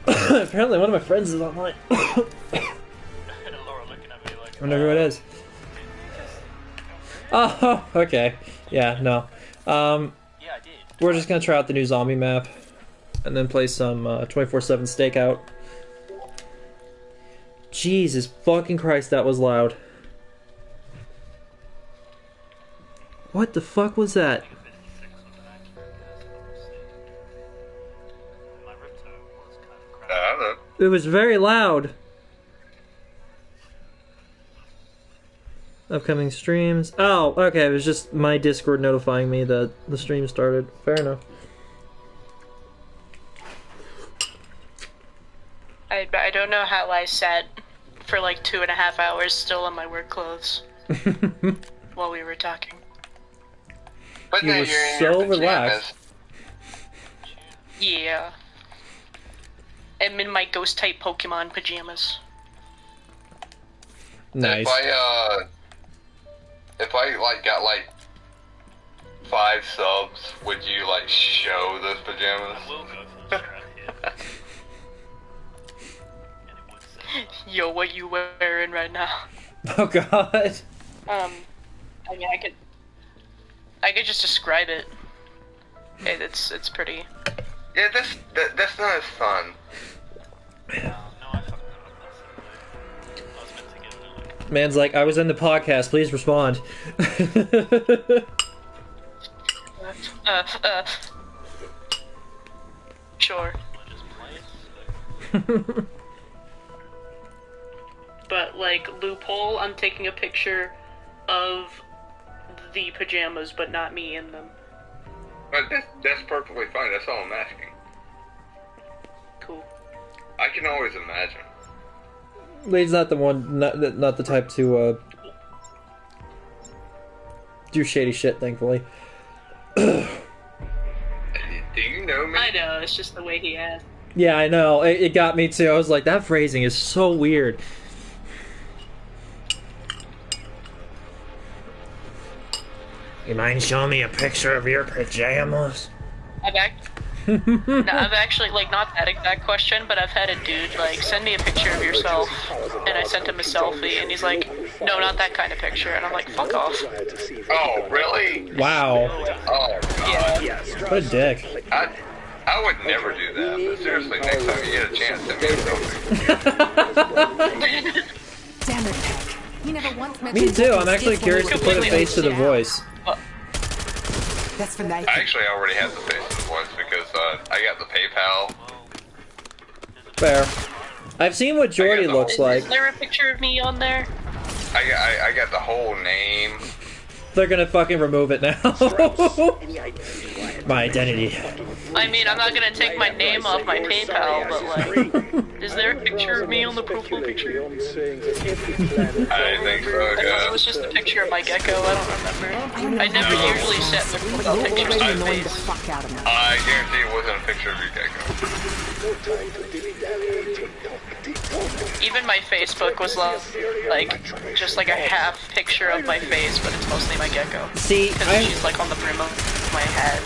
Apparently one of my friends is online. Laura looking at me like, I wonder who it is. Oh, okay. Yeah, no. yeah, I did. We're just gonna try out the new zombie map. And then play some 24/7 Stakeout. Jesus fucking Christ, that was loud. What the fuck was that? I don't know. It was very loud. Upcoming streams. Oh, okay, it was just my Discord notifying me that the stream started. Fair enough. I don't know how I sat for like 2.5 hours still in my work clothes while we were talking. But You then were you're in so your relaxed. pajamas. Yeah. I'm in my ghost type Pokemon pajamas. Nice. If I like got like 5 subs, would you like show those pajamas? I will go to the chat here. And it would say, Yo, what you wearing right now? Oh god. I mean, I could just describe it. It's pretty. Yeah, that's not as fun. no, I fucked it up. I was meant to get it like, Man's like, I was in the podcast, please respond. Sure. I just play it. But, like, loophole, I'm taking a picture of the pajamas, but not me in them. But that's perfectly fine. That's all I'm asking. Cool. I can always imagine. Lade's not the one, not the type to do shady shit, thankfully. Do you know me? I know, it's just the way he asked. Yeah, I know. It got me too. I was like, that phrasing is so weird. You mind showing me a picture of your pajamas? I've actually, like, not that exact question, but I've had a dude, like, send me a picture of yourself, and I sent him a selfie, and he's like, no, not that kind of picture, and I'm like, fuck off. Oh, really? Wow. Oh, Yeah. What a dick. I would never do that. But seriously, next time you get a chance, send me a selfie. Damn it, Peck. You never once Me mentioned too. I'm actually curious to put a Completely face to the voice. That's for night. I actually already have the face of the voice because I got the PayPal. Fair. I've seen what Jordy looks like. Is there a picture of me on there? I got the whole name. They're gonna fucking remove it now. My identity. I mean, I'm not gonna take my name off my PayPal, but, like, is there a picture of me on the profile picture? I think so, I thought it guys. was just a picture of my gecko, I don't remember. I never usually set the profile pictures to my annoying the face. fuck out of me. I guarantee it wasn't a picture of your gecko. Even my Facebook was like just like a half picture of my face, but it's mostly my gecko. See, Because she's like on the brim of my head.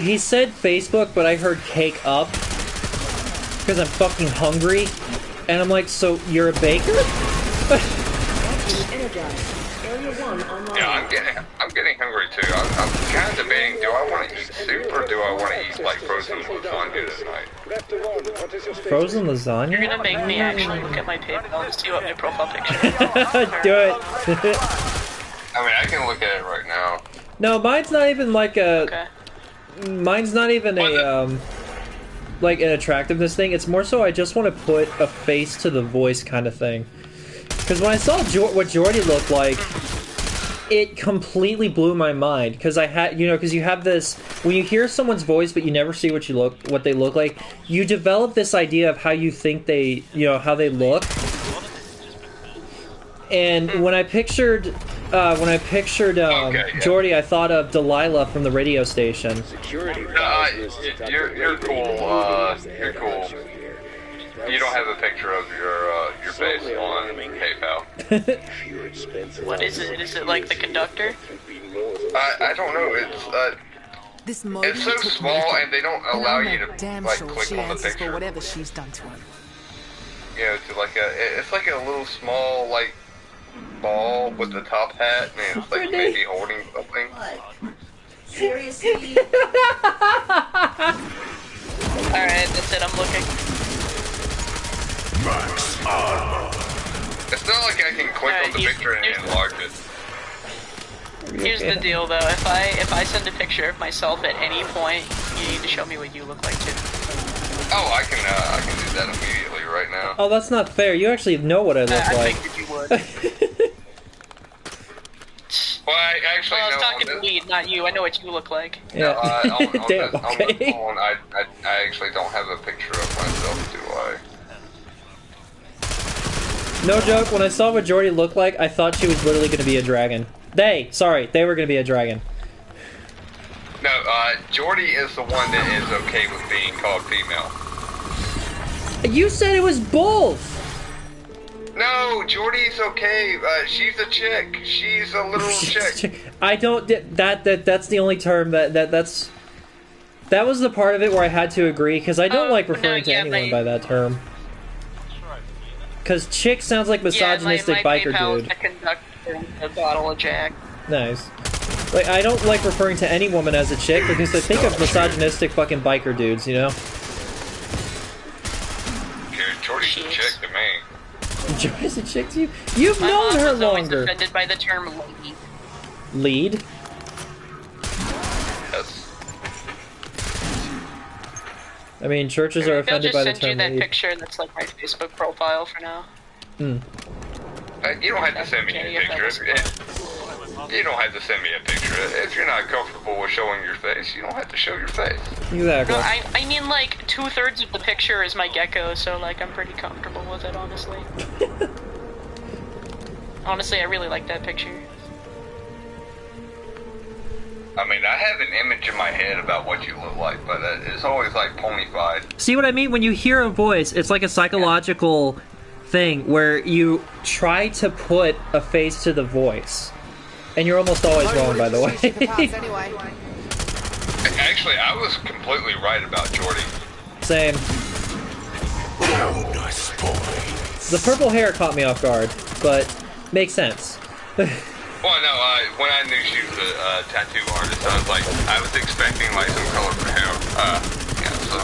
he said Facebook, but I heard cake up. Because I'm fucking hungry. And I'm like, so you're a baker? Yeah, I'm getting hungry too. I'm kind of debating, do I want to eat soup or do I want to eat like frozen lasagna tonight? Frozen You're lasagna? gonna make me actually look at my PayPal to see what my profile picture is. Do it. I mean, I can look at it right now. No, mine's not even like a... Okay. Mine's not even a, like an attractiveness thing. It's more so I just want to put a face to the voice kind of thing. Because when I saw what Jordy looked like, it completely blew my mind. Because I had, you know, because you have this, when you hear someone's voice but you never see what they look like, you develop this idea of how you think they, you know, how they look. And when I pictured Okay, Jordy, I thought of Delilah from the radio station. You're cool. You're cool. You don't have a picture of your face on PayPal. What is it? Is it like the conductor? I don't know. This It's Moby so took small, Nathan, and they don't and allow I'm you to not damn like sure click she on the answers picture. for whatever she's done to him. You know, to like it's like a little small like ball with the top hat, and it's like maybe holding something. Seriously? Alright, that's it, I'm looking. It's not like I can click on the picture and enlarge it. Here's the deal though, if I send a picture of myself at any point, you need to show me what you look like too. Oh, I can do that immediately right now. Oh, that's not fair. You actually know what I look I like. figured you would. Well, I actually Well, I was know talking to on this. Lead, not you. I know what you look like. Yeah. On Damn, this, on okay. this phone, I actually don't have a picture of myself, do I? No joke, when I saw what Jordy looked like, I thought she was literally going to be a dragon. They were going to be a dragon. No, Jordy is the one that is okay with being called female. You said it was both! No, Jordy's okay. She's a chick. She's a literal chick. I don't, that's the only term that was the part of it where I had to agree, because I don't like referring to anyone by that term. Because chick sounds like misogynistic my biker PayPal dude. to conduct a bottle of Jack. Nice. Like, I don't like referring to any woman as a chick because I think of misogynistic fucking biker dudes, you know? Jordy's a chick to me. Joy's a chick to you? You've My known mom her was always longer. offended by the term lady. Lead? Yes. I mean, churches are I'll offended just by the send you term that lead. picture that's like my Facebook profile for now. Hmm. You don't have to send me a picture. You don't have to send me a picture. If you're not comfortable with showing your face, you don't have to show your face. Exactly. No, I mean like 2/3 of the picture is my gecko, so like I'm pretty comfortable with it, honestly. Honestly, I really like that picture. I mean, I have an image in my head about what you look like, but it's always like ponyfied. See what I mean? When you hear a voice, it's like a psychological thing where you try to put a face to the voice. And you're almost always wrong, by the way. Actually, I was completely right about Jordy. Same. The purple hair caught me off guard, but makes sense. Well, no, when I knew she was a tattoo artist, I was like, I was expecting like some color for hair. Yeah, so.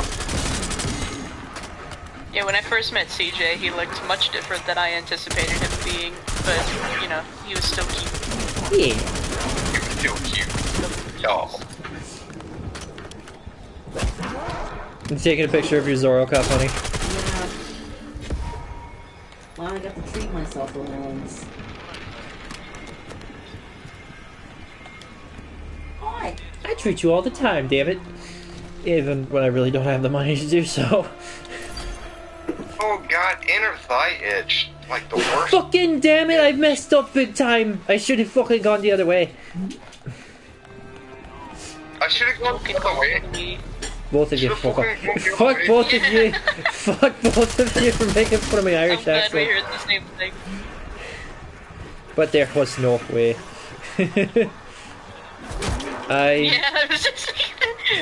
Yeah, when I first met CJ, he looked much different than I anticipated him being, but, you know, he was still cute. Yeah. You were still cute. Oh. You taking a picture of your Zoro cup, honey? Yeah. Well, I got to treat myself for once. Hi. I treat you all the time, damn it. Even when I really don't have the money to do so. Oh god, inner thigh itch. Like the worst. Fucking damn it, I've messed up big time. I should have fucking gone the other way. I should have gone the other way. Both of you, fuck off. Fuck both of you. Fuck both of you for making fun of my I'm Irish glad we accent. heard the same thing. But there was no way. Yeah, I was just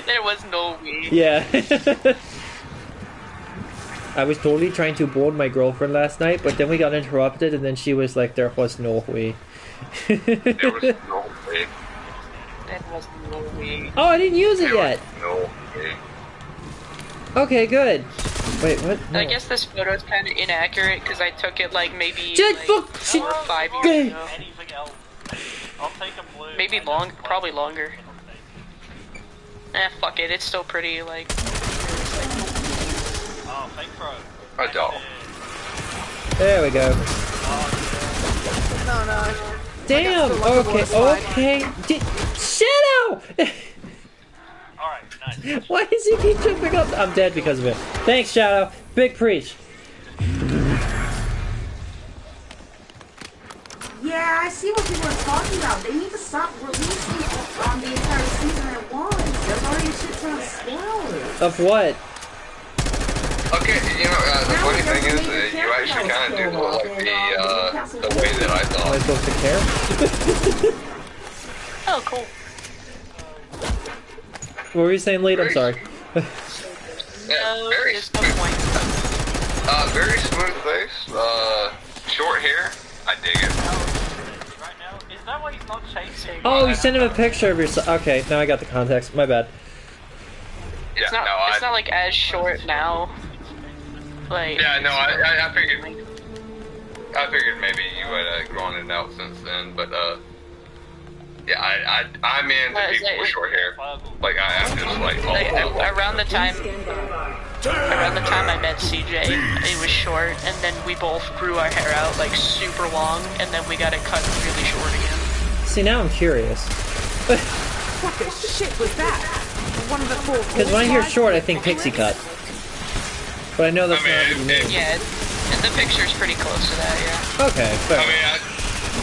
there was no way. Yeah. I was totally trying to board my girlfriend last night, but then we got interrupted, and then she was like, there was no way. There was no way. There was no way. Oh, I didn't use it yet! No way. Okay, good. Wait, what? No. I guess this photo is kind of inaccurate because I took it like maybe Just like, fuck- 4 or 5 years Okay. ago. Anything else? I'll take a blue. Maybe probably longer. Fuck it, it's still pretty like. Oh, fake pro. A doll. There we go. No, no. Damn! Okay. Shadow! Alright, nice. Why does he keep jumping up? I'm dead because of it. Thanks, Shadow. Big preach. Yeah, I see what people are talking about. They need to stop releasing the entire season at once. There's already a shit ton of spoilers. Of what? Okay, you know, the funny thing is, you actually kind of do look like the way that I Am I thought. supposed to care? Oh, cool. What were you saying, Lead? I'm sorry. Yeah, No, very there's no smooth. point. Very smooth face. Short hair. I dig it. Right now, is that why he's not chasing? Oh, you sent him a picture of yourself. Okay, now I got the context. My bad. Yeah, It's not, no, it's not like as short now. Like, Yeah, no, I figured maybe you had grown it out since then, but yeah, I'm into Is people it- with short hair. Like I'm just like all around the time I met CJ, it was short, and then we both grew our hair out like super long, and then we got it cut really short again. See, now I'm curious. What the shit was that? One of the four. Because when I hear short, I think pixie cut. But I know that's not what you mean. Yeah, and the picture's pretty close to that. Yeah. Okay, fair. I mean,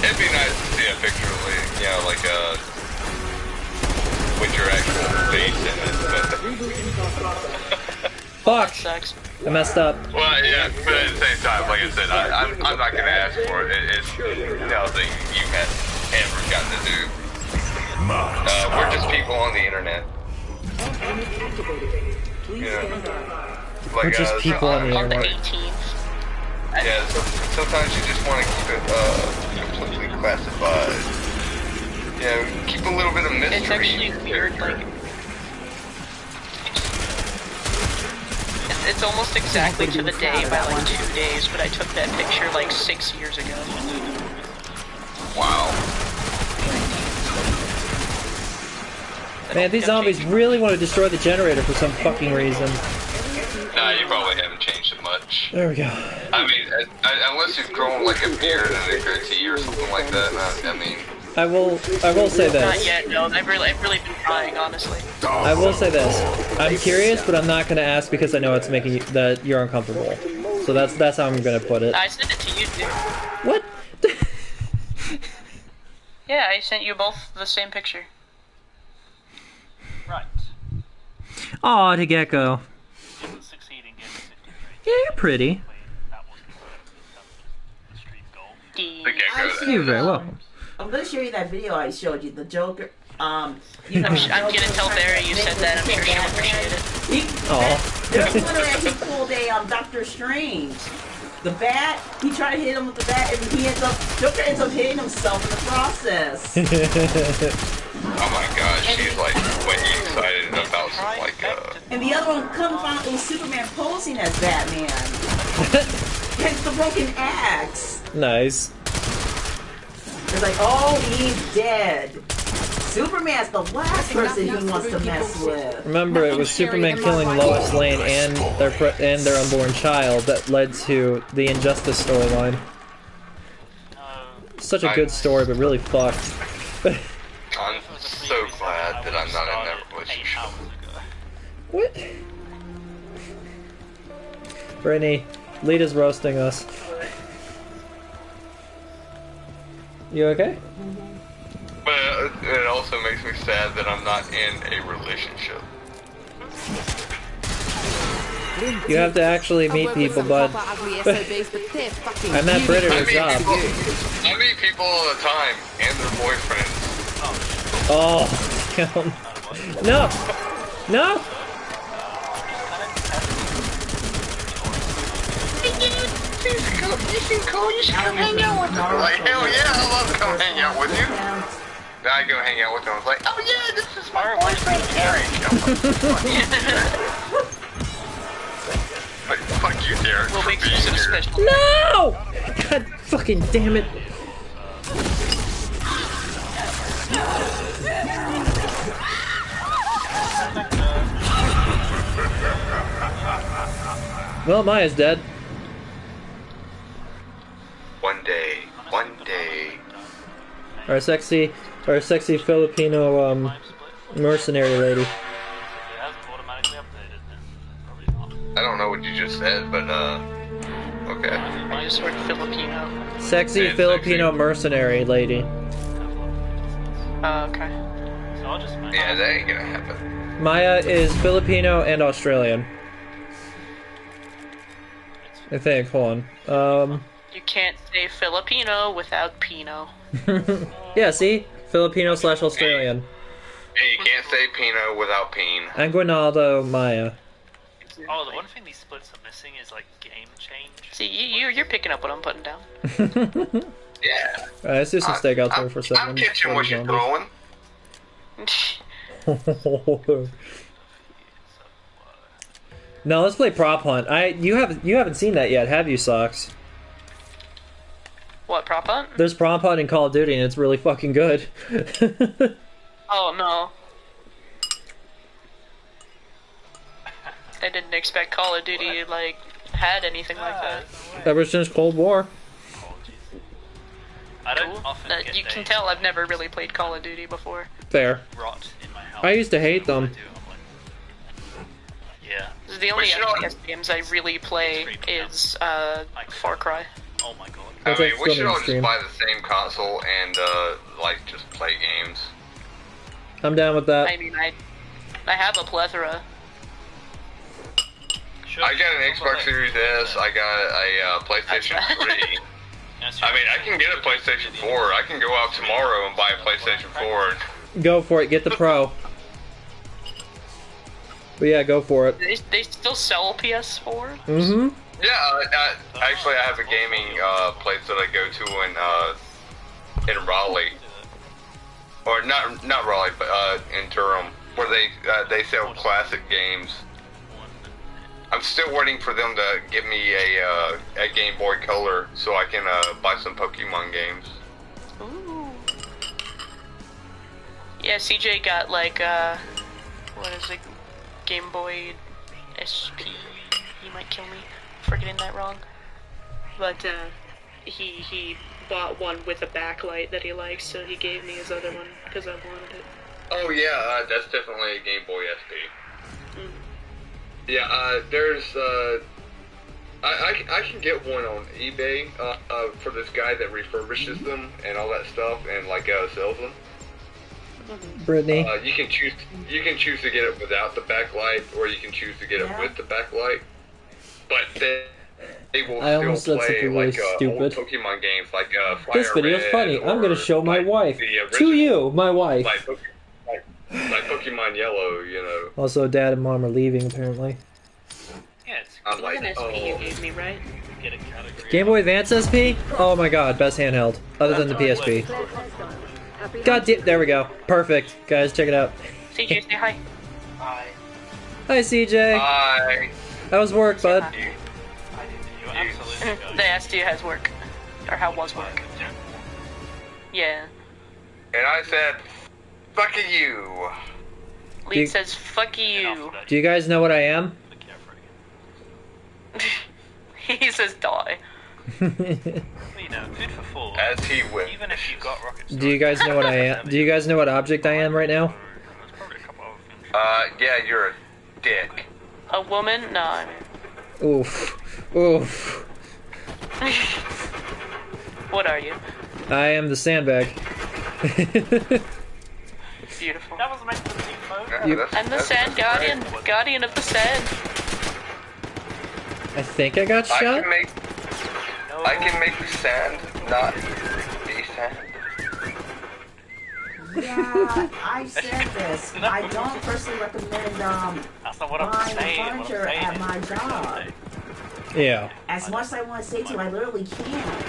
it'd be nice to see a picture of Lee, you know, like with your actual face in it. Fuck! Sucks. I messed up. Well, yeah, but at the same time, like I said, I'm not gonna ask for it. It's nothing you have ever gotten to do. We're just people on the internet. Yeah. Like, We're just people on the On the internet. 18th. Yeah, sometimes you just want to keep it completely classified. You know, keep a little bit of mystery. It's actually weird, like... It's almost exactly to the day by like 2 days, but I took that picture like 6 years ago. Wow. Man, these zombies really want to destroy the generator for some fucking reason. Nah, you probably haven't changed it much. There we go. I mean, unless you've grown like a beard and a goatee or something like that. I mean, I will say Not this. yet, no. I've really been trying, honestly. I will say this. I'm curious, but I'm not gonna ask because I know it's making you, that you're uncomfortable. So that's how I'm gonna put it. I sent it to you too. What? Yeah, I sent you both the same picture. Right. Aw, to Gecko. Didn't succeed in getting 53. Yeah, you're pretty. That wasn't the street goal. the The gecko. You're very welcome. I'm gonna show you that video I showed you, the Joker. You know, I'm gonna tell Barry you said that. I'm sure she'll appreciate it. Aw. There's literally actually pulled a Doctor Strange. The bat, he tried to hit him with the bat, and Joker ends up hitting himself in the process. Oh my gosh, she's like when you excited about some like And the other one, come find out it was Superman posing as Batman. Hence the broken axe. Nice. It's like, oh, he's dead. Superman's the last person he wants to mess with. Remember, it was Superman killing Lois Lane and their unborn child that led to the Injustice storyline. Such a good story, but really fucked. I'm so glad that I'm not in that relationship. What? Brittany, Lita's roasting us. You okay? But it also makes me sad that I'm not in a relationship. You have to actually meet people, bud. I met Britt at her job. I meet people all the time and their boyfriends. Oh, no, no. You can come hang out with them. Like, hell yeah, I love to come hang out with you. Then I go hang out with them. I was like, oh yeah, this is my boyfriend Derek. Like, fuck you, Derek, We'll for make being some here. special. No! God fucking damn it. Well, Maya's dead. One day, one day. Our sexy Filipino mercenary lady. It hasn't automatically updated. Probably not. I don't know what you just said, but okay. I just heard Filipino. Sexy And Filipino sexy. mercenary lady. Okay. So I'll just make Yeah, that ain't gonna happen. Maya is Filipino and Australian. I think. Hold on. You can't say Filipino without Pino. Yeah. See, Filipino / Australian. And you can't say Pino without Peen. Anguinaldo Maya. Oh, the one thing these splits are missing is like game change. See, you're picking up what I'm putting down. Yeah. Alright, let's do some stakeouts here for a second. I'm catching what you're Zombies. throwing. No, let's play Prop Hunt. You haven't seen that yet, have you, Socks? What, prop hunt? There's Prop Hunt in Call of Duty, and it's really fucking good. Oh no. I didn't expect Call of Duty like had anything like that. Ever since Cold War. I don't Cool. often get You can days tell I've never really played Call of Duty before. Fair. rot in my house. I used to hate them. Yeah. The only should all- FPS games I really play is Far Cry. Oh my god. I That's mean, like we should all just stream. buy the same console and, like, just play games. I'm down with that. I mean, I have a plethora. Sure. I got an Xbox Series S, I got a PlayStation 3. I mean, I can get a PlayStation 4. I can go out tomorrow and buy a PlayStation 4. Go for it. Get the Pro. But yeah, go for it. They still sell PS4? Mm-hmm. Yeah, actually, I have a gaming place that I go to in Raleigh, or not Raleigh, but in Durham, where they sell classic games. I'm still waiting for them to give me a Game Boy Color so I can buy some Pokemon games. Ooh. Yeah, CJ got like what is it? Game Boy SP. He might kill me for getting that wrong. But he bought one with a backlight that he likes, so he gave me his other one because I wanted it. Oh yeah, that's definitely a Game Boy SP. Yeah, there's I can get one on eBay for this guy that refurbishes them and all that stuff and like sells them. Brittany. You can choose to get it without the backlight, or you can choose to get it with the backlight. But they will I almost still said play something really like old stupid. Pokemon games like Fire This video's Red funny. I'm gonna or, show my like, wife. the To original, you, my wife. like Pokemon Yellow, you know. Also, Dad and Mom are leaving, apparently. Yeah, it's I'm like, An SP you gave me, right? get a category. Game Boy Advance SP? Oh my god, best handheld. Other than the PSP. God damn, there we go. Perfect. Guys, check it out. CJ, say hi. Hi. Hi, CJ. Hi. How was work, bud? You absolutely go. They asked you how's work. Or how was work. Yeah. And I said, fuck you. Lee You- says, fuck you. Do you guys know what I am? He says, die. Well, you know, food for thought. As he wished. Even if you got rocket Do you guys know what I am? Do you guys know what object I am right now? There's probably a couple of things. Yeah, you're a dick. A woman? No, I mean. Oof. Oof. What are you? I am the sandbag. Beautiful. That was meant to be mode. You- I'm the Sand Guardian. Guardian of the Sand. I think I got I shot? can make the sand not be sand. Yeah, I said this. I don't personally recommend That's not what I'm buying saying. What I'm furniture saying at is my it's job. Yeah. As much as I want to say to you, I literally can't.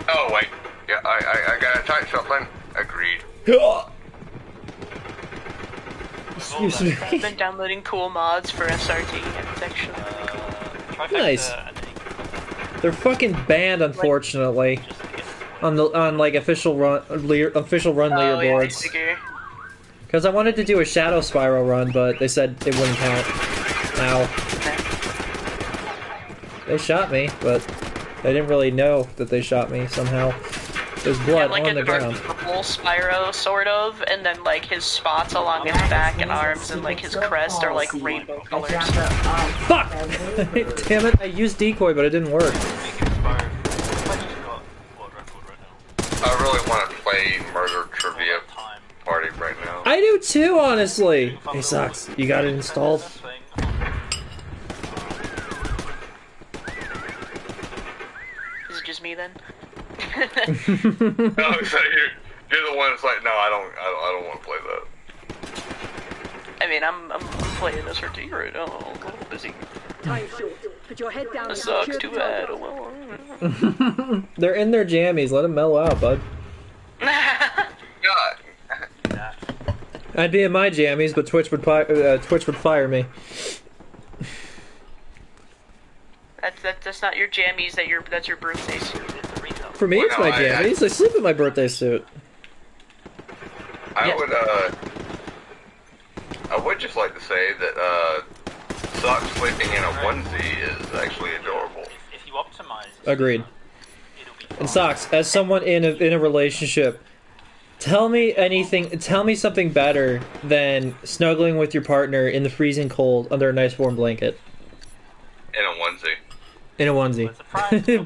Oh wait, yeah, I gotta type something. Agreed. Excuse me. I've been downloading cool mods for SRT, and it's actually Trifecta Nice. and a- They're fucking banned, unfortunately, just a gift. on like official run Oh, yeah, leaderboards. figure. Because I wanted to do a Shadow Spiral run, but they said it wouldn't count. Ow. They shot me, but they didn't really know that they shot me somehow. There's Yeah, blood like on a the dark ground. purple Spyro, sort of, and then like his spots along his back and arms and like his crest are like rainbow colors. Fuck! Damn it, I used decoy, but it didn't work. Speaking of Spyro, I just got world record right now. I really want to play Murder Trivia Time. Party right now. I do too, honestly! Hey, Sucks, you got it installed? Thing. Is it just me then? Oh, so You're the one that's like, no, I don't want to play that. I mean, I'm playing SRT right now. I'm a little busy. Time short. Put your head down. That and sucks. secure Too the bad. door. Oh, well. They're in their jammies. Let them mellow out, bud. God. I'd be in my jammies, but Twitch would fire me. That's not your jammies. That's your birthday suit. For me, it's my jammies. I sleep in my birthday suit. I would just like to say that Sock sleeping in a onesie is actually adorable. If you optimize, Agreed. it'll be And Socks, as someone in a relationship, tell me something better than snuggling with your partner in the freezing cold under a nice warm blanket. In a onesie. In a onesie.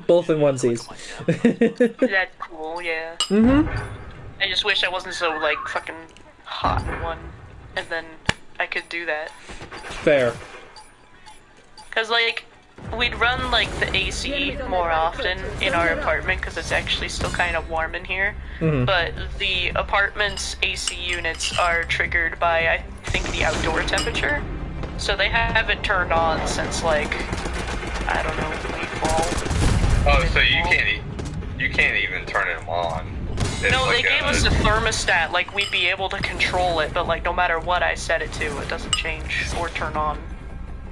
Both in onesies. That's cool. Yeah. I just wish I wasn't so like fucking hot in one, and then I could do that. Fair. Cause like we'd run like the AC more often in our apartment because it's actually still kind of warm in here. But the apartment's AC units are triggered by I think the outdoor temperature, so they haven't turned on since like I don't know fall. Oh, so you can't even turn them on. It's No, they like gave us a thermostat, like we'd be able to control it, but like no matter what I set it to, it doesn't change or turn on.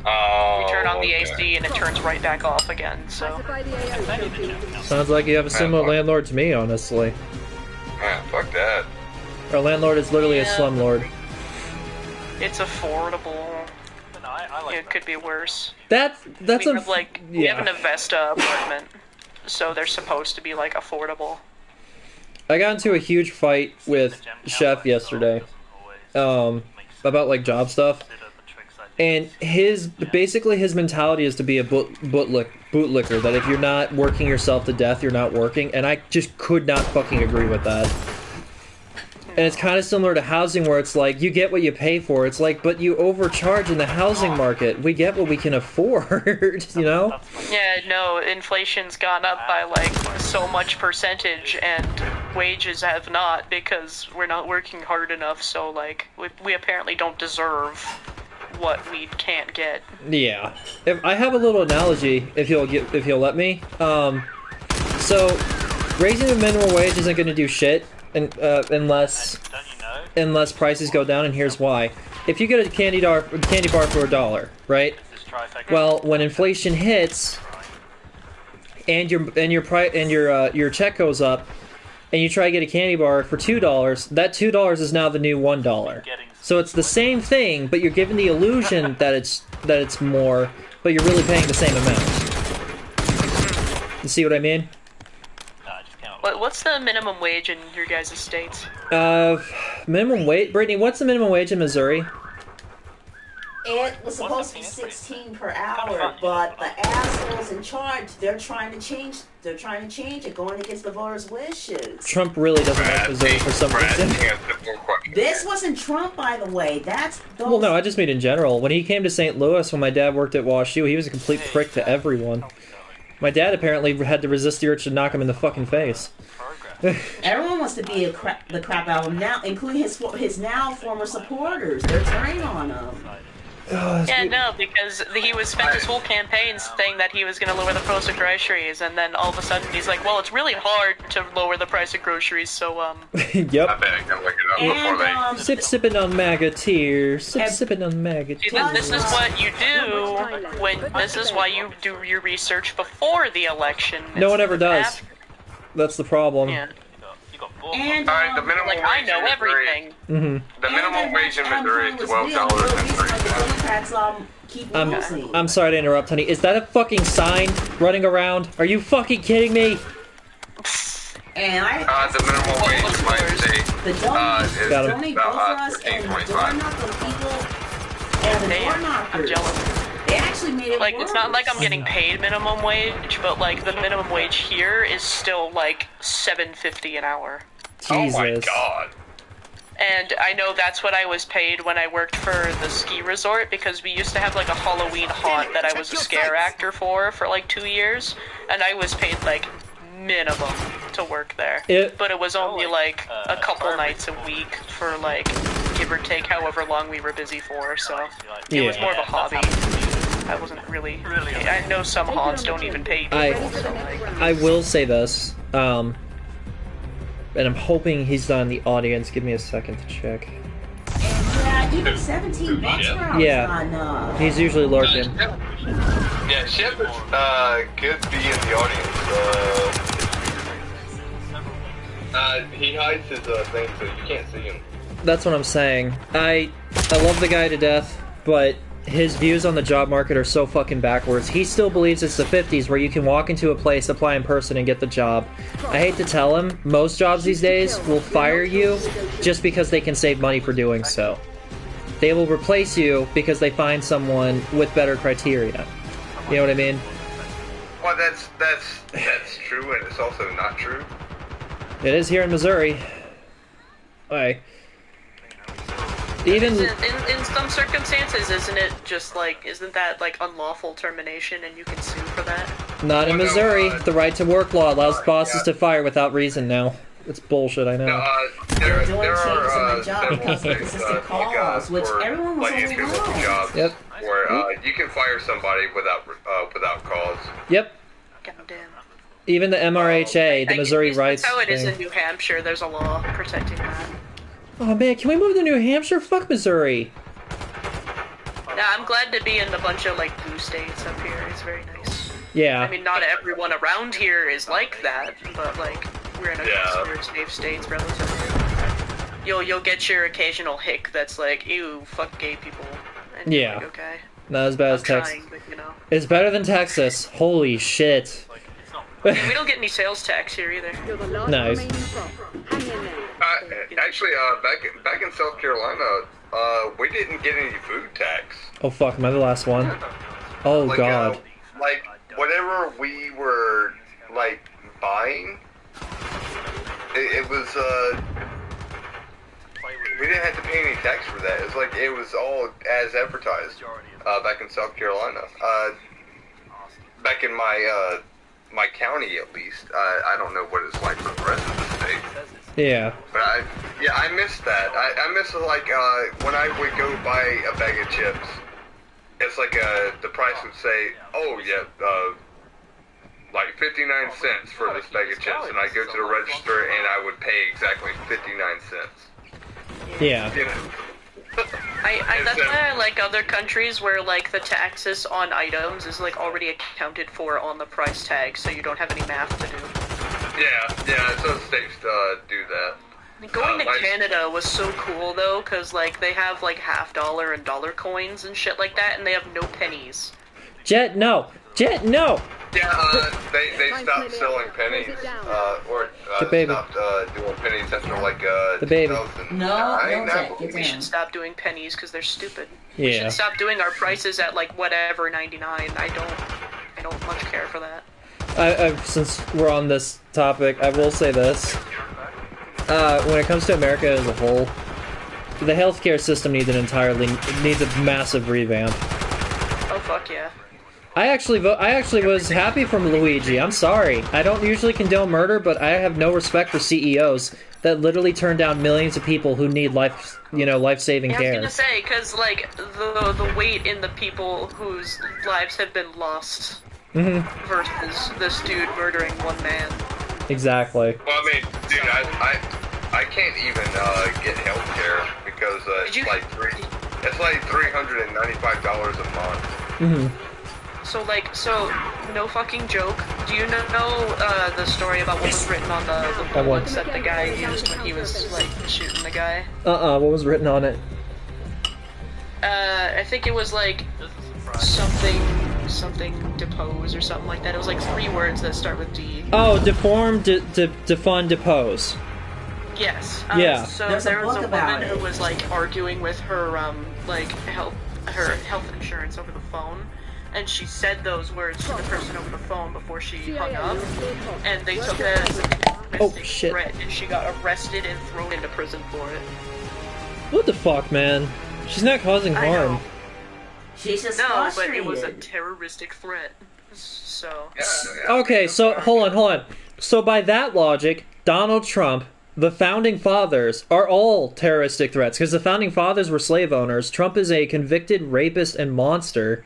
Oh, We turn on the okay. AC and it turns right back off again, so. Classify the AO trophy. Sounds like you have a similar landlord to me, honestly. Man, fuck that. Our landlord is literally a Yeah. slumlord. It's affordable. No, I like It could be worse. That's We have like, we have yeah. an Avesta apartment, so they're supposed to be like affordable. I got into a huge fight with Chef yesterday, about like job stuff, and his mentality is to be a bootlicker. That if you're not working yourself to death, you're not working, and I just could not fucking agree with that. And it's kind of similar to housing, where it's like you get what you pay for. It's like, but you overcharge in the housing market. We get what we can afford, you know. Yeah, no, inflation's gone up by like so much percentage, and wages have not because we're not working hard enough. So like, we apparently don't deserve what we can't get. Yeah. If I have a little analogy, if you'll let me. So raising the minimum wage isn't going to do shit, unless Don't you know? unless prices go down, and here's why. If you get a candy bar for $1, right? This trifecta. Well, when inflation hits, and your check goes up, and you try to get a candy bar for $2, that $2 is now the new $1. So it's the same thing, but you're given the illusion that it's more, but you're really paying the same amount. You see what I mean? No, I just can't. What's the minimum wage in your guys' states? Minimum wage, Brittany. What's the minimum wage in Missouri? It was supposed to be What's the pay 16 per hour, but the assholes in charge, they're trying to change it, going against the voters' wishes. Trump really doesn't like Missouri for some reason. This wasn't Trump, by the way. That's those. Well, no, I just mean in general. When he came to St. Louis, when my dad worked at WashU, he was a complete prick to everyone. My dad apparently had to resist the urge to knock him in the fucking face. Everyone wants to be the crap out of him now, including his now former supporters. They're turning on him. Yeah, no, because he was spent his whole campaign saying that he was going to lower the price of groceries, and then all of a sudden he's like, well, it's really hard to lower the price of groceries, so, I Yep. bet I can look it up before they. Sipping on MAGA tears. Sipping on MAGA See, tears. this is what you do this is why you do your research before the election. No one instead ever of does. after. That's the problem. Yeah. You got four. And Alright, the minimum Like, wage I know in Missouri. everything. The minimum wage in Missouri is The $12.03. Democrats keep losing. I'm sorry to interrupt, honey. Is that a fucking sign running around? Are you fucking kidding me? And The minimum wage in my state the is Got him. donate vote for about us and the door $15.25. knocker people and the door Damn, I'm knockers. jealous. They actually made it Like, worse. it's not like I'm getting paid minimum wage, but, like, the minimum wage here is still, like, $7.50 an hour. Oh Jesus. my god. And I know that's what I was paid when I worked for the ski resort, because we used to have like a Halloween haunt that I was a scare actor for like 2 years, and I was paid like minimum to work there. It- But it was only like a couple nights a week for like give or take however long we were busy for, so it was more of a hobby. I wasn't really. I know some haunts don't even pay people, so like. I will say this, and I'm hoping he's not in the audience. Give me a second to check. Yeah, even 17 bucks per hour Yeah. is not enough. He's usually lurking. Yeah, Shep could be in the audience. He hides his thing so you can't see him. That's what I'm saying. I love the guy to death, but his views on the job market are so fucking backwards. He still believes it's the 50s where you can walk into a place, apply in person, and get the job. I hate to tell him, most jobs these days will fire you just because they can save money for doing so. They will replace you because they find someone with better criteria. You know what I mean? Well, that's true, and it's also not true. It is here in Missouri. Alright. Even In some circumstances, isn't it just like, isn't that like unlawful termination and you can sue for that? not in Missouri. The right to work law allows bosses to fire without reason now. It's bullshit, I know. No, They're doing there changes in are my job several because of things, consistent calls, which for, everyone was like only entry-level wrong. jobs Yep. where you can fire somebody without cause. Yep. Goddamn. Even the MRHA, the Missouri Rights That's how it is thing. in New Hampshire. There's a law protecting that. Oh man, can we move to New Hampshire? Fuck Missouri. Yeah, I'm glad to be in a bunch of like blue states up here. It's very nice. Yeah. I mean, not everyone around here is like that, but like we're in a considered safe states relatively. You'll get your occasional hick that's like, ew, fuck gay people. And you're Yeah. like, okay. Not as bad as I'm Texas. trying, but you know. It's better than Texas. Holy shit. We don't get any sales tax here either. Nice. Actually, back in South Carolina, we didn't get any food tax. Oh fuck, am I the last one? Oh Like, god. Like whatever we were like buying, it was we didn't have to pay any tax for that. It's like it was all as advertised back in South Carolina. Back in my county, at least. I don't know what it's like for the rest of the state. Yeah. But I miss that. I miss like when I would go buy a bag of chips. It's like the price would say, oh yeah, like 59 cents for this bag of chips, and I go to the register and I would pay exactly 59 cents. Yeah. You know. That's why I like other countries where like the taxes on items is like already accounted for on the price tag, so you don't have any math to do. Yeah, some states do that. Going to like- Canada was so cool though, cause like they have like $50 and dollar coins and shit like that, and they have no pennies. Jet, no! Jet, no! Yeah, they stopped selling pennies, or The baby. stopped doing pennies after like The baby. 2009, No, I Jack, get believe. We should down. stop doing pennies because they're stupid. We Yeah. should stop doing our prices at like whatever 99. I don't much care for that. Since we're on this topic, I will say this. When it comes to America as a whole, the healthcare system needs needs a massive revamp. Oh fuck yeah. I actually was happy for Luigi. I'm sorry. I don't usually condone murder, but I have no respect for CEOs that literally turn down millions of people who need life-saving Yeah, I was care. gonna say, cause like the weight in the people whose lives have been lost versus this dude murdering one man. Exactly. Well, I mean, dude, I can't even get health care because Did you- it's like $395 a month. So no fucking joke. Do you know the story about what was written on the That one. bullets that the guy used when he was like shooting the guy? What was written on it? I think it was like something depose or something like that. It was like 3 words that start with D. Oh, deform, defund, depose. Yes. Yeah. So There's a there was book a about woman it. who was like arguing with her health insurance over the phone, and she said those words to the person over the phone before she hung up, and they took that as a terroristic shit. threat, and she got arrested and thrown into prison for it. What the fuck, man? She's not causing I know. harm. She's just No, but frustrated. it was a terroristic threat. So Yeah. Okay, so hold on. So by that logic, Donald Trump, the founding fathers, are all terroristic threats because the founding fathers were slave owners. Trump is a convicted rapist and monster,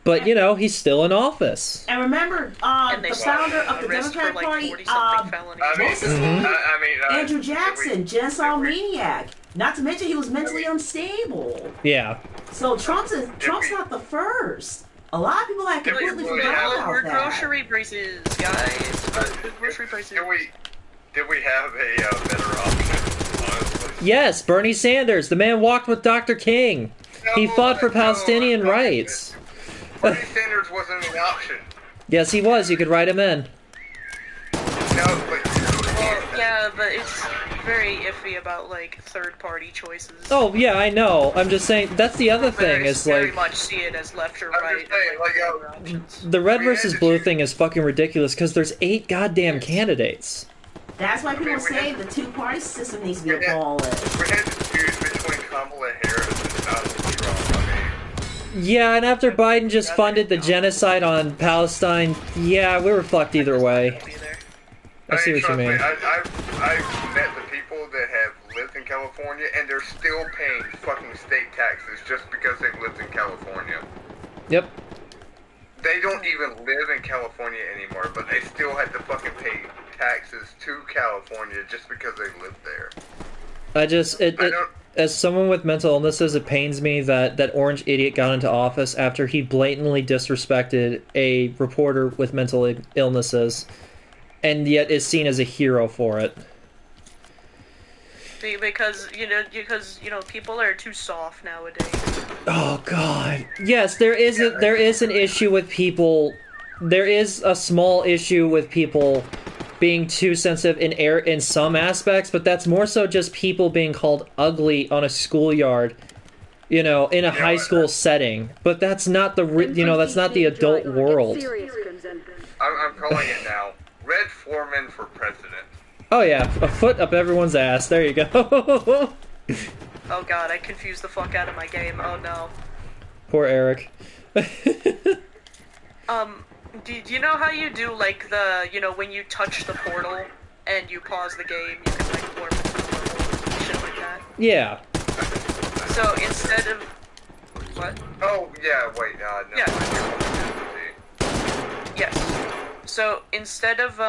but you know he's still in office. And remember, And they the founder of the arrest Democrat for, like, Party, 40-something felonies. what's his name? Andrew did Jackson, genocide maniac. Not to mention he was mentally unstable. Yeah. So Trump's not the first. A lot of people had completely forgot Lower about that. grocery prices, guys. Lower grocery prices. Did we have a better option, honestly? Yes, Bernie Sanders. The man walked with Dr. King. He fought for Palestinian no, rights. Bernie Sanders wasn't an option. Yes, he was. You could write him in. No, but Well, yeah, but it's very iffy about, like, third-party choices. Oh, yeah, I know. I'm just saying, that's the other thing, Very- is very like, much see it as left or I'm right. just saying, and, like, other options. the red We versus had to blue choose- thing is fucking ridiculous because there's 8 goddamn candidates. That's why people say the two-party system needs to be abolished. we had to choose between Kamala Harris and Donald Trump. I mean, Yeah, and after Biden just funded the genocide on Palestine, yeah, we were fucked either way. Be there. I see what you trust me, mean. I've met the people that have lived in California, and they're still paying fucking state taxes just because they lived in California. Yep. They don't even live in California anymore, but they still had to fucking pay taxes to California just because they lived there. As someone with mental illnesses, it pains me that that orange idiot got into office after he blatantly disrespected a reporter with mental illnesses, and yet is seen as a hero for it. Because you know people are too soft nowadays. Oh God! Yes, there is an issue with people. There is a small issue with people being too sensitive in some aspects, but that's more so just people being called ugly on a schoolyard, you know, in a high school setting. But that's not that's not the adult world. I'm calling it now. Red Foreman for president. Oh yeah, a foot up everyone's ass. There you go. Oh god, I confused the fuck out of my game. Oh no. Poor Eric. Do you know how you do like the when you touch the portal and you pause the game, you can like warp to the level, shit like that. Yeah. So instead of what? Oh yeah, wait, no. Yeah. I Yes. So instead of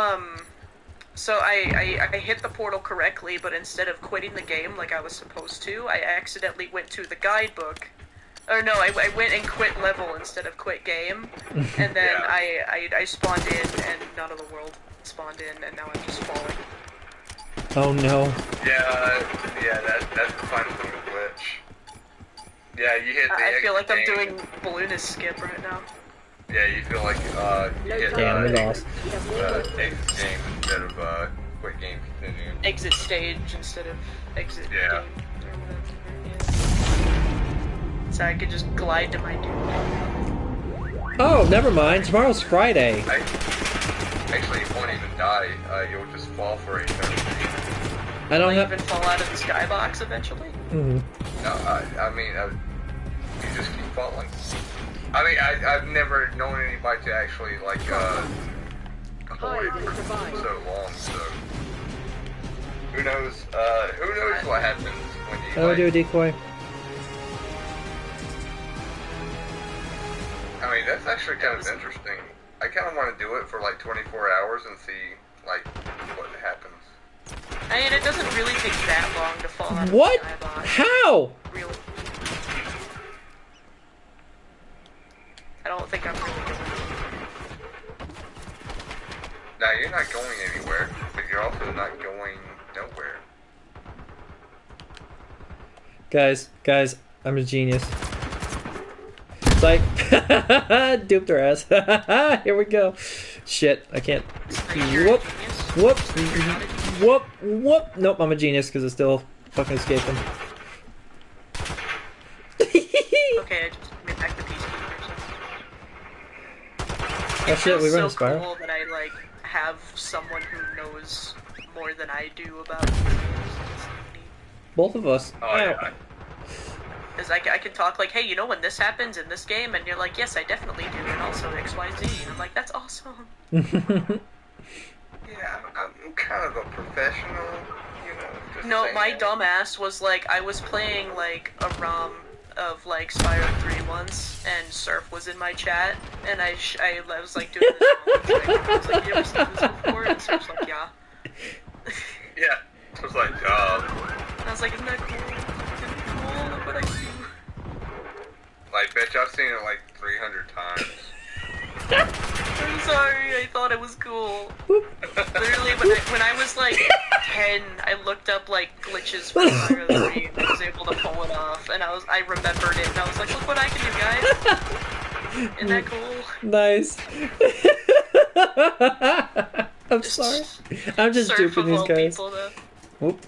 so I hit the portal correctly, but instead of quitting the game like I was supposed to, I accidentally went to the guidebook. Or no, I went and quit level instead of quit game, and then Yeah. I spawned in and none of the world spawned in, and now I'm just falling. Oh no. Yeah, that's the final thing to glitch. Yeah, you hit the I feel like I'm exit doing game. balloonist skip right now. Yeah, you feel like you hit Damn, we lost. exit game instead of quit game continue. Exit stage instead of exit Yeah. game. Or whatever, yeah. So I could just glide to my doom. Oh, never mind. Tomorrow's Friday. Actually, you won't even die. You'll just fall for eternity. I Will don't I have. even fall out of the skybox eventually? Mhm. No, I mean, you just keep falling. I mean, I've never known anybody to actually, like, avoid for so long, so... Who knows what happens when you, Oh, do a decoy. I mean, that's actually kind of interesting. I kind of want to do it for, like, 24 hours and see, like, what happens. I mean, it doesn't really take that long to fall out What? of the skybox. How? Really. I don't think I'm really going to. Now, you're not going anywhere, but you're also not going nowhere. Guys, I'm a genius. It's like, duped her ass. Here we go. Shit, I can't. Whoop, whoop, whoop, whoop. Nope, I'm a genius because it still fucking escaped him. Okay, I just made back the peacekeeper. Oh shit, we It's were so in Spyro. cool that I like have someone who knows more than I do about this. Both of us. Oh, yeah. Because I can talk like, hey, you know when this happens in this game? And you're like, yes, I definitely do, and also XYZ. And I'm like, that's awesome. Yeah, I'm kind of a professional, you know. Just No, saying. my dumbass was like, I was playing like a ROM of like Spyro 3 once, and Surf was in my chat, and I was like doing this wrong. I was like, you ever seen this before? And Surf's like, yeah. Yeah. I was like, I was like, isn't that cool? Isn't it cool? Look what I do. like, bitch, I've seen it like 300 times. I'm sorry, I thought it was cool. Literally, when I was like 10, I looked up like glitches for Spyro 3 and I was able to pull it off, and I remembered it, and I was like, look what I can do, guys. Isn't that cool? Nice. I'm sorry. I'm just Surf duping of these all guys. people, though. Whoop.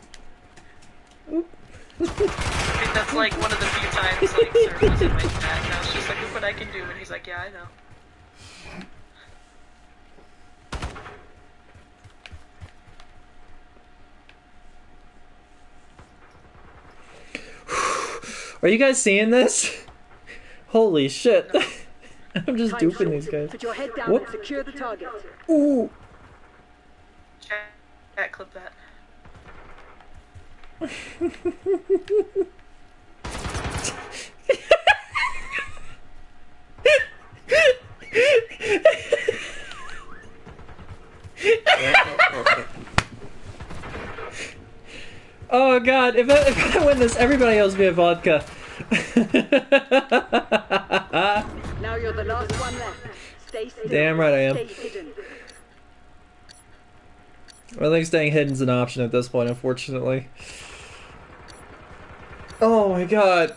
I think that's like one of the few times like Surf was in my chat, and I was just like, look what I can do, and he's like, yeah, I know. Are you guys seeing this? Holy shit. I'm just duping these guys. Put your head down Whoop. and secure the target. Ooh. Chat, clip that. Oh god, if I win this, everybody else be a vodka. Now you're the last one left. Stay still. Damn right I am. Stay hidden. I think staying hidden's an option at this point, unfortunately. Oh my god.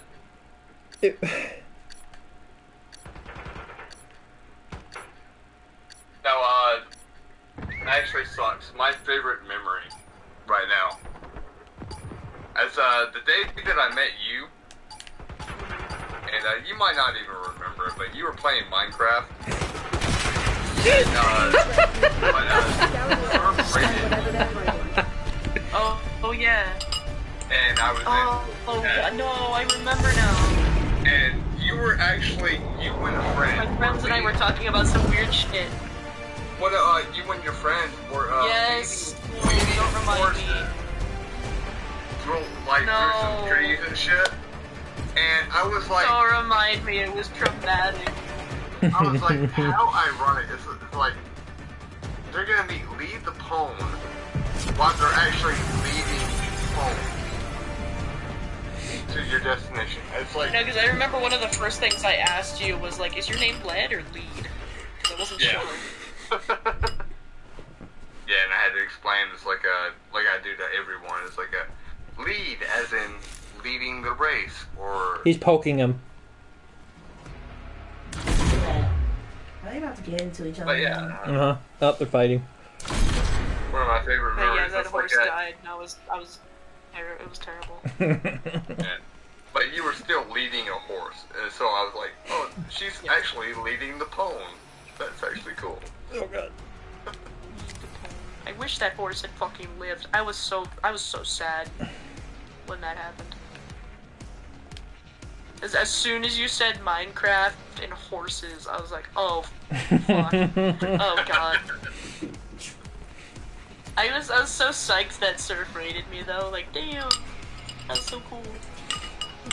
It... No, actually sucks. My favorite memory right now. As, the day that I met you, and, you might not even remember it, but you were playing Minecraft. And, Surf raided, Oh yeah. and I was Oh in, God, no, I remember now. and you were actually, you and a friend. My friends and I were talking about some weird shit. What, you and your friend were, Yes. leading Don't remind me. horses through, like, No. through some trees and shit. And I was like, Don't remind me, it was traumatic. I was like, how ironic. It's like, they're gonna lead the pwn while they're actually leading home to your destination. It's like, No, because I remember one of the first things I asked you was like, is your name Led or Lead? Because I wasn't Yeah. sure. yeah, and I had to explain it's like I do to everyone. It's like a lead, as in leading the race, or He's poking him. Yeah. Are they about to get into each other? but yeah, Uh-huh. Oh, they're fighting. one of my favorite But yeah, memories. that It's like horse that. died, and it was terrible. Yeah. But you were still leading a horse, and so I was like, oh, she's actually leading the pwn. That's actually cool. Oh god. I wish that horse had fucking lived. I was so sad when that happened. As soon as you said Minecraft and horses, I was like, oh, fuck. Oh god. I was so psyched that Surf raided me though. Like, damn, that's so cool.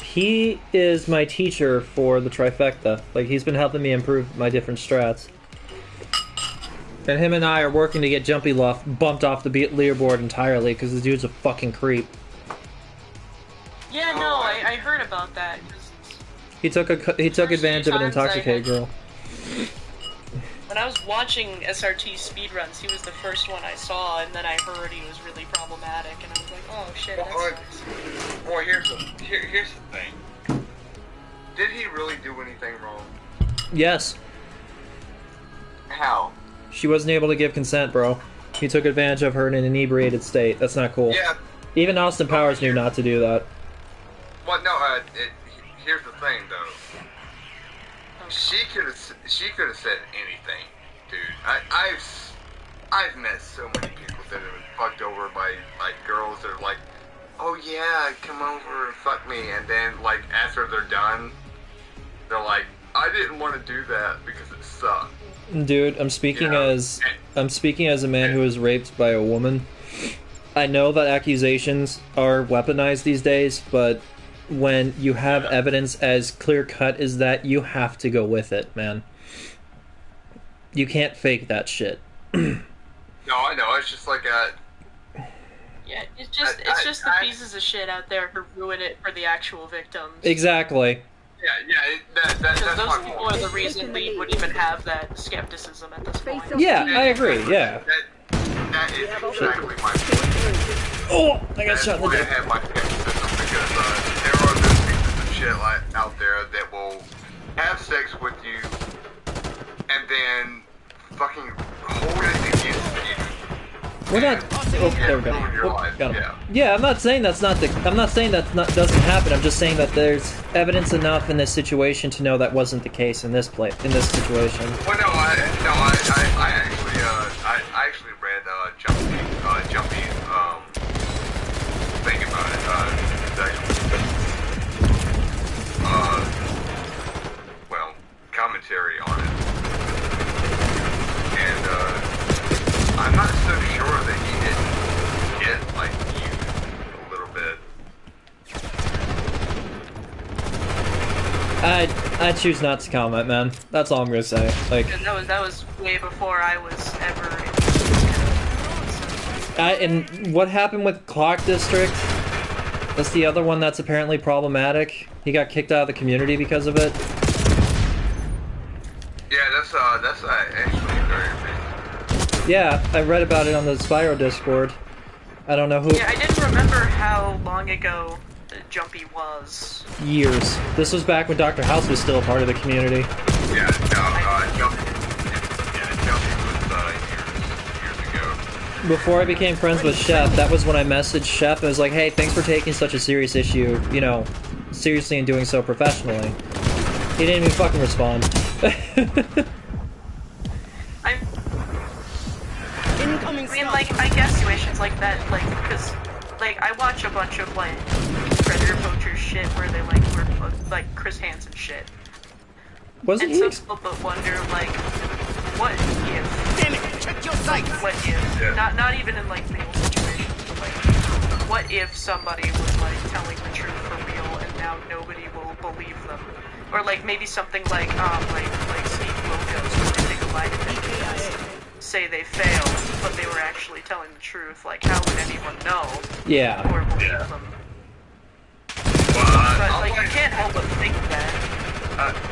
He is my teacher for the trifecta. Like, he's been helping me improve my different strats. And him and I are working to get Jumpy Luff bumped off the leaderboard entirely because the dude's a fucking creep. Yeah, no, I heard about that. He took advantage of an times I intoxicated had- girl. When I was watching SRT speedruns, he was the first one I saw, and then I heard he was really problematic, and I was like, oh shit, that sucks. Well, here's the thing. Did he really do anything wrong? Yes. How? She wasn't able to give consent, bro. He took advantage of her in an inebriated state. That's not cool. Yeah. Even Austin Powers knew not to do that. Well, no. Here's the thing, though. She could have said anything, dude. I've met so many people that have been fucked over by like girls that are like, oh yeah, come over and fuck me, and then like after they're done, they're like, I didn't want to do that because it sucked. Dude, I'm speaking Yeah. as I'm speaking as a man who was raped by a woman. I know that accusations are weaponized these days, but when you have evidence as clear-cut as that, you have to go with it, man. You can't fake that shit. No, I know. It's just like Yeah, it's just the pieces of shit out there who ruin it for the actual victims. Exactly. that's Those my people point. are the reason we would even have that skepticism at this point. Yeah, I agree, yeah. That is exactly my point. Oh, I got That's shot in the why I dick. have my skepticism, because there are those pieces of shit out there that will have sex with you and then fucking hold it against you. We're not. Oh, there we go. Ruin your Oh, life, got him. yeah. Yeah, I'm not saying that's not the. I'm not saying that doesn't happen. I'm just saying that there's evidence enough in this situation to know that wasn't the case in this situation. Well, no, I actually read Jumpy's thing about it. It's actually, well, commentary on it, and I'm not so sure that he didn't get like used a little bit. I choose not to comment, man. That's all I'm gonna say. Like, And that was way before I was ever. and what happened with Clock District? That's the other one that's apparently problematic. He got kicked out of the community because of it. Yeah, that's actually very amazing. Yeah, I read about it on the Spyro Discord. I don't know who. Yeah, I didn't remember how long ago Jumpy was. Years. This was back when Dr. House was still a part of the community. Yeah, no, Jumpy was years ago. Before I became friends with Chef, that was when I messaged Chef and was like, hey, thanks for taking such a serious issue, you know, seriously and doing so professionally. He didn't even fucking respond. I mean, like, I guess situations like that, like, because, like, I watch a bunch of, like, Predator Poachers shit where they, like, were, like, Chris Hansen shit. Wasn't And he? some people but wonder, like, what if? Damn it! Check your sights! What if? Yeah. Not even in, like, real situations, but, like, what if somebody was, like, telling the truth for real and now nobody will believe them? Or, like, maybe something like Steve Wilkos, where they take a lie detector say they failed, but they were actually telling the truth. Like, how would anyone know Yeah. or believe Yeah. them? Well, But, all like, you can't help but think that.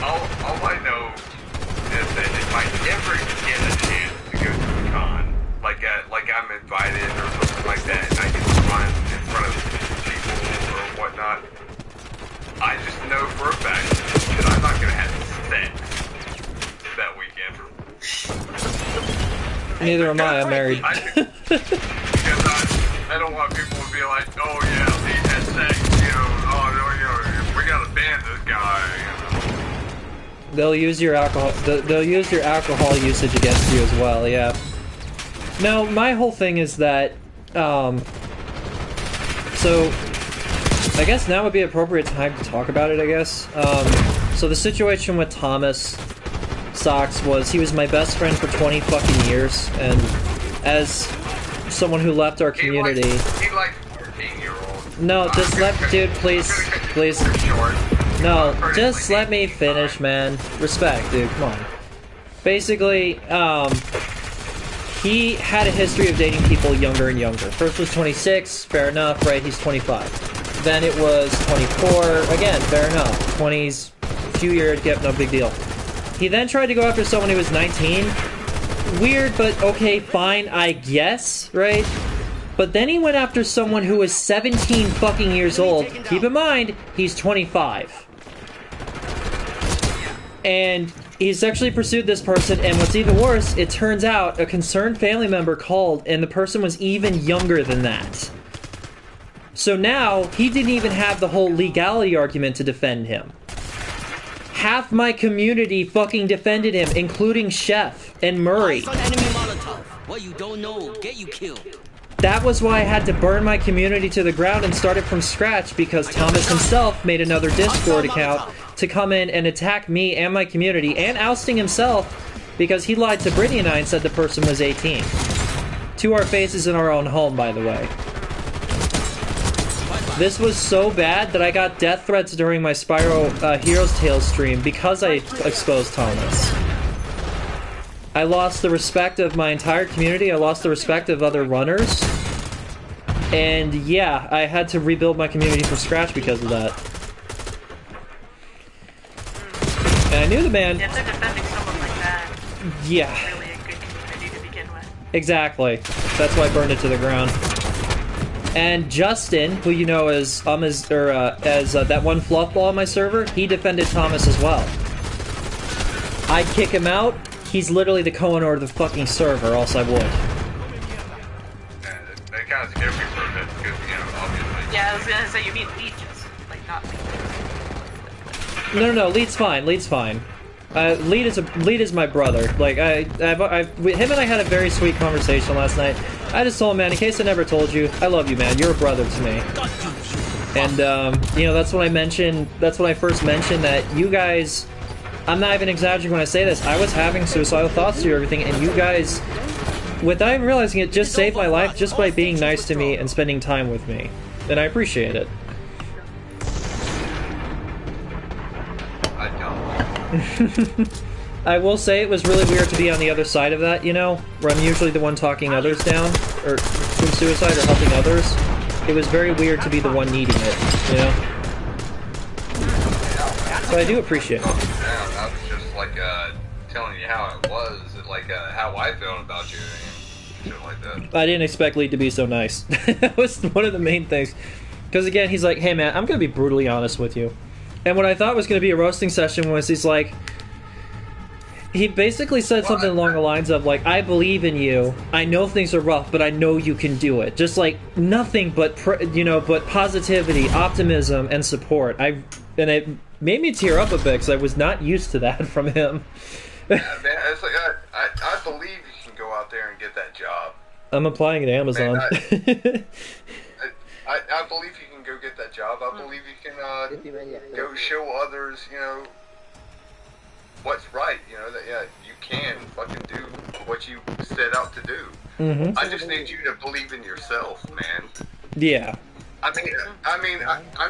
all I know is that if I ever get a chance to go to a con, like I'm invited or something like that, and I get to run in front of people or whatnot, I just know for a fact that I'm not gonna have sex that weekend. Neither am I, I'm married. Because I don't want people to be like, oh yeah, he had sex, you know, oh no, you know, we gotta ban this guy, you know. They'll use your alcohol. They'll use your alcohol usage against you as well. Yeah. No, my whole thing is that. So, I guess now would be an appropriate time to talk about it. I guess. So the situation with Thomas Socks was he was my best friend for 20 fucking years, and as someone who left our community. He like 14-year-old. No, just dude, please. No, just let me finish, man. Respect, dude, come on. Basically, he had a history of dating people younger and younger. First was 26, fair enough, right? He's 25. Then it was 24, again, fair enough. 20s, few years, yep, no big deal. He then tried to go after someone who was 19. Weird, but okay, fine, I guess, right? But then he went after someone who was 17 fucking years old. Keep in mind, he's 25. And he sexually pursued this person, and what's even worse, it turns out a concerned family member called, and the person was even younger than that. So now, he didn't even have the whole legality argument to defend him. Half my community fucking defended him, including Chef and Murray. What you don't know, get you killed. That was why I had to burn my community to the ground and start it from scratch, because Thomas himself made another Discord account to come in and attack me and my community, and ousting himself because he lied to Brittany and I and said the person was 18. To our faces in our own home, by the way. This was so bad that I got death threats during my Spyro Heroes Tales stream because I exposed Thomas. I lost the respect of my entire community, I lost the respect of other runners, and yeah, I had to rebuild my community from scratch because of that. And I knew the man... If they're defending someone like that, yeah. it's really a good community to begin with. Exactly. That's why I burned it to the ground. And Justin, who you know as that one fluff ball on my server, he defended Thomas as well. I'd kick him out. He's literally the co-owner of the fucking server, or else I would. Yeah, they kind of scared me for a bit because, you know, obviously. Yeah, I was gonna say you mean leeches, like not leeches. No, Lead's fine. Lead's fine. Lead is my brother. Like him and I had a very sweet conversation last night. I just told him, man, in case I never told you, I love you, man. You're a brother to me. And you know, that's when I mentioned. That's when I first mentioned that you guys. I'm not even exaggerating when I say this. I was having suicidal thoughts to everything, and you guys, without even realizing it, just saved my life just by being nice to me and spending time with me. And I appreciate it. I don't. I will say it was really weird to be on the other side of that, you know, where I'm usually the one talking others down, or from suicide or helping others. It was very weird to be the one needing it, you know? So I do appreciate it. I was just like telling you how it was, like how I felt about you and shit like that. I didn't expect Lee to be so nice. That was one of the main things. Because again, he's like, hey man, I'm going to be brutally honest with you. And what I thought was going to be a roasting session was he's like, he basically said something along the lines of like, I believe in you. I know things are rough, but I know you can do it. Just like nothing but but positivity, optimism, and support. And it made me tear up a bit because I was not used to that from him. Yeah, man, it's like I believe you can go out there and get that job. I'm applying to Amazon. Man, I believe you can go get that job. I believe you can go show others, you know, what's right. You know that you can fucking do what you set out to do. Mm-hmm. I just need you to believe in yourself, man. Yeah. I'm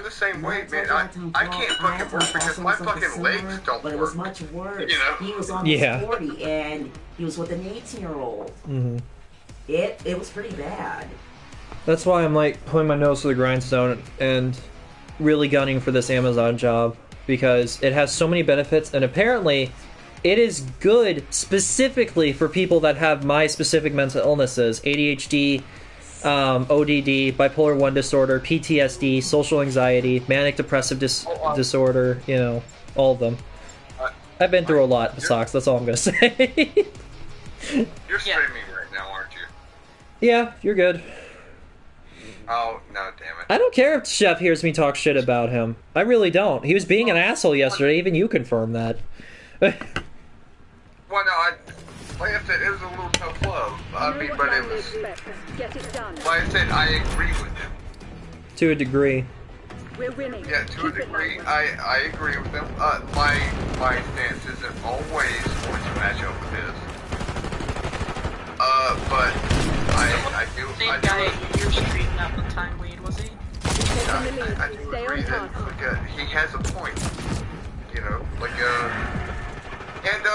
the same way, man. I can't fucking work because my fucking legs don't But it was much worse. You know? He was almost 40 and he was with an 18-year-old. Mm-hmm. It was pretty bad. That's why I'm like putting my nose to the grindstone and really gunning for this Amazon job, because it has so many benefits, and apparently it is good specifically for people that have my specific mental illnesses: ADHD, ODD, bipolar 1 disorder, PTSD, social anxiety, manic depressive disorder, you know, all of them. I've been through a lot, Socks, that's all I'm gonna say. You're streaming right now, aren't you? Yeah, you're good. Oh, no, damn it. I don't care if Chef hears me talk shit about him. I really don't. He was being an asshole yesterday, even you confirmed that. Well, no, like I said, it was a little tough love. I mean, but it was... Like I said, I agree with him. To a degree. We're winning. Yeah, to a degree, I agree with him. My stance isn't always going to match up with his. But I do You're streaming that one time, Wade, was he? I do agree that he has a point. You know, like and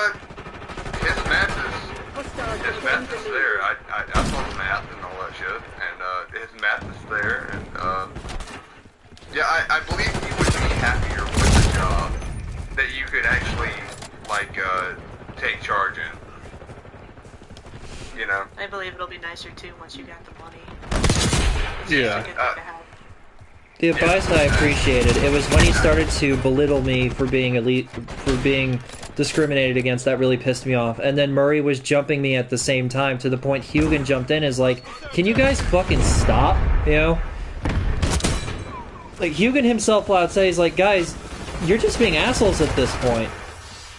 his math is there. I saw the math and all that shit, and his math is there, and yeah, I believe he would be happier with the job that you could actually like take charge in. You know? I believe it'll be nicer too once you got the money. Yeah. The advice I appreciated, it was when he started to belittle me for being discriminated against that really pissed me off. And then Murray was jumping me at the same time, to the point Hugin jumped in is like, can you guys fucking stop? You know? Like, Hugin himself loud said, he's like, guys, you're just being assholes at this point.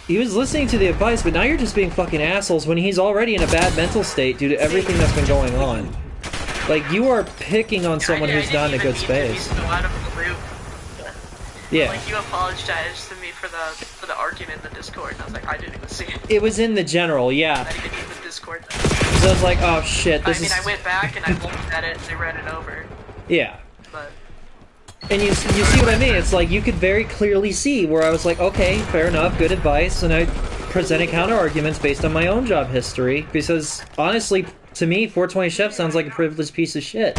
He was listening to the advice, but now you're just being fucking assholes when he's already in a bad mental state due to everything that's been going on. Like, you are picking on someone who's not in a good space. Yeah. Like, you apologized to me for the argument in the Discord, and I was like, I didn't even see it. It was in the general, yeah. I didn't even see the Discord. So I was like, oh shit, this is... I went back and I looked at it and I read it over. Yeah. But... And you see what I mean? It's like, you could very clearly see where I was like, okay, fair enough, good advice, and I presented counter-arguments based on my own job history, because, honestly, to me, 420 Chef sounds like a privileged piece of shit.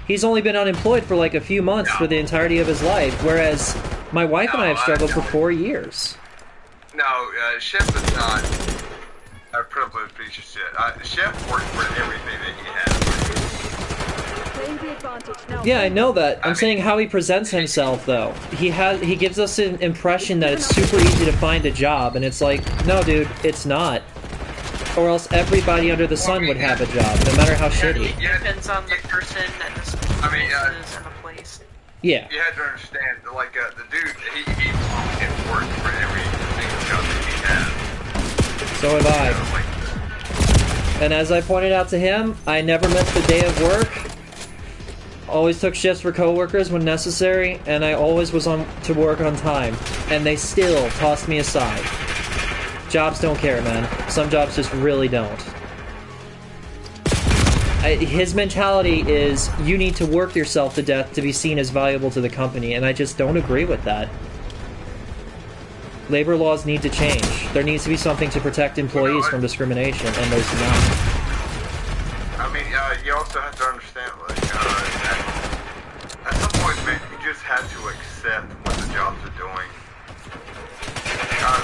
He's only been unemployed for like a few months for the entirety of his life, whereas my wife and I have struggled for 4 years. No, Chef is not a privileged piece of shit. Chef worked for everything that he has. Yeah, I know that. I'm saying how he presents himself, though. He gives us an impression that it's super easy to find a job, and it's like, no, dude, it's not. Or else everybody under the sun would have a job, no matter how shitty. It depends on the person and the circumstances and the place. Yeah. You had to understand, like, the dude, he worked for every single job that he has. So have I. And as I pointed out to him, I never missed a day of work. Always took shifts for coworkers when necessary, and I always was on to work on time. And they still tossed me aside. Jobs don't care, man. Some jobs just really don't. His mentality is, you need to work yourself to death to be seen as valuable to the company, and I just don't agree with that. Labor laws need to change. There needs to be something to protect employees from discrimination, and there's not. I mean, you also have to understand, like, at some point, man, you just have to accept what the jobs are doing.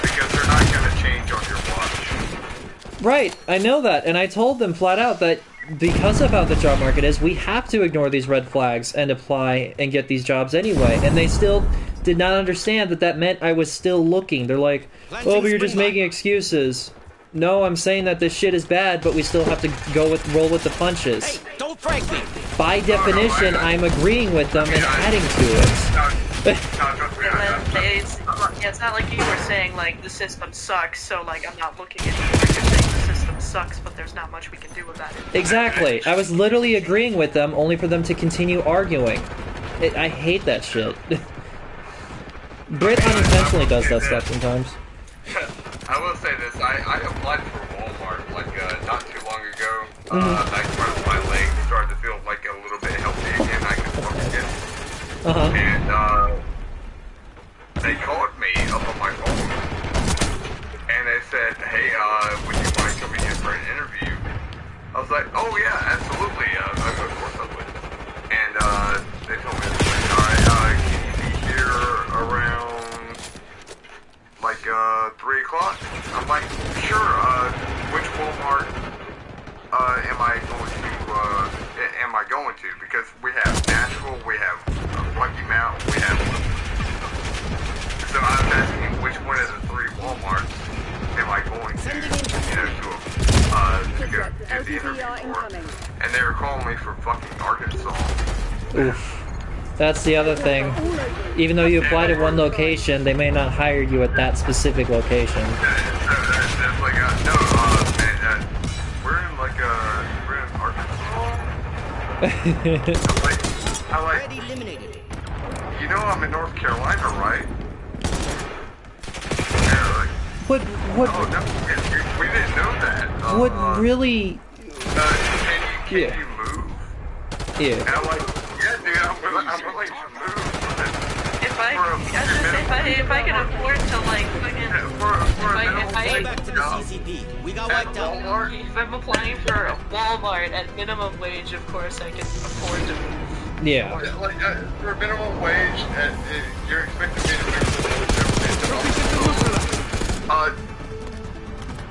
Because they're not going to change on your watch. Right, I know that, and I told them flat out that because of how the job market is, we have to ignore these red flags and apply and get these jobs anyway, and they still did not understand that that meant I was still looking. They're like, oh, but you're just making excuses. No, I'm saying that this shit is bad, but we still have to roll with the punches. Hey, don't prank me. By definition, I'm agreeing with them and adding to it. It's not like you were saying, like, the system sucks, so, like, I'm not looking at you. You're saying the system sucks, but there's not much we can do about it. Exactly. I was literally agreeing with them, only for them to continue arguing. I hate that shit. Brit unintentionally does that stuff sometimes. I will say this, I applied for Walmart, like, not too long ago. Back when my legs started to feel, like, a little bit healthy again, I could walk again. And, they called me up on my phone, and they said, hey, would you mind coming in for an interview? I was like, oh yeah, absolutely, of course I would. And, they told me, alright, can you be here around, like, 3 o'clock? I'm like, sure, which Walmart, am I going to? Because we have Nashville, we have Rocky Mount, we have... So I was asking which one of the 3 Walmarts am I going to, to go do the interview for. And they were calling me from fucking Arkansas. Oof. That's the other thing. Even though you applied at one location, they may not hire you at that specific location. That's like, no, man, we're in Arkansas. I like, you know I'm in North Carolina, right? What? Oh, no, we didn't know that. What really? Can you move? Yeah. And I'm like, yeah, dude, I'm willing to move. If I can afford to, like, fucking... We got wiped out. If I'm applying for Walmart at minimum wage, of course I can afford to move. Yeah. Like, for minimum wage, you're expecting me to move.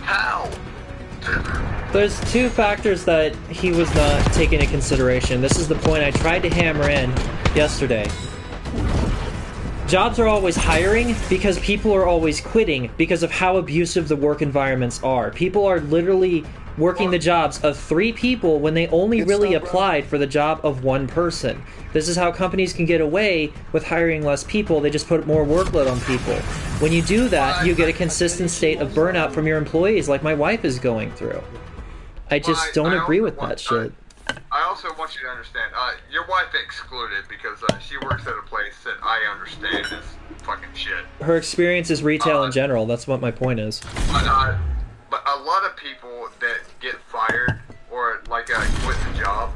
How? There's 2 factors that he was not taking into consideration. This is the point I tried to hammer in yesterday. Jobs are always hiring because people are always quitting because of how abusive the work environments are. People are literally working the jobs of 3 people when they only really applied for the job of 1 person. This is how companies can get away with hiring less people. They just put more workload on people. When you do that, you get a consistent state of burnout from your employees like my wife is going through. I just don't agree with that shit. I also want you to understand, your wife excluded because she works at a place that I understand is fucking shit. Her experience is retail in general. That's what my point is. But a lot of people that get fired or like quit the job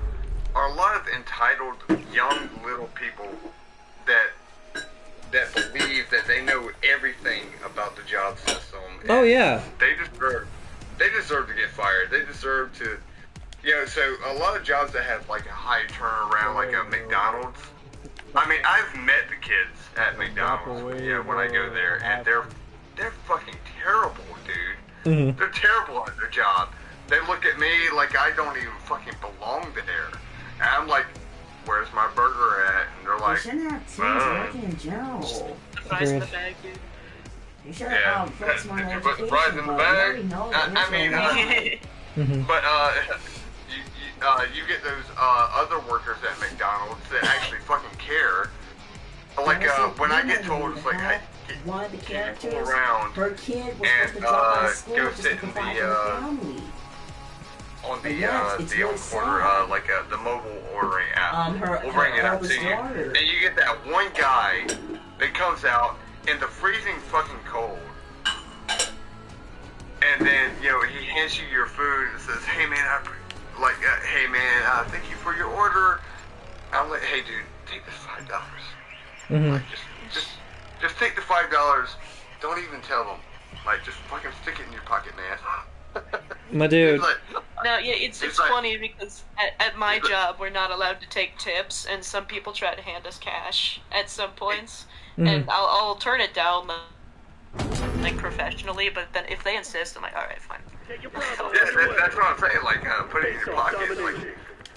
are a lot of entitled young little people that believe that they know everything about the job system. Oh yeah. They deserve to get fired. They deserve to, so a lot of jobs that have like a high turnaround, like a McDonald's. I mean, I've met the kids at McDonald's, when I go there, and they're fucking terrible, dude. Mm-hmm. They're terrible at their job. They look at me like I don't even fucking belong there. And I'm like, where's my burger at? And they're You like, shouldn't have teams working in general. The fries in the bag, dude. You should have focused more on Did you education. put the fries in the but bag? we already know that I mean, Mm-hmm. but you get those other workers at McDonald's that actually fucking care. Like when I get told, it's like, hey, one of the can you characters, pull around her kid was and supposed to drop out of school go just sit to in provide the for the family. on the Yes, it's the really on corner, sad. like the mobile ordering app. We'll her bring it up oldest to you. daughter. And you get that one guy that comes out in the freezing fucking cold. And then, he hands you your food and says, hey man, thank you for your order. I'm like, hey dude, take this $5. Mm-hmm. Like, just take the $5. Don't even tell them. Like, just fucking stick it in your pocket, man. My dude. No, yeah, it's like- funny because at my job we're not allowed to take tips, and some people try to hand us cash at some points, and I'll turn it down like professionally, but then if they insist, I'm like, all right, fine. Yeah, that's what I'm saying. Like, put it in your pocket.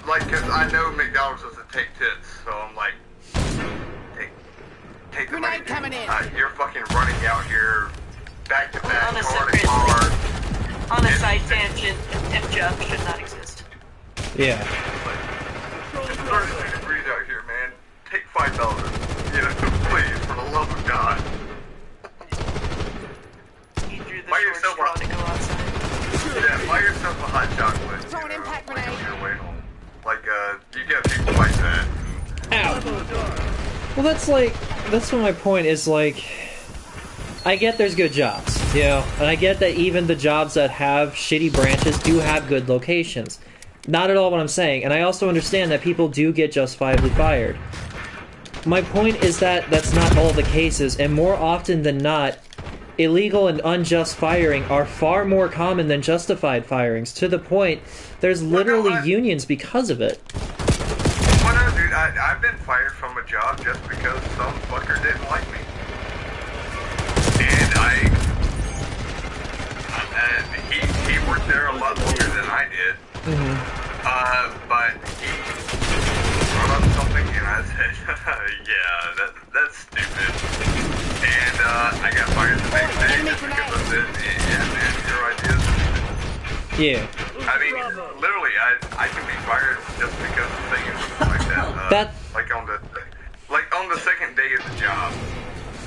Like, cause I know McDonald's doesn't take tips, so I'm like, take the money. Grenade coming in. You're fucking running out here, back to back, On a car to separate- car. On a side tangent, tip job should not exist. Yeah. It's 32 degrees out here, man. Take $5. Please, for the love of God. You drew the Buy short yourself straw a- to go outside. Yeah, buy yourself a hot chocolate. Throw an impact like, grenade. on your way home. Like, you get people like that. Ow. Well, that's what my point is, like, I get there's good jobs, and I get that even the jobs that have shitty branches do have good locations. Not at all what I'm saying, and I also understand that people do get justifiably fired. My point is that that's not all the cases, and more often than not, illegal and unjust firing are far more common than justified firings, to the point there's literally unions because of it. Well, no, dude, I've been fired from a job just because some fucker didn't like me. And he worked there a lot longer than I did. But he brought up something and I said, yeah, that's stupid. And I got fired the next day just because I said, yeah, man, your idea's stupid. Yeah. I mean, literally, I can be fired just because of saying something like that. Like on the second day of the job,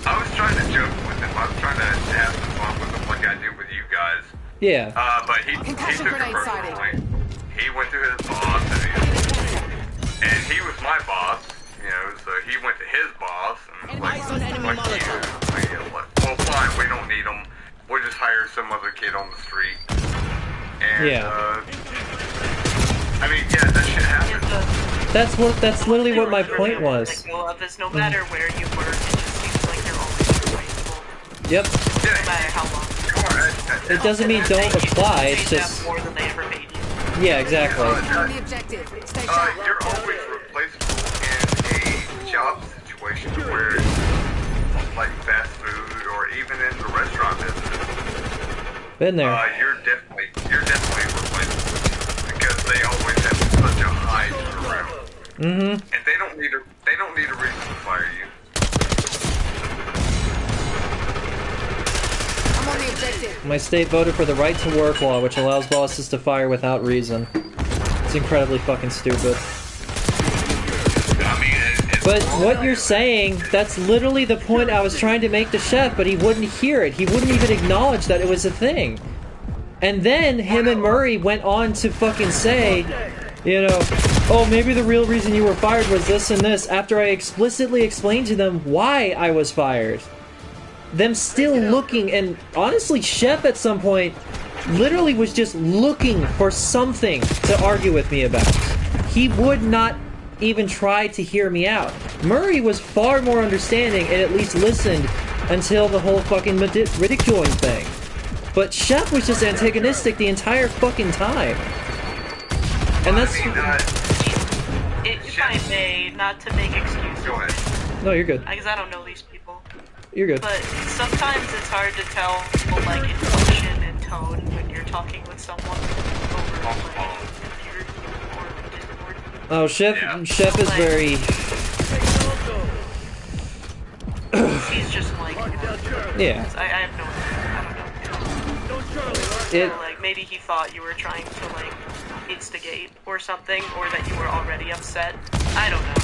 I was trying to joke with him. I was trying to have some fun with him, like I did with you guys. Yeah. But he took it personally. He went to his boss, and he was my boss. So he went to his boss and was like, "Fuck you." Well, fine, we don't need him. We'll just hire some other kid on the street. And, I mean, yeah, that shit happens. That's literally what my point was. No matter where you work, it just seems like you're always replaceable. Yep. No matter how long. It doesn't mean don't apply, it's just... more than they ever paid you. Yeah, exactly. The objective. Stay sharp. You're always replaceable in a job situation where, like fast food or even in the restaurant business. Been there. You're definitely replaceable because they always have such a high turnaround. And they don't need a reason to fire you. I'm on the objective. My state voted for the right to work law, which allows bosses to fire without reason. It's incredibly fucking stupid. I mean, But what you're saying, that's literally the point I was trying to make to Chef, but he wouldn't hear it. He wouldn't even acknowledge that it was a thing. And then him and Murray went on to fucking say, oh, maybe the real reason you were fired was this and this, after I explicitly explained to them why I was fired. Them still looking, and honestly, Chef at some point literally was just looking for something to argue with me about. He would not even try to hear me out. Murray was far more understanding and at least listened until the whole fucking ridiculing thing. But Chef was just antagonistic the entire fucking time. And that's... If I may, not to make excuses. Go ahead. No, you're good. Because I don't know these people. You're good. But sometimes it's hard to tell, like, inflection and tone when you're talking with someone over, like, computer or Discord. Oh, Chef is very... He's just like, Yeah. I have no idea. I don't know. Like, maybe he thought you were trying to, like, instigate or something, or that you were already upset. I don't know.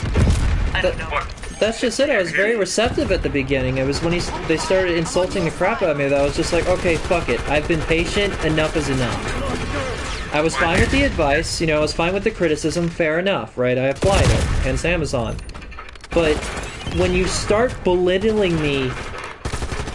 I don't know. That's just it. I was very receptive at the beginning. It was when they started insulting the crap out of me that I was just like, okay, fuck it. I've been patient. Enough is enough. I was fine with the advice. You know, I was fine with the criticism. Fair enough, right? I applied it. Hence Amazon. But when you start belittling me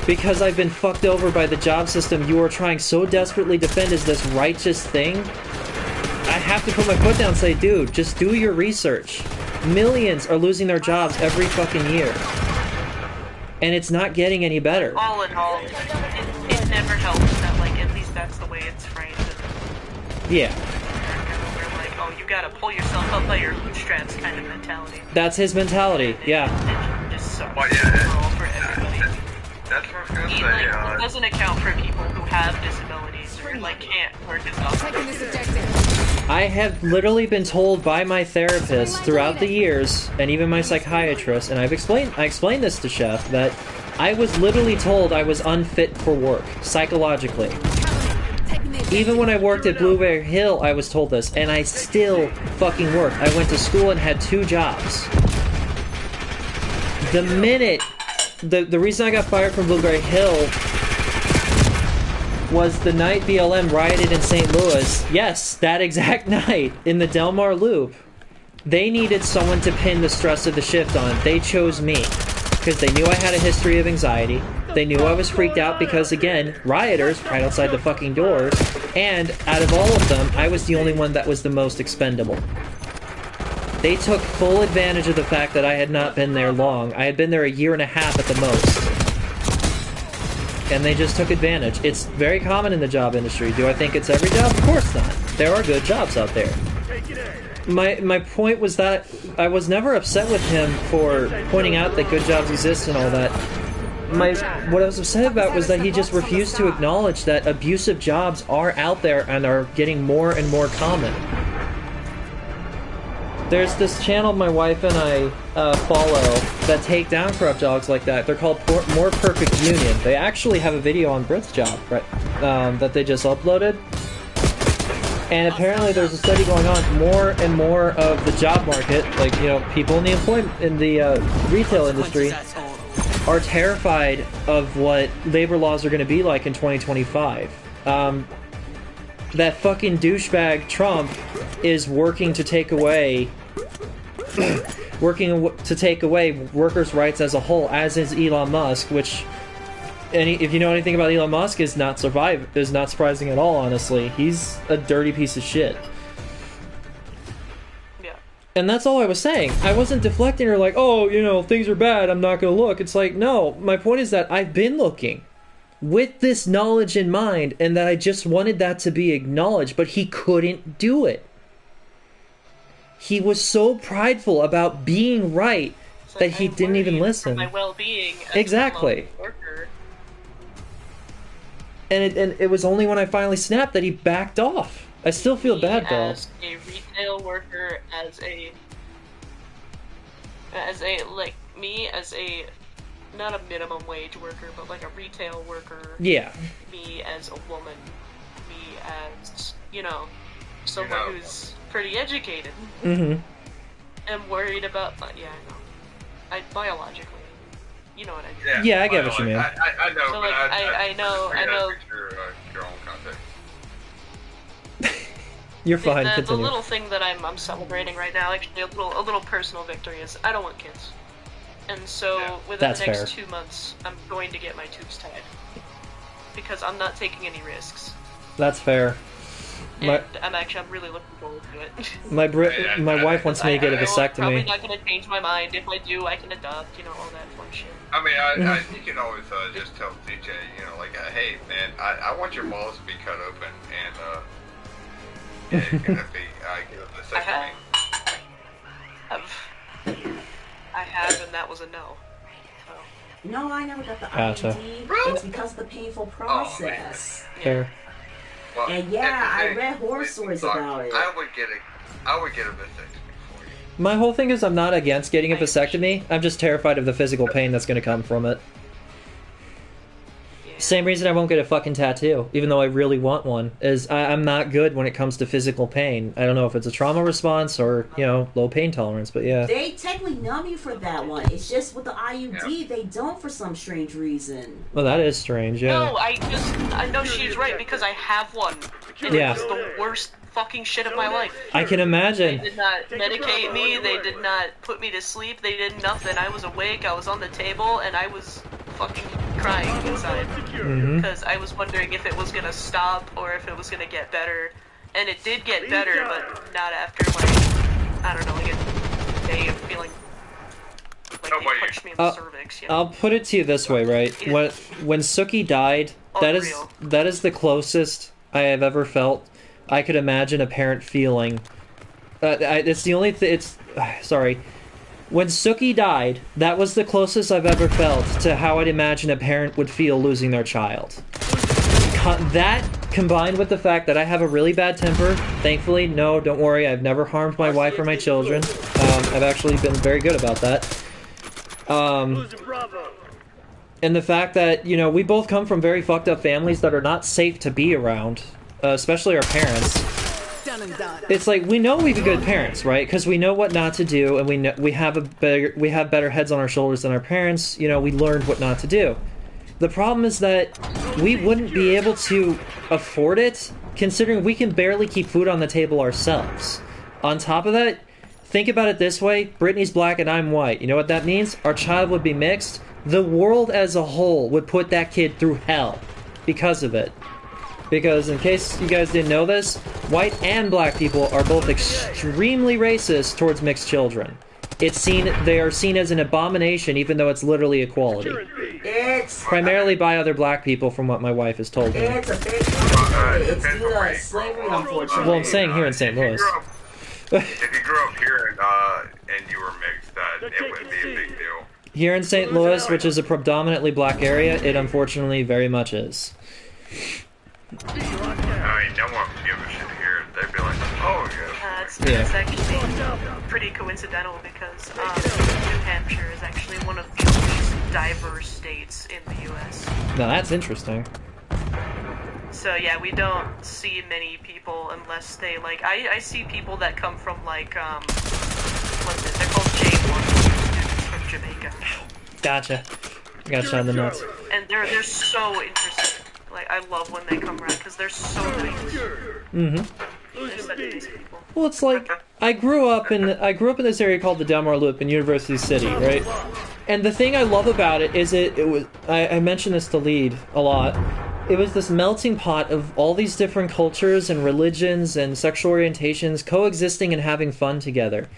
because I've been fucked over by the job system you are trying so desperately to defend as this righteous thing, I have to put my foot down and say, dude, just do your research. Millions are losing their jobs every fucking year. And it's not getting any better. All in all, it never helps that, like, at least that's the way it's framed. Yeah. Where, like, oh, you gotta pull yourself up by your bootstraps kind of mentality. That's his mentality, yeah. It just sucks Well, yeah, for everybody. that's what I was gonna say. Like, it doesn't account for people who have disabilities or, like, can't work as often. Taking this objective. I have literally been told by my therapist throughout the years, and even my psychiatrist, and I explained this to Chef, that I was literally told I was unfit for work, psychologically. Even when I worked at Blueberry Hill, I was told this, and I still fucking worked. I went to school and had 2 jobs. The minute... The reason I got fired from Blueberry Hill was the night BLM rioted in St. Louis. Yes, that exact night, in the Del Mar Loop. They needed someone to pin the stress of the shift on. They chose me. Because they knew I had a history of anxiety. They knew I was freaked out because, again, rioters right outside the fucking doors. And out of all of them, I was the only one that was the most expendable. They took full advantage of the fact that I had not been there long. I had been there 1.5 years at the most. And they just took advantage. It's very common in the job industry. Do I think it's every job? Of course not. There are good jobs out there. My point was that I was never upset with him for pointing out that good jobs exist and all that. What I was upset about was that he just refused to acknowledge that abusive jobs are out there and are getting more and more common. There's this channel my wife and I follow that take down corrupt jobs like that. They're called More Perfect Union. They actually have a video on Brit's job, right, that they just uploaded. And apparently there's a study going on. More and more of the job market, like, you know, people in the retail industry are terrified of what labor laws are going to be like in 2025. That fucking douchebag Trump is working to take away workers' rights as a whole, as is Elon Musk, which, if you know anything about Elon Musk, is not surprising at all, honestly. He's a dirty piece of shit. Yeah. And that's all I was saying. I wasn't deflecting or like, oh, you know, things are bad, I'm not gonna look. It's like, no, my point is that I've been looking with this knowledge in mind, and that I just wanted that to be acknowledged, but he couldn't do it. He was so prideful about being right that he didn't even listen. For my well-being as exactly. a worker. And it was only when I finally snapped that he backed off. I still feel bad though. As a retail worker, as a not a minimum wage worker, but like a retail worker. Yeah. Me as a woman, me as, you know, someone who's pretty educated. Mm-hmm. And worried about, yeah, I know. Biologically. You know what I mean. Yeah, I get what you mean. I know, so, but like, I know. Your own context. You're fine. The Continue. little thing that I'm celebrating right now, actually a little personal victory, is I don't want kids. And so within That's the next fair. 2 months, I'm going to get my tubes tied. Because I'm not taking any risks. That's fair. My And I'm really looking forward to it. my wife wants me to get a I'm probably vasectomy. not going to change my mind. If I do, I can adopt, you know, all that fun shit. I mean, you can always just tell DJ, you know, like, hey, man, I want your balls to be cut open, and yeah, you're gonna be give a vasectomy. I have, and that was a no. So, No, I never got the Gotcha. IUD. It's because of the painful process. Fair. Well, And yeah, if I they- read horror stories look, about it. I would get a vasectomy for you. My whole thing is I'm not against getting a vasectomy. I'm just terrified of the physical pain that's going to come from it. yeah. Same reason I won't get a fucking tattoo, even though I really want one, is I'm not good when it comes to physical pain. I don't know if it's a trauma response or, you know, low pain tolerance, but yeah. They technically numb you for that one. It's just with the IUD, they don't for some strange reason. Well, that is strange, yeah. No, I know she's right because I have one. And Yeah. it was the worst fucking shit of my life. I can imagine. They did not medicate me, they did not put me to sleep, they did nothing. I was awake, I was on the table, and I was fucking crying inside. Mhm. Because I was wondering if it was gonna stop or if it was gonna get better. And it did get better, but not after, like, I don't know, like a day of feeling like they punched me in the cervix, you know? I'll put it to you this way, right? When Suki died, that is the closest I have ever felt I could imagine a parent feeling. It's the only thing. Sorry. When Suki died, that was the closest I've ever felt to how I'd imagine a parent would feel losing their child. That combined with the fact that I have a really bad temper, thankfully, no, don't worry, I've never harmed my wife or my children. I've actually been very good about that. And the fact that, you know, we both come from very fucked up families that are not safe to be around, especially our parents. Done and done. It's like we know we've good parents, right? Because we know what not to do, and we have better heads on our shoulders than our parents. You know, we learned what not to do. The problem is that we wouldn't be able to afford it, considering we can barely keep food on the table ourselves. On top of that, think about it this way: Brittany's black and I'm white. You know what that means? Our child would be mixed. The world as a whole would put that kid through hell because of it. Because in case you guys didn't know this, white and black people are both extremely racist towards mixed children. They are seen as an abomination, even though it's literally equality. It's Primarily by other black people, from what my wife has told me. it's a big it's due to slavery, unfortunately. Well, I'm saying here in St. Louis. If you grew up here and you were mixed, it wouldn't be a big deal. Here in St. Louis, which is a predominantly black area, it unfortunately very much is. I mean, no one would give a shit here. They'd be like, oh, yeah. It's actually pretty coincidental because New Hampshire is actually one of the least diverse states in the U.S. Now that's interesting. So yeah, we don't see many people unless they like. I see people that come from like what's it? They're called J1 from Jamaica, Gotcha. Got shot in the nuts. and they're so interesting. Like I love when they come around because they're so nice. Mm-hmm. They're such nice people. Well, it's like I grew up in this area called the Delmar Loop in University City, right? And the thing I love about it is it was I mentioned this to Lead a lot. It was this melting pot of all these different cultures and religions and sexual orientations coexisting and having fun together.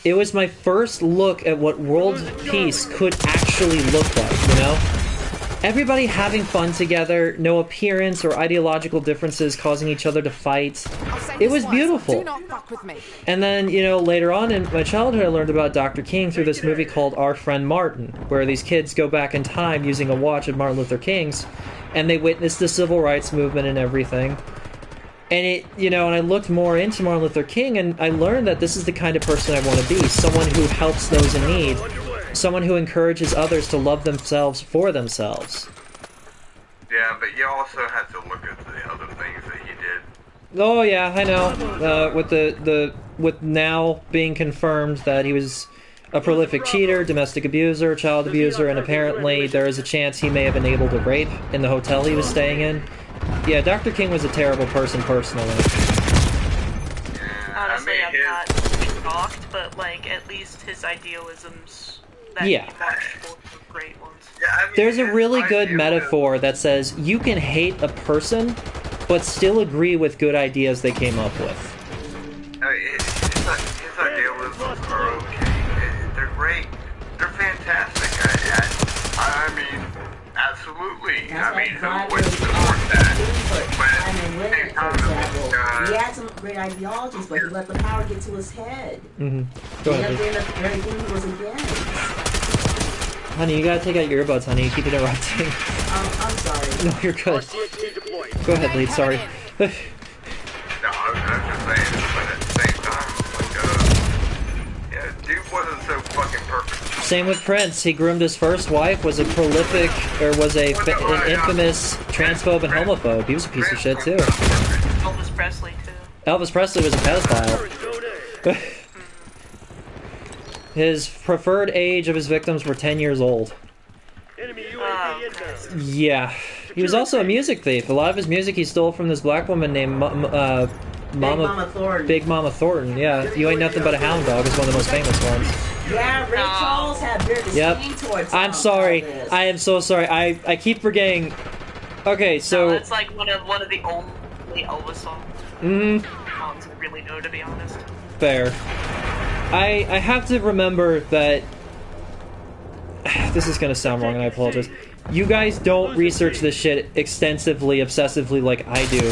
It was my first look at what world peace could actually look like, you know? Everybody having fun together, no appearance or ideological differences causing each other to fight. I'll say It this was once, beautiful. Do not fuck with me. And then, you know, later on in my childhood, I learned about Dr. King through this movie called Our Friend Martin, where these kids go back in time using a watch of Martin Luther King's, and they witnessed the civil rights movement and everything. And it, you know, and I looked more into Martin Luther King, and I learned that this is the kind of person I want to be. Someone who helps those in need. Someone who encourages others to love themselves for themselves. Yeah, but you also have to look at the other things that he did. Oh yeah, I know. With now being confirmed that he was a prolific cheater, domestic abuser, child abuser, and apparently there is a chance he may have enabled a rape in the hotel he was staying in. Yeah, Dr. King was a terrible person personally. say mean, I'm his- not shocked, but like at least his idealisms that Yeah. he marched for were great ones. Yeah, I mean, There's a his really good idea metaphor that says you can hate a person, but still agree with good ideas they came up with. his idealisms are okay. They're great. They're fantastic. I mean, absolutely. That's I mean, like who would support that? But at Simon the same Whitney, for time, example, he had some great ideologies, but he let the power get to his head. Mm-hmm. Go He ahead, ended Lee. up doing everything he was against. Honey, you gotta take out your earbuds, honey. You keep interrupting. I'm sorry. No, you're good. Go ahead, Lee. Sorry. no, I'm just saying, but at the same time, like, yeah, dude wasn't so fucking perfect. Same with Prince. He groomed his first wife, was a prolific, or was an infamous transphobe and homophobe. He was a piece of shit, too. Elvis Presley too. Elvis Presley was a pedophile. His preferred age of his victims were 10 years old. Yeah. He was also a music thief. A lot of his music he stole from this black woman named Mama Thornton. Big Mama Thornton. Yeah, You Ain't Nothing But a Hound Dog is one of the most famous ones. Yeah, Ray Charles had very disdain towards him I'm sorry. about this. I am so sorry. I keep forgetting. Okay, so... That's like one of the only Elvis songs I really know, to be honest. Fair. I have to remember that... This is gonna sound wrong, and I apologize. You guys don't research this shit extensively, obsessively like I do.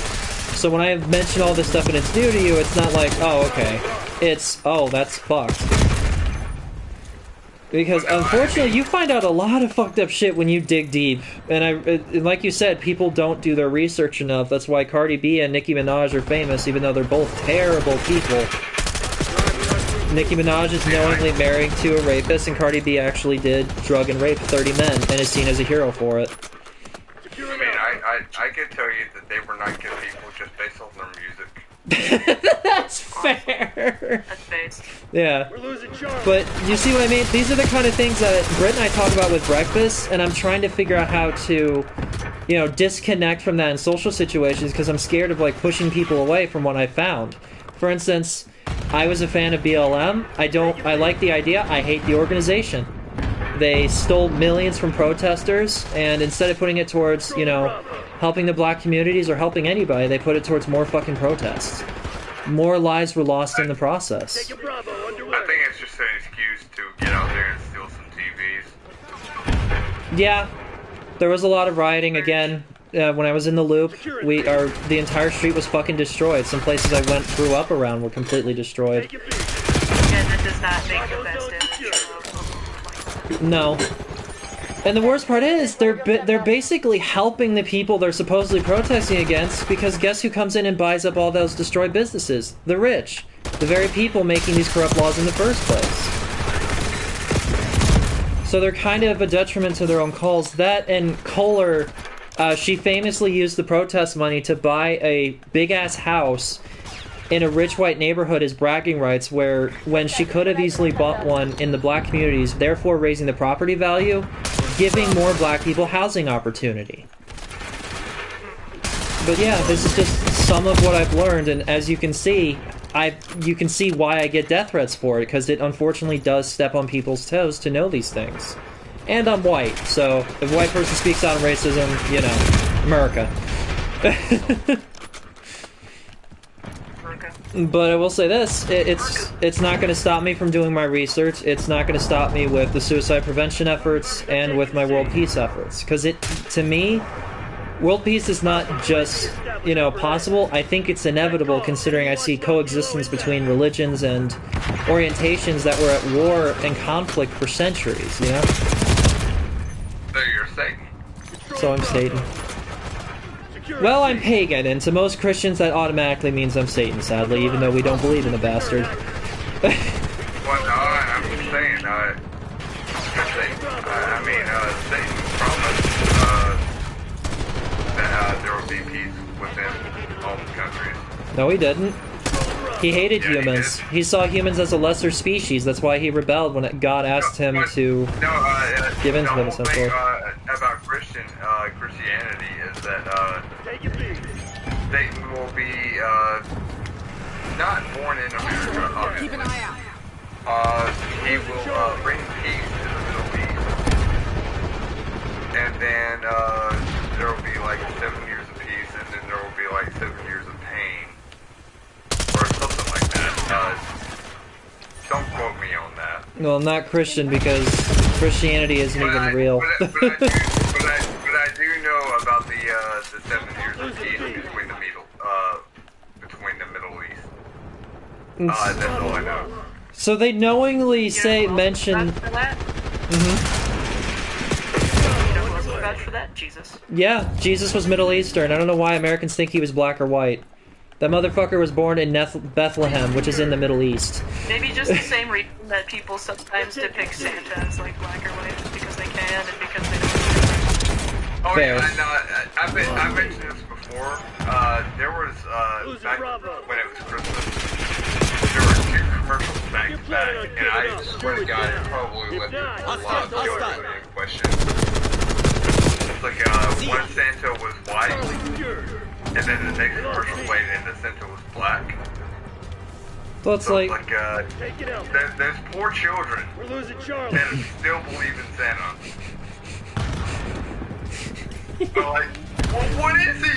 So when I mention all this stuff and it's new to you, it's not like, oh, okay. It's, oh, that's fucked. Because unfortunately, you find out a lot of fucked up shit when you dig deep. And like you said, people don't do their research enough. That's why Cardi B and Nicki Minaj are famous, even though they're both terrible people. Nicki Minaj is knowingly married to a rapist, and Cardi B actually did drug and rape 30 men, and is seen as a hero for it. I mean, I could tell you that they were not good people just based on their music. That's fair. That's based. Yeah. But you see what I mean? These are the kind of things that Britt and I talk about with breakfast, and I'm trying to figure out how to, you know, disconnect from that in social situations because I'm scared of like pushing people away from what I found. For instance, I was a fan of BLM. I like the idea. I hate the organization. They stole millions from protesters, and instead of putting it towards, you know, helping the black communities or helping anybody, they put it towards more fucking protests. More lives were lost in the process. I think it's just an excuse to get out there and steal some TVs. Yeah, there was a lot of rioting again. When I was in the loop, the entire street was fucking destroyed. Some places I grew up around were completely destroyed. Yeah, that does not make the best image of No. And the worst part is, they're basically helping the people they're supposedly protesting against, because guess who comes in and buys up all those destroyed businesses? The rich. The very people making these corrupt laws in the first place. So they're kind of a detriment to their own cause. That and Kohler, she famously used the protest money to buy a big-ass house in a rich white neighborhood as bragging rights, where when she could have easily bought one in the black communities, therefore raising the property value, giving more black people housing opportunity. But yeah, this is just some of what I've learned, and as you can see, you can see why I get death threats for it, because it unfortunately does step on people's toes to know these things. And I'm white, so if a white person speaks out on racism, you know, America. But I will say this, it's not going to stop me from doing my research. It's not going to stop me with the suicide prevention efforts and with my world peace efforts. Because to me, world peace is not just, you know, possible. I think it's inevitable, considering I see coexistence between religions and orientations that were at war and conflict for centuries, you know? So you're Satan. So I'm Satan. Well, I'm pagan, and to most Christians that automatically means I'm Satan, sadly, even though we don't believe in the bastard. Well, no, I'm just saying, Satan promised that there will be peace within all the countries. No, he didn't. He hated Yeah, he humans. did. He saw humans as a lesser species. That's why he rebelled when God asked him to give in to them, the whole thing essentially. about Christianity is that Satan will be not born in America, obviously. Keep an eye out. He will bring peace to the Middle East. And then there will be like 7 years of peace, and then there will be like 7 years of pain. Or something like that. Don't quote me on that. Well, I'm not Christian because Christianity isn't even real. But I do know about the 7 years of peace between the Middle East. That's all I know. So they knowingly mention. For that? Mm-hmm. You know who else would vouch for that? Jesus. Yeah, Jesus was Middle Eastern. I don't know why Americans think he was black or white. That motherfucker was born in Bethlehem, which is in the Middle East. Maybe just the same reason that people sometimes depict Santa as like black or white, just because they can and because they don't. Oh Fair. yeah, I've mentioned this before. There was back when it was Christmas, there were 2 commercials back to back, and I swear to God, it probably left a lot of children in question. It's like one Santa was white, and then the next commercial played, and the Santa was black. Well, it's So like, there's poor children that still believe in Santa. But like, well, what is he?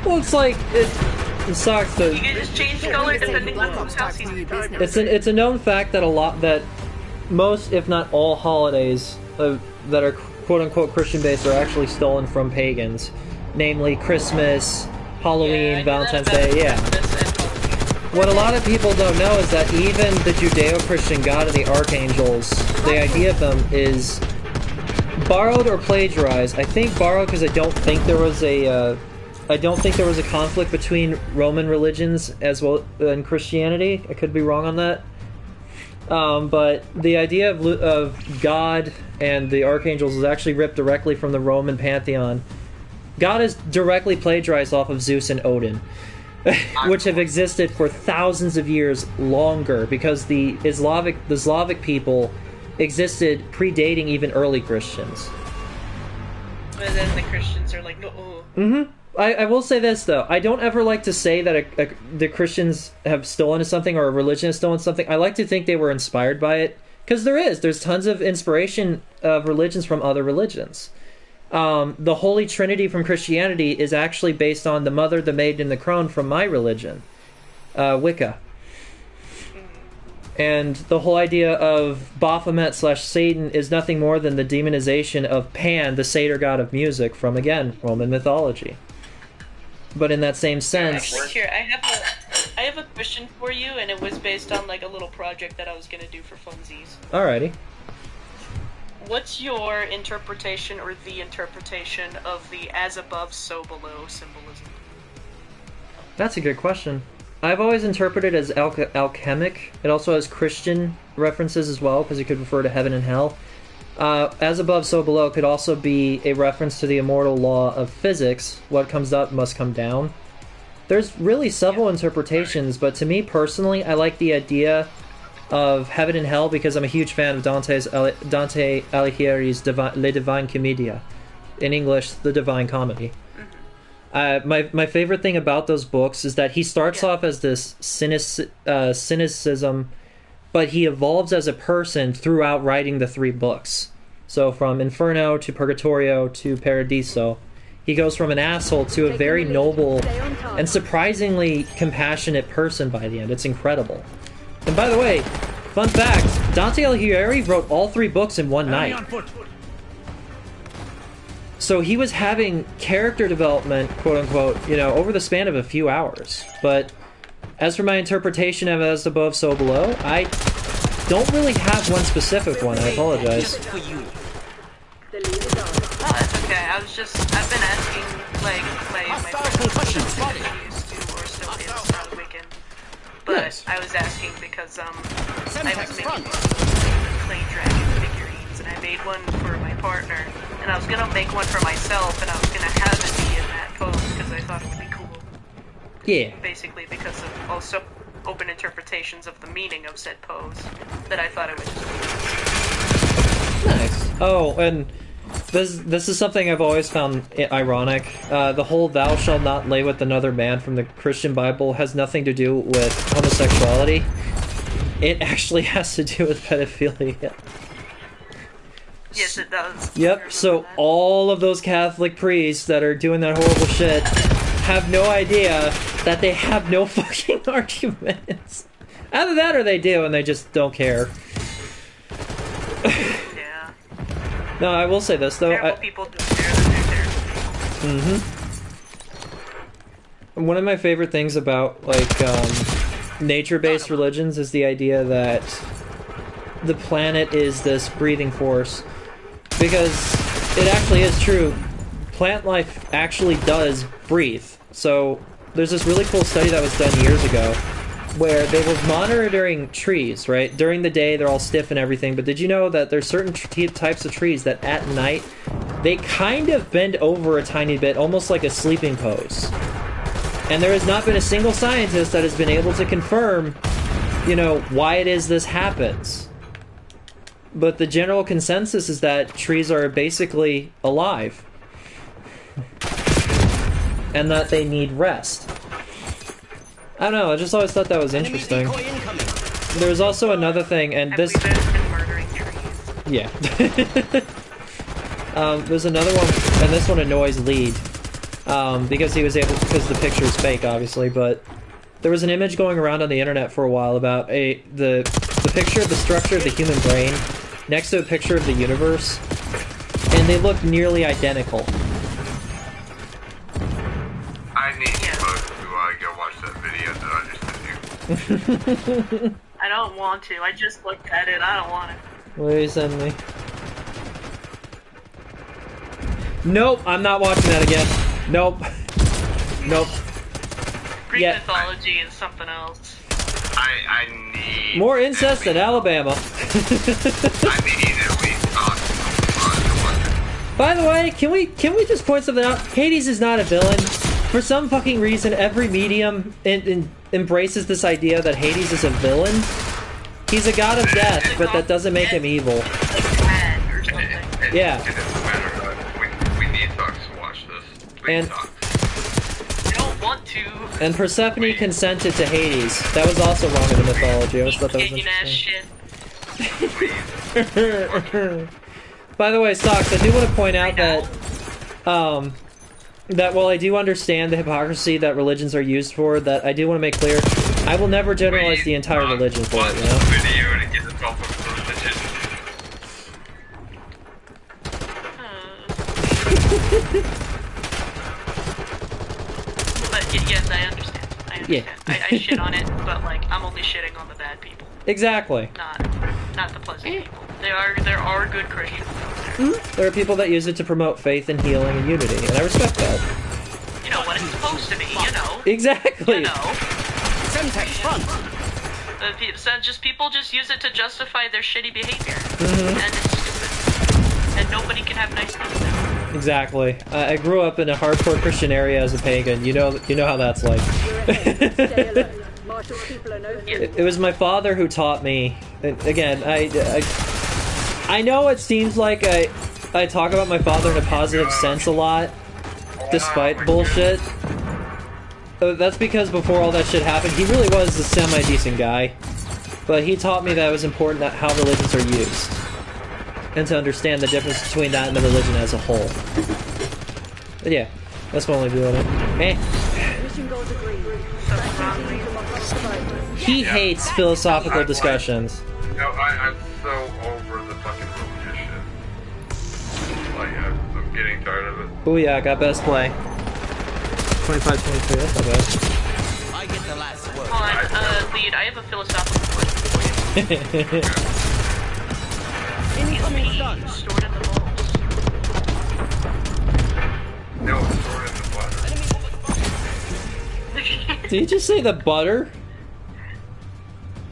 well, it's like it sucks that You can just change color depending on whose house he's in. it's a known fact that most, if not all, holidays that are quote unquote Christian based are actually stolen from pagans, namely Christmas, Halloween, Valentine's Day. Yeah. What a lot of people don't know is that even the Judeo-Christian God and the archangels, the idea of them is borrowed or plagiarized. I think borrowed because I don't think there was a conflict between Roman religions as well and Christianity. I could be wrong on that. But the idea of God and the archangels is actually ripped directly from the Roman pantheon. God is directly plagiarized off of Zeus and Odin, which have existed for thousands of years longer because the Slavic people existed predating even early Christians. And then the Christians are like, no. Mm-hmm. I will say this though, I don't ever like to say that the Christians have stolen something or a religion has stolen something. I like to think they were inspired by it, because there's tons of inspiration of religions from other religions. The Holy Trinity from Christianity is actually based on the Mother, the Maid, and the Crone from my religion, Wicca. And the whole idea of Baphomet/Satan is nothing more than the demonization of Pan, the satyr god of music, from, again, Roman mythology. But in that same sense... Actually, here, I have a question for you, and it was based on, like, a little project that I was gonna do for funsies. Alrighty. What's your interpretation, or the interpretation, of the as above, so below symbolism? That's a good question. I've always interpreted it as alchemic. It also has Christian references as well, because it could refer to heaven and hell. As above, so below could also be a reference to the immortal law of physics. What comes up must come down. There's really several interpretations, but to me personally, I like the idea of heaven and hell because I'm a huge fan of Dante Alighieri's Le Divine Commedia. In English, The Divine Comedy. My favorite thing about those books is that he starts off as this cynicism, but he evolves as a person throughout writing the 3 books. So from Inferno to Purgatorio to Paradiso, he goes from an asshole to a very noble and surprisingly compassionate person by the end. It's incredible. And by the way, fun fact, Dante Alighieri wrote all 3 books in one night. So he was having character development, quote-unquote, over the span of a few hours. But as for my interpretation of as above, so below, I don't really have one specific one. I apologize. Oh, that's okay. I've been asking, like, my friends who used to, or still is, Wicked. But I was asking because, I was making clay dragon figurines, and I made one for my partner. And I was gonna make one for myself, and I was gonna have it be in that pose, because I thought it would be cool. Yeah. Basically because of also open interpretations of the meaning of said pose, that I thought it would just be nice. Oh, and This is something I've always found ironic. The whole "thou shalt not lay with another man" from the Christian Bible has nothing to do with homosexuality. It actually has to do with pedophilia. Yes, it does. Yep, so all of those Catholic priests that are doing that horrible shit have no idea that they have no fucking arguments. Either that or they do and they just don't care. Yeah. No, I will say this though. Terrible people don't care that they're there. One of my favorite things about like nature-based religions is the idea that the planet is this breathing force, because it actually is true. Plant life actually does breathe. So there's this really cool study that was done years ago where they were monitoring trees, right? During the day, they're all stiff and everything, but did you know that there's certain types of trees that at night, they kind of bend over a tiny bit, almost like a sleeping pose. And there has not been a single scientist that has been able to confirm, you know, why it is this happens. But the general consensus is that trees are basically alive. And that they need rest. I don't know, I just always thought that was interesting. There's also another thing, and this... Have we both been murdering trees? Yeah. There's another one, and this one annoys Lead. Because because the picture is fake, obviously, but there was an image going around on the internet for a while about the picture of the structure of the human brain next to a picture of the universe, and they look nearly identical. I need you both to go watch that video that I just sent you. I don't want to. I just looked at it. I don't want to. What did you send me? Nope, I'm not watching that again. Nope. Nope. Greek Yeah. mythology is something else. I need More incest than Alabama. I need at least By the way, can we just point something out? Hades is not a villain. For some fucking reason, every medium embraces this idea that Hades is a villain. He's a god of death, but that doesn't make him evil. Like bad or something. Yeah. It doesn't matter. We need Fox to watch this. Please, And- Fox. I don't want to. And Persephone consented to Hades. That was also wrong in the mythology. I always thought that was Kicking ass interesting. shit. By the way, Socks, I do want to point out that, that while I do understand the hypocrisy that religions are used for, that I do want to make clear, I will never generalize the entire religion for it, you know? Video to get us off of religion. But yes, I understand. I understand. Yeah. I shit on it, but like I'm only shitting on the bad people, Exactly. not the pleasant people. There are good Christians out there. There are people that use it to promote faith and healing and unity, and I respect that. You know what it's supposed to be. You know. Exactly. You know. Semtex front. So people just use it to justify their shitty behavior, and it's stupid. And nobody can have nice things now. Exactly. I grew up in a hardcore Christian area as a pagan. You know how that's like. It was my father who taught me. And again, I know it seems like I talk about my father in a positive sense a lot, despite bullshit. That's because before all that shit happened, he really was a semi-decent guy. But he taught me that it was important that how religions are used. And to understand the difference between that and the religion as a whole. But yeah, that's my only view on it. Meh. He hates philosophical discussions. No, I'm so over the fucking religious shit. Like, I'm getting tired of it. Booyah, got best play. 25-23, that's not bad. I get the last word. Hold on, Lead, I have a philosophical question for you. Incoming stun. Stored in the balls. No, it's stored in the bladder. Did you just say the butter?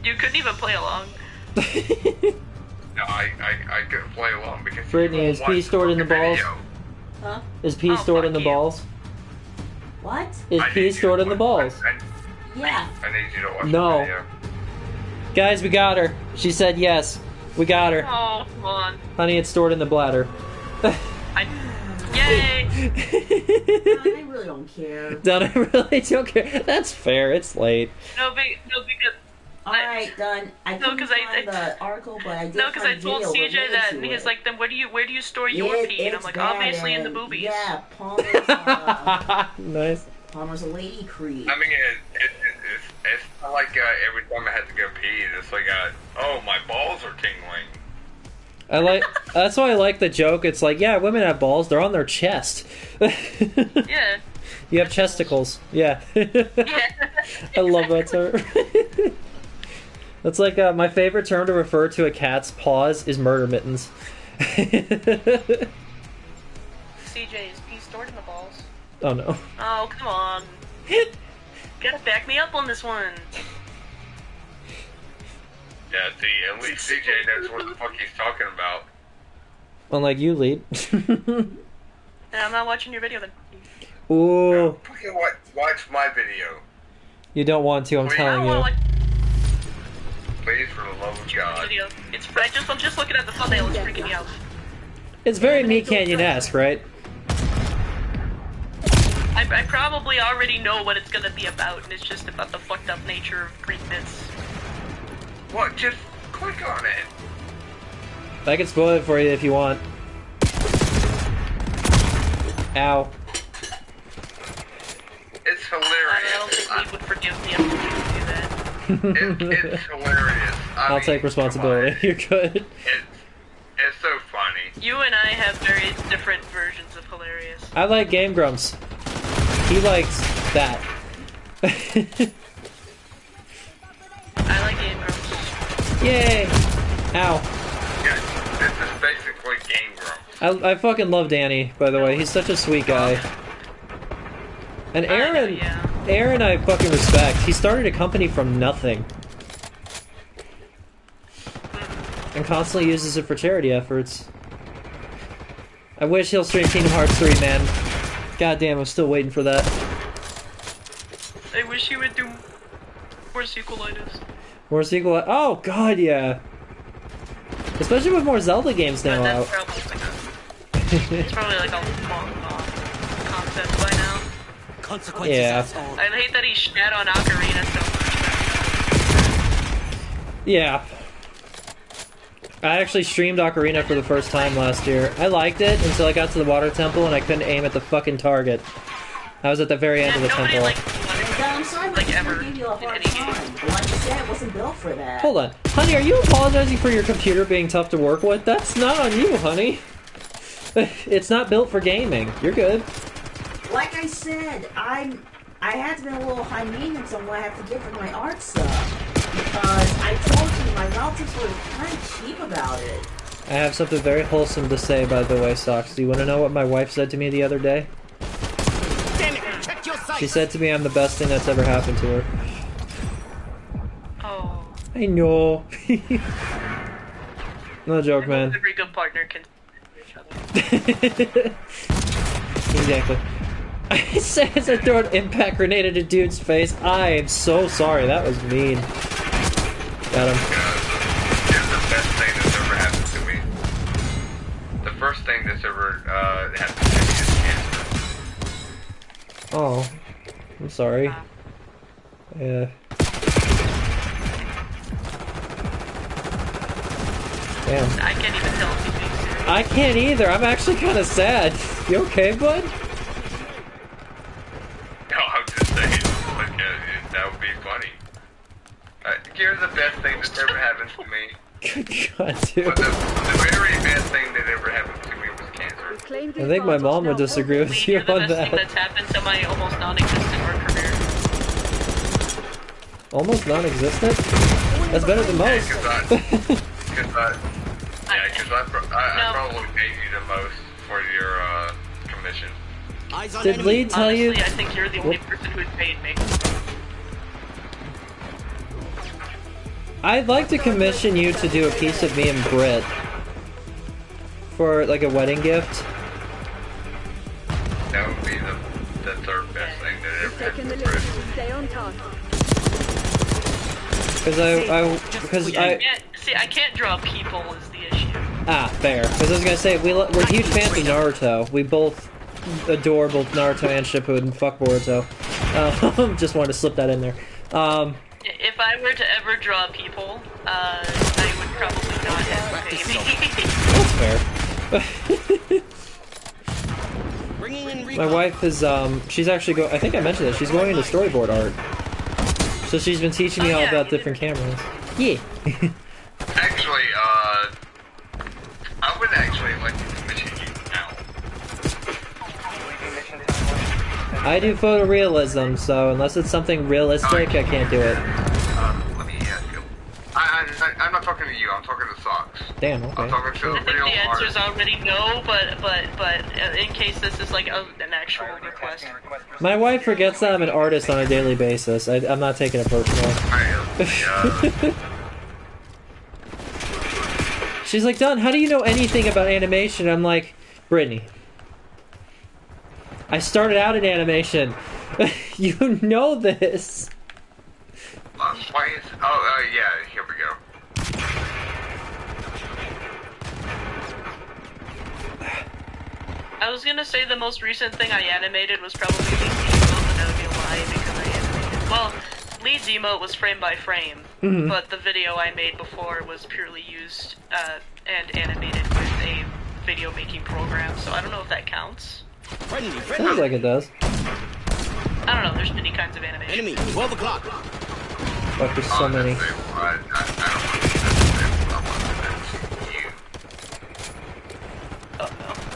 You couldn't even play along. No, I couldn't play along because Brittany, is pee stored in the balls? Huh? Is pee Oh, stored in fuck the you. balls? What? Is pee stored in the balls? Yeah. I need you to watch No. the video. Guys, we got her. She said yes. We got her. Oh, hold on. Honey, it's stored in the bladder. Yay! I really don't care. Done. I really don't care. That's fair. It's late. No, because Alright, done. I couldn't 'cause find the article, but I did no, because I find told video CJ related that, to and he's it. like, then where do you store your pee? And I'm It's like, bad, obviously in the and boobies. Yeah, Nice. Palmer's a lady creep. I mean, it's not like every time I had to go pee, it's like, oh, my balls are tingling. I like. That's why I like the joke. It's like, yeah, women have balls. They're on their chest. Yeah. You have chesticles. Yeah. Yeah. I love that term. That's like my favorite term to refer to a cat's paws is murder mittens. CJ, is pee stored in the balls? Oh no. Oh, come on. Gotta back me up on this one. Yeah, see, at least CJ knows what the fuck he's talking about. Unlike you, lead. And I'm not watching your video then. Ooh, Fucking watch my video. you don't want to. I'm Wait, I telling don't wanna you. watch Please, for the love of your God. video. I'm just looking at the thumbnail, it's freaking me out. It's very Meat Canyon-esque, right? I probably already know what it's gonna be about, and it's just about the fucked up nature of green bits. What? Just click on it. I can spoil it for you if you want. Ow. It's I don't hilarious. think he would forgive me if he do that. It's hilarious. I I'll mean, take come responsibility. on. You're good. It's so funny. You and I have very different versions of hilarious. I like Game Grumps. He likes that. I like Game Grumps. Yay! Ow. Yeah, this is basically Game Grumps. I fucking love Danny, by the way. He's such a sweet guy. And Aaron, yeah. Aaron I fucking respect. He started a company from nothing. And constantly uses it for charity efforts. I wish he'll stream Kingdom Hearts 3, man. God damn, I'm still waiting for that. I wish you would do more sequelitis. More sequel. Oh god, yeah. Especially with more Zelda games now But out. that's probably like it's probably like a long concept by now. Consequences, Yeah. asshole. I hate that he shat on Ocarina so much. Yeah. I actually streamed Ocarina for the first time last year. I liked it until I got to the water temple and I couldn't aim at the fucking target. I was at the very end of the Nobody temple. like I'm sorry, like but ever I gave you a hard in any game. time. But like you said, it wasn't built for that. Hold on. Honey, are you apologizing for your computer being tough to work with? That's not on you, honey. It's not built for gaming. You're good. Like I said, I had to be a little high maintenance on what I have to get for my art stuff. Because I told you, my relatives were kind of cheap about it. I have something very wholesome to say, by the way, Socks. Do you want to know what my wife said to me the other day? Damn it, check your sights. She said to me I'm the best thing that's ever happened to her. Oh. I know. No joke, man. Every good partner can each other. Exactly. I said as I throw an impact grenade at a dude's face. I am so sorry. That was mean. Got him. It's the best thing that's ever happened to me. The first thing that's ever happened to me is cancer. Oh, I'm sorry. Yeah. Damn. I can't even tell if he's being serious. I can't either. I'm actually kind of sad. You okay, bud? No, I'm just saying, like, that would be funny. You're the best thing that's ever happened to me. Good God, dude. But the very best thing that ever happened to me was cancer. I think my mom would disagree with Lee, you you're the on best thing that. that's happened to my almost non-existent work career. Almost non-existent? That's better than most. I probably paid you the most for your commission. Eyes on Did enemy. Lee tell you? Honestly, I think you're the only person who's paid me. I'd like to commission you to do a piece of me and Britt for like a wedding gift. That would be the third best thing that ever happened to Chris. Because I I can't draw people is the issue. Ah, fair. Because I was gonna say, we're huge fans of Naruto. We both adore both Naruto and Shippuden. Fuck Boruto. Just wanted to slip that in there. If I were to ever draw people, I would probably not have Baby. That's fair. My wife is, she's actually I think I mentioned this, she's going into storyboard art. So she's been teaching me all about different cameras. Yeah. Actually, I would actually like to commission you now. I do photorealism, so unless it's something realistic, I can't do it. Let me ask you. I'm not talking to you, I'm talking to Socks. Damn, okay. I'm talking to I think real the answer's artists. already no, but in case this is like an actual request. My wife forgets that I'm an artist on a daily basis. I'm not taking it personal. She's like, Don, how do you know anything about animation? I'm like, Brittany, I started out in animation. You know this. Why is... yeah, here we go. I was gonna say the most recent thing I animated was probably Lee's emote, but that would be a lie because I animated. Well, Lee's emote was frame by frame, but the video I made before was purely used and animated with a video making program, so I don't know if that counts. Sounds like it does. I don't know, there's many kinds of animation. Enemy, 12 o'clock. Fuck, there's so many.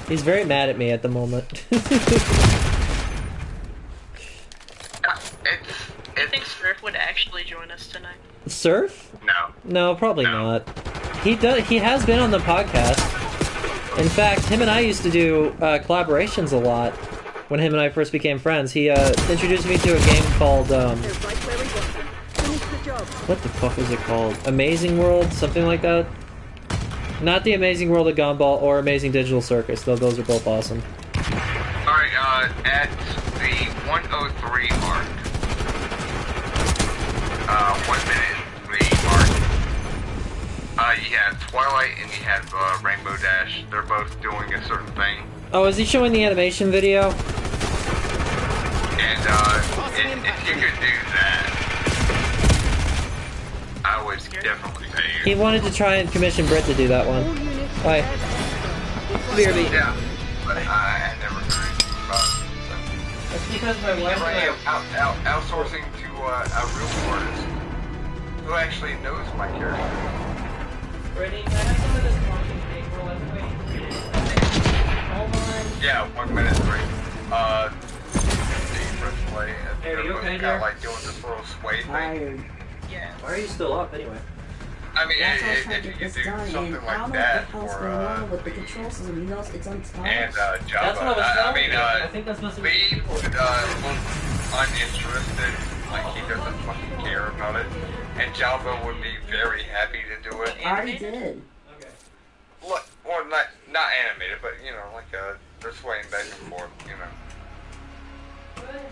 He's very mad at me at the moment. I think Surf would actually join us tonight. Surf? No. No, probably not. He has been on the podcast. In fact, him and I used to do collaborations a lot when him and I first became friends. He introduced me to a game called what the fuck is it called? Amazing World, something like that. Not the Amazing World of Gumball or Amazing Digital Circus, though those are both awesome. Alright, at the 103 mark, 1 minute 3 mark, you have Twilight and you have Rainbow Dash. They're both doing a certain thing. Oh, is he showing the animation video? And if you could do that, I would definitely pay you. He wanted to try and commission Britt to do that one. Bye. Weirdly. Yeah, but I never heard anything about it. That's because my wife Outsourcing to a real artist who actually knows my character. Brittany, can I have some of this marketing paper? Hold on. Yeah, 1 minute 3. Press play. Hey, are you okay, kind dear? of like doing this little sway thing. Tired. Yeah. Why are you still up anyway? I mean, That's what I was trying if to you get could this do done, and something I don't like know that what the hell's for going on with the control system. You know, it's untouched. and Java. That's what I was telling you. I think that's supposed to be Lee would look uninterested, like he doesn't fucking care about it, and Java would be very happy to do it. I already did. Okay. Look, or not animated, but you know, like they're swaying back and forth, you know. Okay.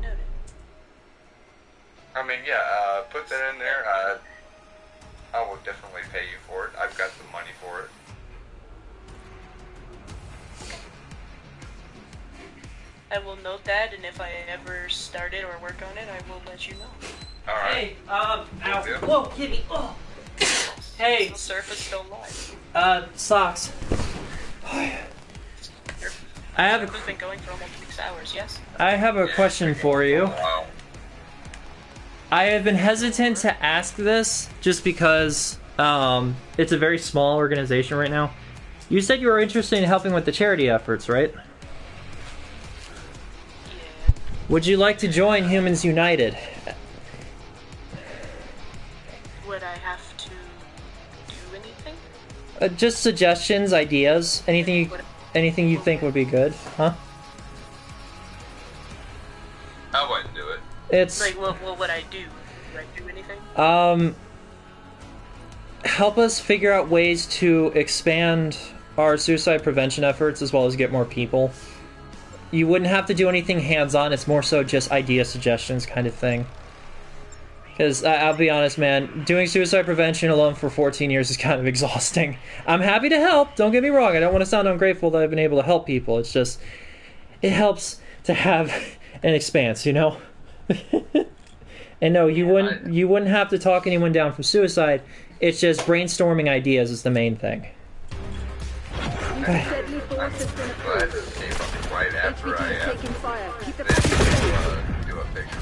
Noted. I mean, yeah, put that in there. I will definitely pay you for it. I've got the money for it. I will note that, and if I ever start it or work on it, I will let you know. All right. Hey, ow. Yeah. Whoa, kitty. Oh. Hey. So Surf is still live. Socks. I have Surf has been going for almost 6 hours, yes? I have a question for you. Wow. I have been hesitant to ask this just because it's a very small organization right now. You said you were interested in helping with the charity efforts, right? Yeah. Would you like to join Humans United? Would I have to do anything? Just suggestions, ideas, anything you think would be good, huh? I wouldn't do it. It's Like, what would I do? Would I do anything? help us figure out ways to expand our suicide prevention efforts as well as get more people. you wouldn't have to do anything hands-on. It's more so just idea suggestions kind of thing. Because I'll be honest, man, doing suicide prevention alone for 14 years is kind of exhausting. I'm happy to help, don't get me wrong. I don't want to sound ungrateful that I've been able to help people. It's just, it helps to have an expanse, you know? And no, you wouldn't have to talk anyone down from suicide. It's just brainstorming ideas is the main thing. Deadly force has been approved. This came up right after I taking fire. Keep the do a picture.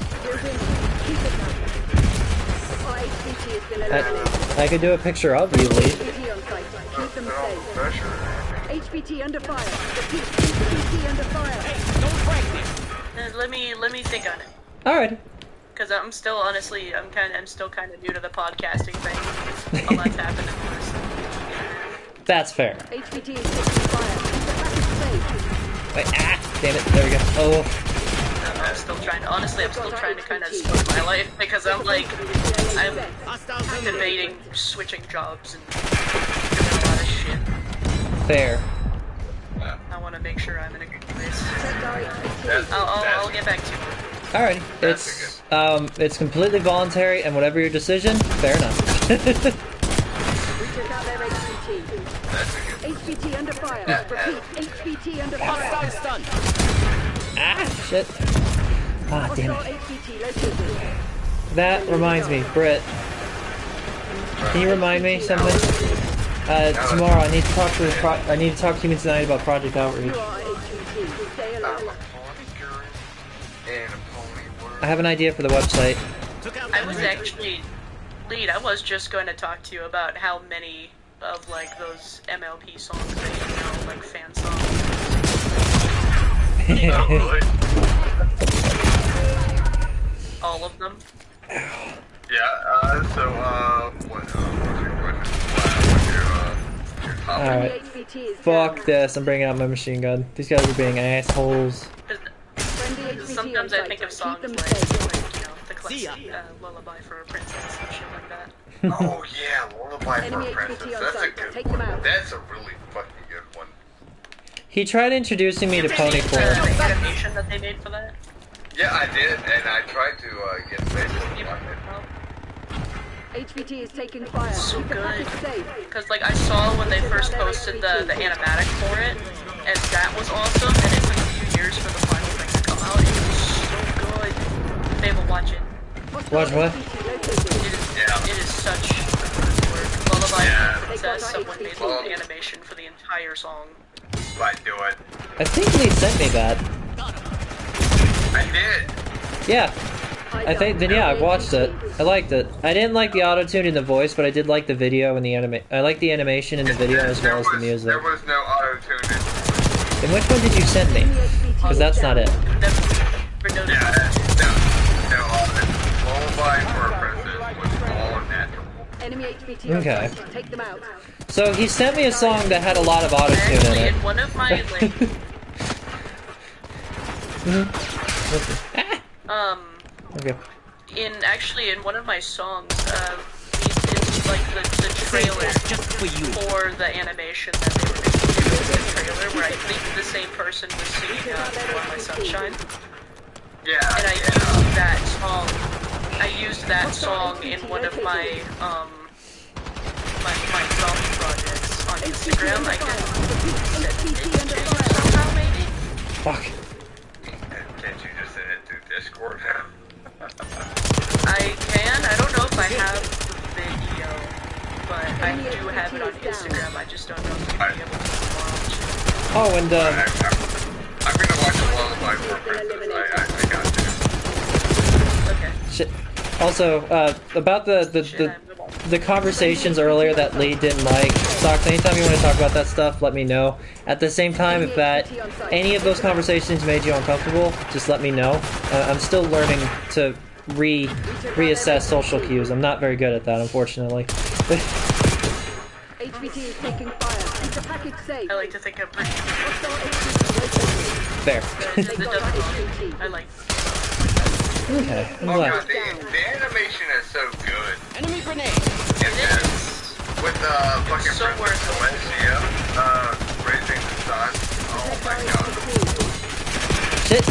HVT has been eliminated. I could do a picture of you, Lee. HVT on site. Keep them safe. HVT under fire. Repeat, HVT under fire. Hey, don't break this. Let me think on it. Alright. Because I'm still honestly, I'm still kind of new to the podcasting thing. A lot's happened in this. That's fair. HVT is taking fire. Keep the package safe. Wait, damn it, there we go. Oh. I'm still trying to, honestly, I'm still trying to kind of split my life because I'm like, I'm debating switching jobs and doing a lot of shit. Fair. I want to make sure I'm in a good place. I'll get back to you. Alrighty, it's completely voluntary, and whatever your decision, fair enough. We took out their HVT. HVT under fire. Repeat, HVT under fire. Stunned. Ah, shit. Ah, damn Hostile it. HVT located. That reminds me, Britt. Can you remind me something? Tomorrow I need to talk to you tonight about Project Outreach. You are HVT. Stay alert. I have an idea for the website. I was actually, Lead, I was just going to talk to you about how many of, like, those MLP songs that you know, like, fan songs. All of them. Yeah, what's your Alright. Fuck this, I'm bringing out my machine gun. These guys are being assholes. Sometimes I think of songs like, you know, the classic Lullaby for a Princess and shit like that. Oh yeah, Lullaby for a Princess. That's a good one. That's a really fucking good one. He tried introducing me to Ponycore. The animation that they made for that? Yeah, I did, and I tried to get Facebook on it. HVT is taking fire. So Keep the good. package safe. Because, like, I saw when they first posted the animatic for it, and that was awesome, and it took a few years for the final thing to come out. It was so good. Fable, watch it. Watch what? It is such good work. Lullaby for Princess, someone made the animation for the entire song. Might do it. I think Lee sent me that. I did. Yeah. I think, then yeah, I watched it. I liked it. I didn't like the auto-tune in the voice, but I did like the video and the I like the animation in the video as well as the music. There was no auto-tune in it. Then which one did you send me? Because that's not it. Yeah, no, Lullaby for a Princess was all natural. Enemy HVT on Okay. site. Take them out. So he sent me a song that had a lot of auto-tune in Actually, it. in one of my, like, Okay. in one of my songs, we did, like, the trailer Just for you. for the animation that they were going to do in the trailer, where I think the same person was singing For My Sunshine. Yeah, And I used that song. I used that song in one of my my drum projects on Instagram. I can send it to you somehow, maybe. Fuck. Can't you just send it through Discord? I can. I don't know if I have the video, but I do have it on Instagram. I just don't know if you'll be able to watch. Oh, and I'm gonna watch a Lullaby for a Princess. I got to. Okay. shit. Also, about the conversations earlier that Lee didn't like. Socks, anytime you want to talk about that stuff, let me know. At the same time, if any of those conversations made you uncomfortable, just let me know. I'm still learning to reassess social cues. I'm not very good at that, unfortunately. HVT is taking fire. Keep the package safe. I like to think I'm pretty Hostile HVT located. Fair. I like. Okay, I'm Oh glad. god, the animation is so good. Enemy grenade. And then with fucking So Princess worth it. Celestia, raising the sun. Oh my god. shit.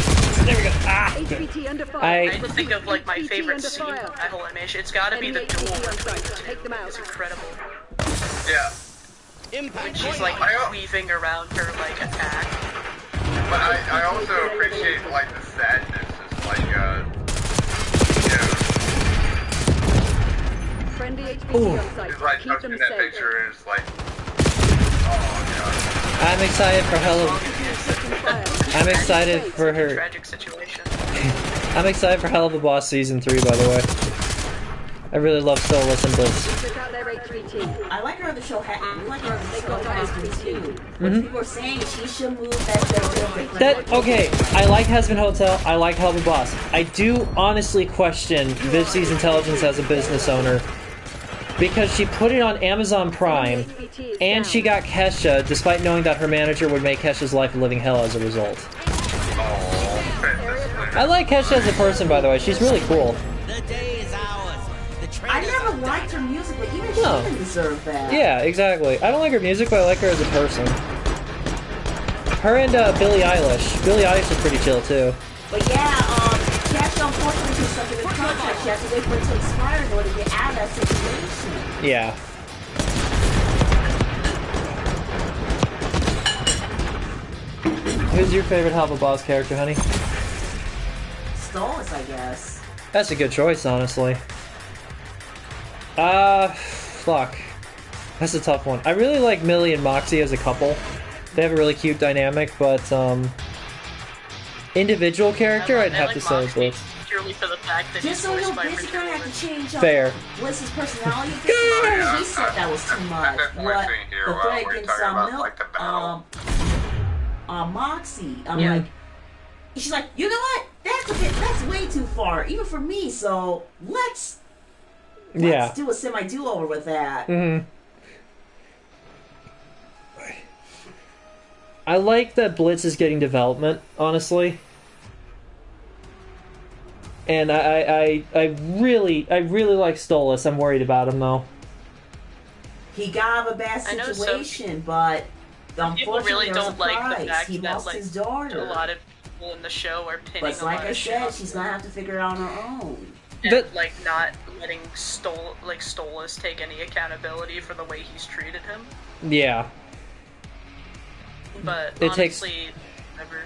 There we go. Ah! HVT under fire. I I think of like my HVT favorite under scene fire. of that whole animation. It's gotta be the Enemy duel HVT on between site. the two. Take them out. It's incredible. Yeah. When she's like weaving around her like attack. But I also appreciate like the sadness. It's like you know, Friendly HVT Ooh. on site. it's like Keep posting them that safe. picture and it's like, oh I'm excited for Hell of Taking fire. I'm excited for her. Tragic situation. I'm excited for Hell of a Boss Season 3, by the way. I really love Stolas and Blitz. Took out their HVT. I like her on the show. I like her on the show Husband too. Mhm. People are saying she should move that show a little bit. That okay, I like Husband Hotel, I like Hell of a Boss. I do honestly question Vivci's intelligence as a business owner. Because she put it on Amazon Prime, HVT is and down. she got Kesha, despite knowing that her manager would make Kesha's life a living hell as a result. I like Kesha as a person, by the way. She's really cool. The day is ours. The I traitors never liked her music, but even she No. didn't deserve that. Yeah, exactly. I don't like her music, but I like her as a person. Her and Billie Eilish. Billie Eilish is pretty chill, too. But yeah, she has to unfortunately do something in contract. She has to wait for it to expire in order to get out of that situation. Yeah. Who's your favorite Hell of a Boss character, honey? Stolas, I guess. That's a good choice, honestly. Fuck. That's a tough one. I really like Millie and Moxie as a couple. They have a really cute dynamic, but, individual character, I'd have to say Moxie Blitz. purely for the fact that Just he's so you know, voiced by Blitz is Richard gonna have Lewis. to change Fair. Blitz's personality. She said that was too much. definitely What seen here, the threat we're against talking about, Milk, like, the battle. Moxie. I'm Yeah. like, she's like, you know what? That's way too far, even for me. So let's Yeah. do a semi-do-over with that. Mm-hmm. I like that Blitz is getting development, honestly. And I really like Stolas. I'm worried about him though. He got out of a bad I know some situation, but People unfortunately, really there was don't a like price. the fact He that lost like his daughter. a lot of people in the show are pinning But a like lot I of shit said, on she's him. gonna have to figure it out on her own. And, That- like not letting Stolas take any accountability for the way he's treated him. Yeah. But It takes- honestly, never.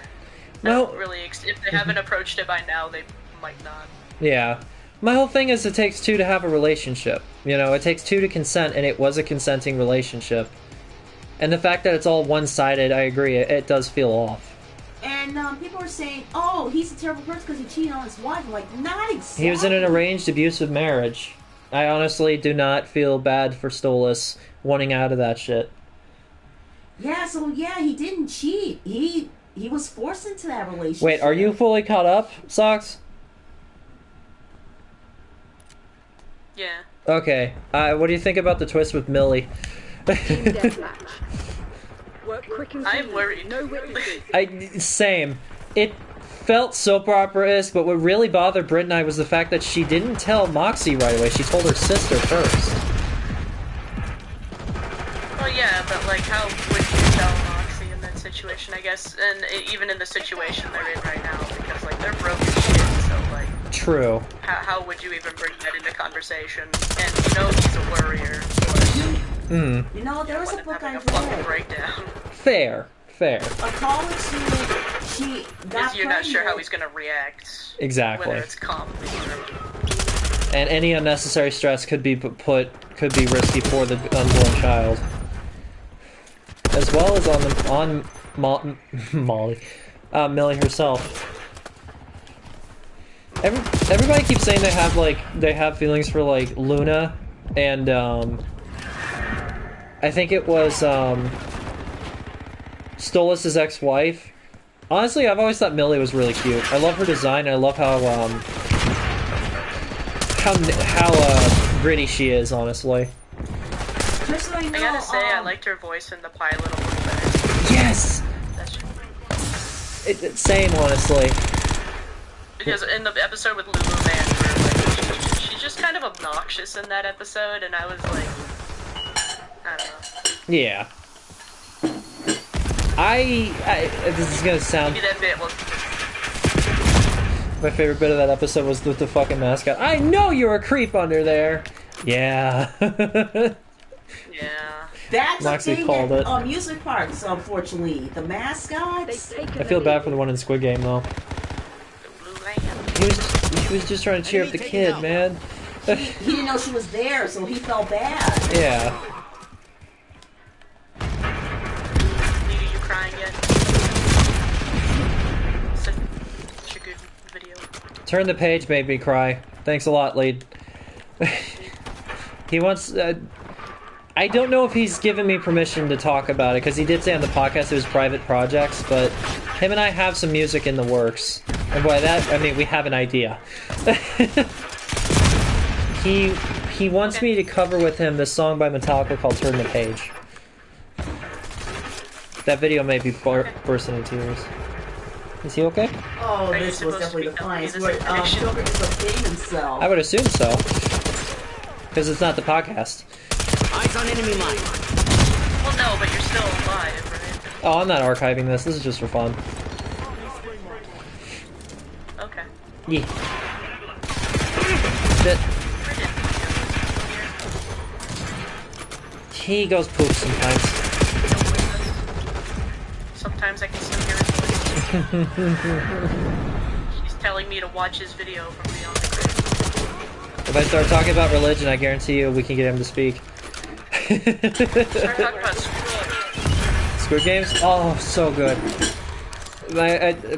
Well- Well, really, if they haven't approached it by now, they might not. Yeah. My whole thing is it takes two to have a relationship. You know, it takes two to consent, and it was a consenting relationship. And the fact that it's all one-sided, I agree, it does feel off. And people are saying, "Oh, he's a terrible person because he cheated on his wife." I'm like, not exactly. He was in an arranged abusive marriage. I honestly do not feel bad for Stolas wanting out of that shit. Yeah, so yeah, he didn't cheat. He was forced into that relationship. Wait, are you fully caught up, Socks? Yeah. Okay. What do you think about the twist with Millie? Team deathmatch. Work quick and I'm clean. worried. No witnesses. Same. It felt soap opera-esque, but what really bothered Britt and I was the fact that she didn't tell Moxie right away. She told her sister first. Well, yeah, but like, how would you tell Moxie in that situation? I guess, and even in the situation they're in right now, because like they're broke as shit. So like, True. how would you even bring that into conversation? And you know he's a worrier. So Hmm. You know, there was a book I having a fucking read. breakdown. Fair. Fair. A college student, she got Because you're not sure how pregnant. he's gonna react. Exactly. Whether it's calm And any unnecessary stress could be risky for the unborn child, as well as on Molly, Millie herself. Everybody keeps saying they have feelings for like Luna, and I think it was Stolas' ex-wife. Honestly, I've always thought Millie was really cute. I love her design. I love how gritty she is, honestly. Just so you know, I gotta say, I liked her voice in the pilot a little better. Yes! That's Same, honestly. because in the episode with Lulu Van, she's just kind of obnoxious in that episode, and I was like, I don't know. Yeah. This is gonna sound... Maybe that bit was My favorite bit of that episode was with the fucking mascot. I know you're a creep under there. Yeah. Yeah. That's the Moxie thing called at it. amusement parks, unfortunately. The mascots. I feel bad for the one in Squid Game though. The blue lamp. He was just trying to cheer up the kid, man. He didn't know she was there, so he felt bad. Yeah. Nita, you crying yet? Such a good video. Turn the Page made me cry. Thanks a lot, Lead. He wants. I don't know if he's given me permission to talk about it, because he did say on the podcast it was private projects, but him and I have some music in the works. And by that, I mean we have an idea. He wants me to cover with him this song by Metallica called Turn the Page. That video made me bursting in tears. Is he okay? Oh, Are you this was supposed to definitely be the telling me funniest. this Where information? Joker is defending himself. I would assume so. Because it's not the podcast. Eyes on enemy mine. Well, no, but you're still alive, right? Oh, I'm not archiving this. This is just for fun. Okay. Yeah. Shit. He goes poop sometimes. Sometimes I can still hear his voice. He's telling me to watch his video from beyond the grave. If I start talking about religion, I guarantee you we can get him to speak. Start talking about school. Squid Games? Oh, so good.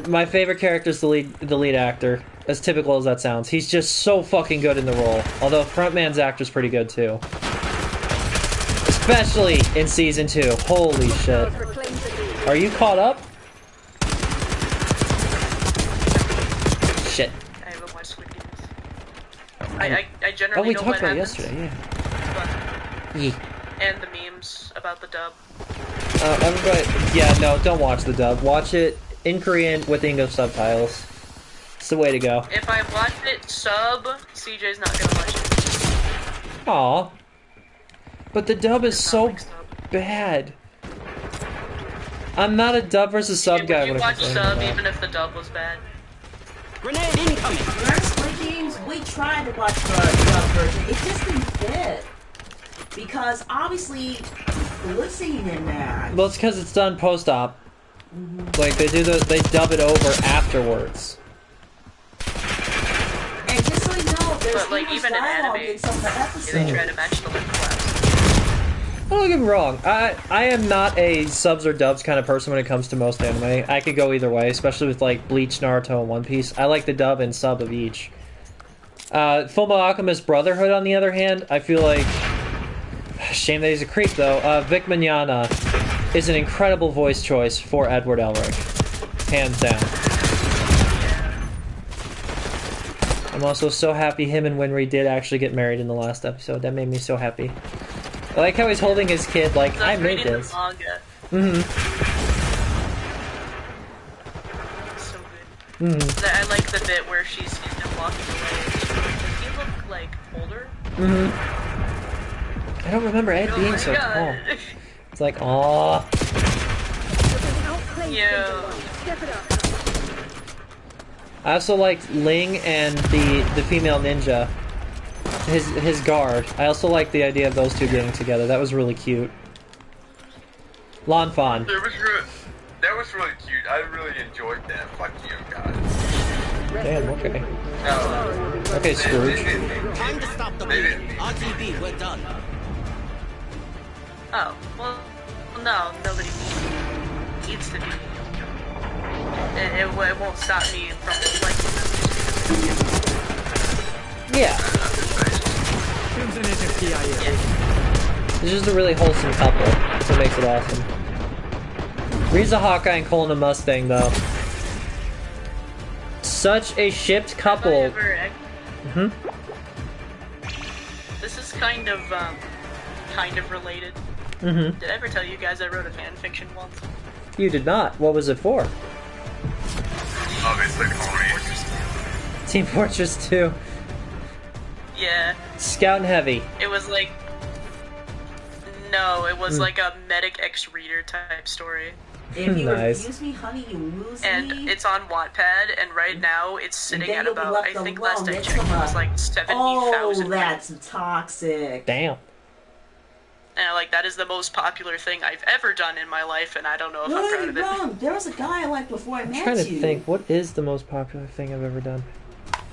My favorite character is the lead actor. As typical as that sounds, he's just so fucking good in the role. Although frontman's actor's pretty good too, especially in season 2. Holy shit! Are you caught up? Shit. I haven't watched Squid Games. I Oh, generally we know talked what about it happens, yesterday. but- Yeah. and the memes about the dub. Everybody, yeah, no, don't watch the dub. Watch it in Korean with English subtitles. It's the way to go. If I watch it sub, CJ's not gonna watch it. Aw. But the dub is It's not so like sub. bad. I'm not a dub versus sub Would guy you when it watch comes to sub anime. even if the dub was bad? Grenade incoming. Remember Squid Games? We tried to watch the dub version. It just didn't fit. Because obviously, the lip singing in there. Well, it's because it's done post-op. Like they dub it over afterwards. And just so you know, there's But, like, English even in dialogue anime, in some of the They episodes. try to match the lip collapse. Don't get me wrong. I am not a subs or dubs kind of person when it comes to most anime. I could go either way, especially with like Bleach, Naruto, and One Piece. I like the dub and sub of each. Fullmetal Alchemist Brotherhood, on the other hand, I feel like shame that he's a creep though. Vic Mignogna is an incredible voice choice for Edward Elric, hands down. I'm also so happy him and Winry did actually get married in the last episode. That made me so happy. I like how he's holding his kid like, So I I was made reading this. the manga. Mm-hmm. So good. Mm-hmm. I like the bit where she's walking away. Does he look like older? Mm-hmm. I don't remember Ed Oh being my so God. tall. It's like, aw. Yo. Step it up. I also liked Ling and the female ninja. His guard. I also like the idea of those two getting together. That was really cute. Lan Fan. That was really cute. I really enjoyed that. Fuck you guys. Damn, okay. No. Okay, Scrooge. Time to stop the bleeding. RTB, we're done. Oh, well, no, nobody needs to be. It won't stop me from liking them. Yeah. It's just a really wholesome couple. That's what makes it awesome. Riza Hawkeye and Colin the Mustang, though. Such a shipped couple. Hmm? This is kind of related. Mm-hmm. Did I ever tell you guys I wrote a fan fiction once? You did not. What was it for? Obviously, Coney. Team Fortress 2. Yeah, Scout and Heavy. it was like... No, it was like a Medic X Reader type story. If you Nice. refuse me, honey, you lose And me. it's on Wattpad, and right now it's sitting then at you'll be about, left I think alone last I next checked, to it was her. like 70,000. Oh, that's toxic. Damn. And like, that is the most popular thing I've ever done in my life, and I don't know if I'm No, proud you're of it. wrong. There was a guy I liked before I I'm met trying to you. think, what is the most popular thing I've ever done?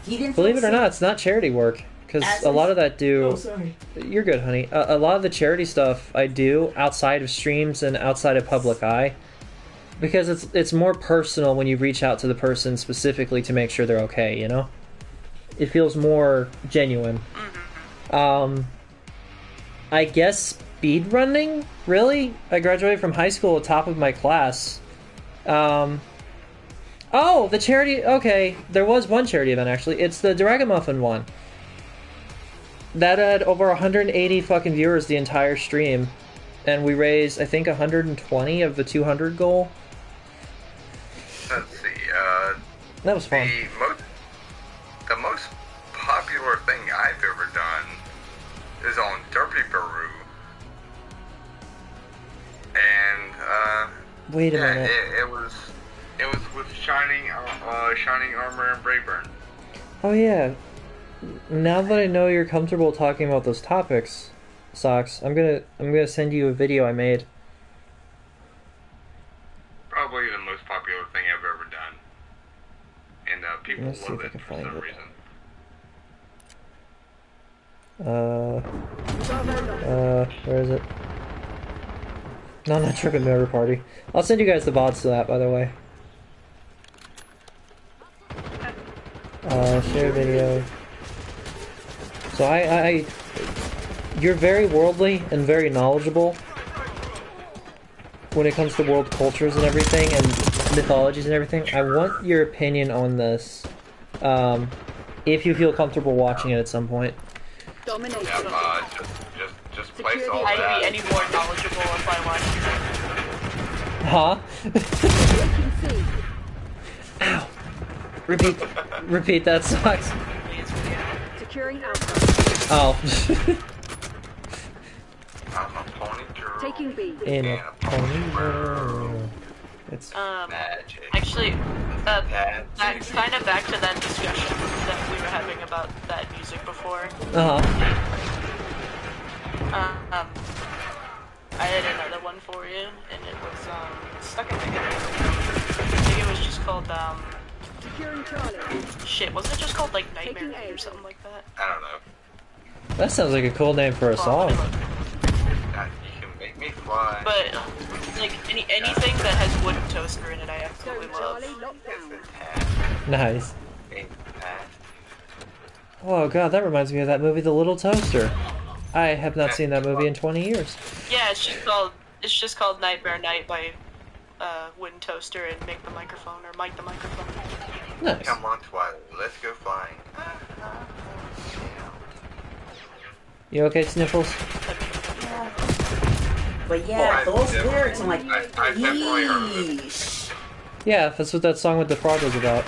He didn't Believe it feel or not, it's not charity work. Because As a is- lot of that do... Oh, sorry. You're good, honey. A lot of the charity stuff I do outside of streams and outside of public eye, because it's more personal when you reach out to the person specifically to make sure they're okay, you know? It feels more genuine. I guess speedrunning? Really? I graduated from high school at top of my class. Oh, the charity... Okay, there was one charity event, actually. It's the Dragon-Muffin one. That had over 180 fucking viewers the entire stream. And we raised, I think, 120 of the 200 goal. Let's see. That was fun. The most popular thing I've ever done is on Derpy Peru. And Wait a yeah, minute. it was with Shining Armor and Brayburn. Oh yeah. Now that I know you're comfortable talking about those topics, Socks, I'm gonna send you a video I made. Probably the most popular thing I've ever done. And people Let's see love if I it can for find some it. reason. Where is it? No, not Trippin' Motor Party. I'll send you guys the VODs to that, by the way. Share video. So you're very worldly and very knowledgeable when it comes to world cultures and everything, and mythologies and everything. I want your opinion on this, if you feel comfortable watching it at some point. Domination. Yeah, just place all I'd that. be any more knowledgeable if I watched Huh? Taking C. Ow. Repeat that, Socks. Please, video. Securing Alpha. Oh. I'm a pony girl. Taking B. In a pony world. It's Magic. Actually, Magic. kind of back to that discussion that we were having about that music before. I had another one for you, and it was stuck in my head. I think it was just called Securing Charlie. shit. Wasn't it just called like Nightmare Taking Night A. or something like that? I don't know. That sounds like a cool name for a song. You can make me fly. But like anything that has wooden toaster in it, I absolutely love. Charlie locked down. Nice. Ain't that. Oh god, that reminds me of that movie, The Little Toaster. I have not seen that movie in 20 years. Yeah, it's just called Nightmare Night by Wooden Toaster and Make the Microphone or Mike the Microphone. Nice. Come on, Twilight. Let's go flying. You okay, Sniffles? But yeah, Oh, those I've lyrics, I'm like, I've definitely heard of it. yeesh. Yeah, that's what that song with the frog was about.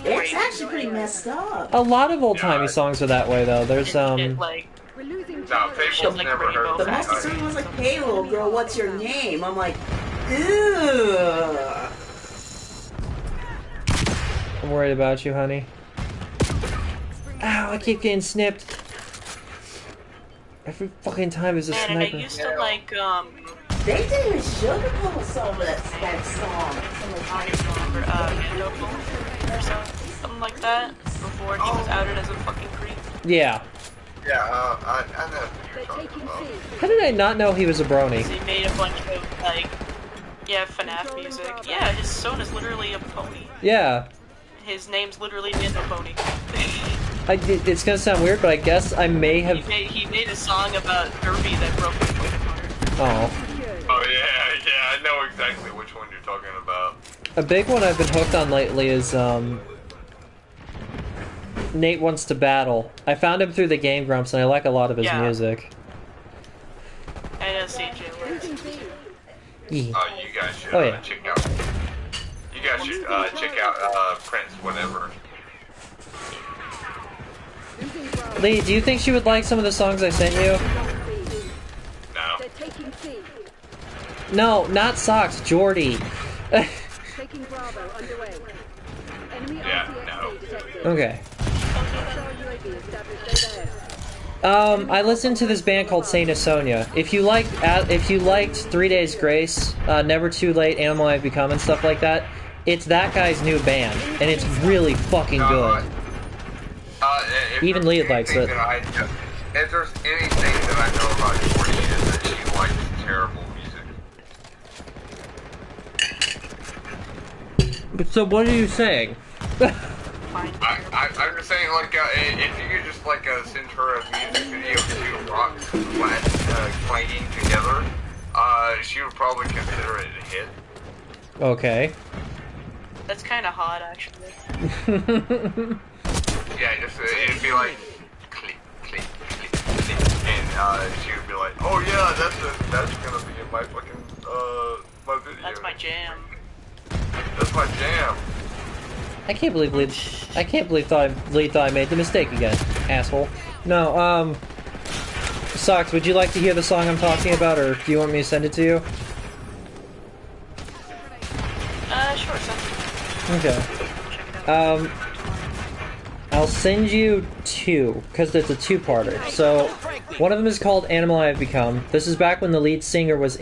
It's actually pretty messed up. A lot of old-timey songs are that way, though. There's, It, like, We're losing No, Charlie. Fable's like never Rainbow heard The of most it. extreme was like, hey little girl, what's your name? I'm like, ew. I'm worried about you, honey. Ow, I keep getting snipped. Every fucking time is a man, and I sniper. used to like, They didn't even sugarcoat some of that song. I don't even remember, Mandoble or something like that, before he was outed as a fucking creep. Yeah. Yeah, I know who They're you're talking taking about. C. How did I not know he was a brony? He made a bunch of, like, yeah, FNAF music. Yeah, his son is literally a pony. Yeah. His name's literally Mando Pony. It's gonna sound weird, but I guess I may have... He made a song about Derby that broke my foot apart. Oh. Oh yeah, I know exactly which one you're talking about. A big one I've been hooked on lately is, Nate Wants to Battle. I found him through the Game Grumps, and I like a lot of his Yeah. music. I know CJ was. Losing B. Yeah. Oh, you guys should Oh, yeah. check out. You guys should check out Prince whatever. Losing Bravo. Lee, do you think she would like some of the songs I sent you? B. No, HVT. No, not Socks, Jordy. Taking Bravo underway. Enemy Yeah, RTXD detected. Okay. Hostile UAV established overhead. I listened to this band called Saint Sonia. If you liked 3 Days Grace, Never Too Late, Animal I've Become, and stuff like that, it's that guy's new band, and it's really fucking good. If Even there's Lee likes anything it. that if there's anything that I know about Jordy is that she likes terrible music. So what are you saying? I'm just saying, like, if you could just, like, send her a music video to rocks clanging together, she would probably consider it a hit. Okay. That's kind of hot, actually. Yeah, just, it'd be like, click, click, click, click, and, she would be like, oh yeah, that's gonna be in my fucking, my video. That's my jam. That's my jam. I can't believe Lee thought I made the mistake again, asshole. No, Socks, would you like to hear the song I'm talking about, or do you want me to send it to you? Sure, son. Okay. Check it out. I'll send you two, because it's a two-parter. So, one of them is called Animal I Have Become. This is back when the lead singer was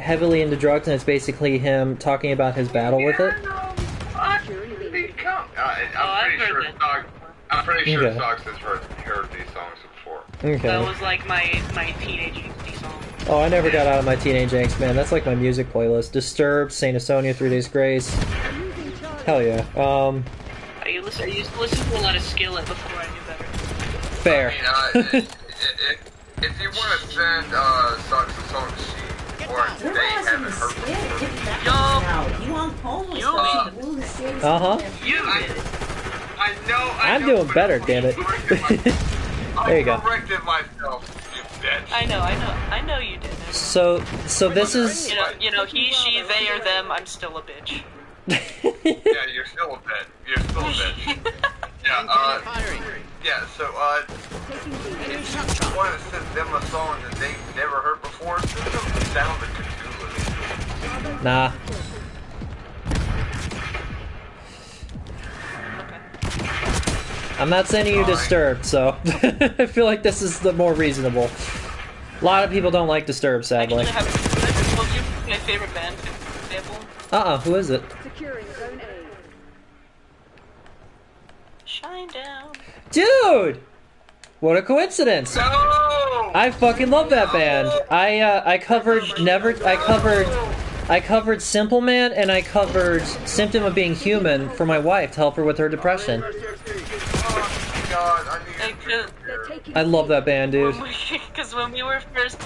heavily into drugs, and it's basically him talking about his battle with it. I'm pretty sure Okay. Socks has heard these songs before. Okay. That was like my teenage song. Oh, I never got out of my teenage angst, man. That's like my music playlist. Disturbed, Saint Sonia, 3 Days Grace. Hell yeah. I used to listen to a lot of Skillet before I knew better. Fair. I mean, if you want to send Socks a song or they haven't heard before. You on homeless? You Uh-huh. I know. I'm doing better, damn it. There you go. I corrected myself, you bitch. I know you did it. So this is... You know, he, she, they, or them. I'm still a bitch. Yeah, you're still a bitch. You're still a bitch. Yeah, yeah, so, if you want to send them a song that they've never heard before, send them Sound of Cthulhu. Nah. I'm not sending you Disturbed, so I feel like this is the more reasonable. A lot of people don't like Disturbed, sadly. Actually, have told you my favorite band example? Who is it? Securing zone A. Shine down. Dude! What a coincidence! No! I fucking love that band. I covered Simple Man, and I covered Symptom of Being Human for my wife to help her with her depression. Oh my god, I love that band, dude. Because when we were first,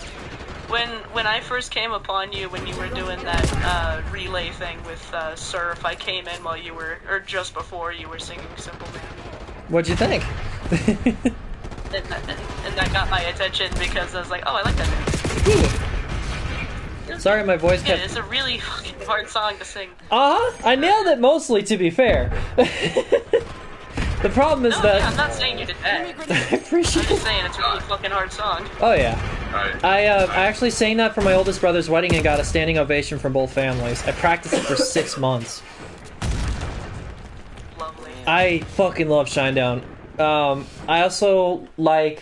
when I first came upon you, when you were doing that relay thing with Surf, I came in while you were, or just before you were singing Simple Man. What'd you think? And that got my attention because I was like, oh, I like that band. Sorry, my voice Yeah, kept... it's a really fucking hard song to sing. I nailed it mostly, to be fair. The problem is No, that... yeah, I'm not saying you did that. I appreciate I'm just saying it's a really fucking hard song. Oh, yeah. I actually sang that for my oldest brother's wedding and got a standing ovation from both families. I practiced it for 6 months. Lovely. I fucking love Shinedown. I also like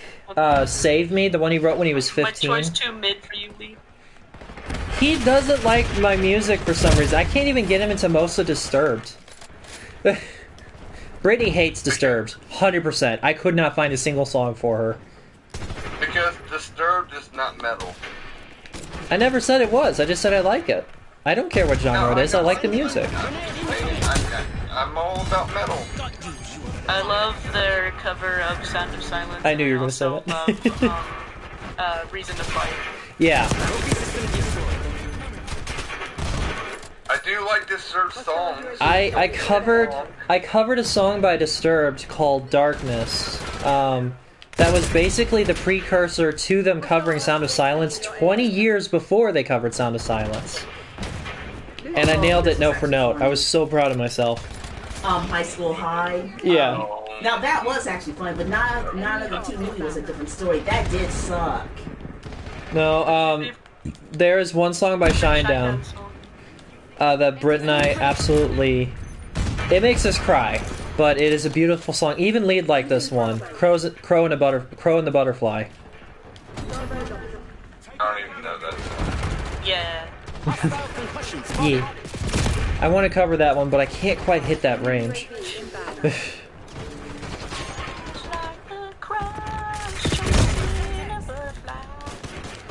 Save Me, the one he wrote when he was 15. My choice too mid for you, Lee. He doesn't like my music for some reason. I can't even get him into most of Disturbed. Brittany hates Disturbed, 100%. I could not find a single song for her. because Disturbed is not metal. I never said it was. I just said I like it. I don't care what genre it is. I like the music. I'm all about metal. I love their cover of Sound of Silence. I knew you were and gonna say also love, Reason to Fight. Yeah. I do like Disturbed songs. I covered a song by Disturbed called Darkness. That was basically the precursor to them covering Sound of Silence 20 years before they covered Sound of Silence. And I nailed it note for note. I was so proud of myself. High School High. Yeah. Now that was actually fun, but none of the two movies was a different story. That did suck. No, There's one song by Shinedown song. that Britt and I absolutely... It makes us cry, but it is a beautiful song. Even Lead like this one. Crow and the Butterfly. I don't even know that song. Yeah. Yeah. I want to cover that one, but I can't quite hit that range.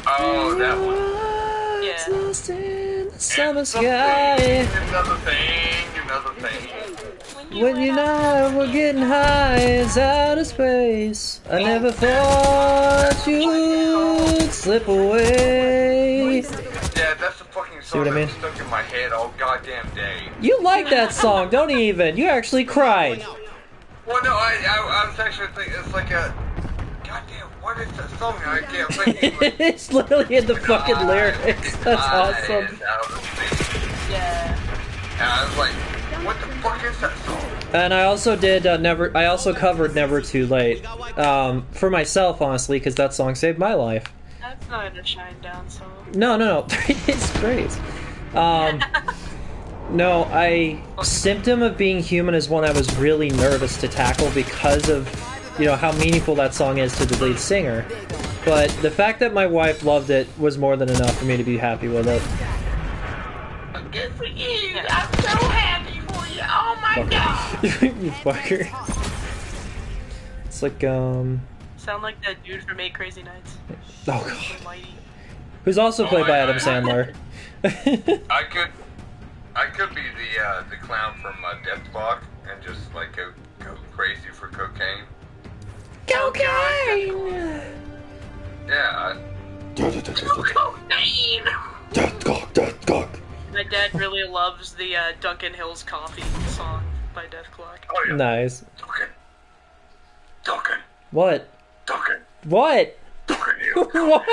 Oh, that one. Yeah. Lost in the summer And sky. Another thing. When you and I were getting high as outer space, I never thought you'd slip away. Yeah, that's the fucking See song what I mean? that's stuck in my head all goddamn day. You like that song, don't you even? You actually cried. Well, no, I was actually thinking, it's like a... Goddamn, what is that song? I can't think. It's literally in the fucking lyrics. That's awesome. Yeah. And I was like, what the fuck is that song? And I also did I also covered Never Too Late. For myself, honestly, because that song saved my life. That's not a Shinedown song. No. It's great. No, Symptom of Being Human is one I was really nervous to tackle because of, you know, how meaningful that song is to the lead singer. But the fact that my wife loved it was more than enough for me to be happy with it. Good for you. I'm so happy for you. Oh my god. You fucker. It's like, Sound like that dude from 8 Crazy Nights. oh god. Almighty. Who's also played by Adam Sandler. I could be the clown from Death Clock and just like go crazy for cocaine. Cocaine! Yeah. Cocaine. My dad really loves the Duncan Hills Coffee song by Death Clock. Oh yeah. Nice. Duncan. What? Duncan. What? Duncan Hills. What?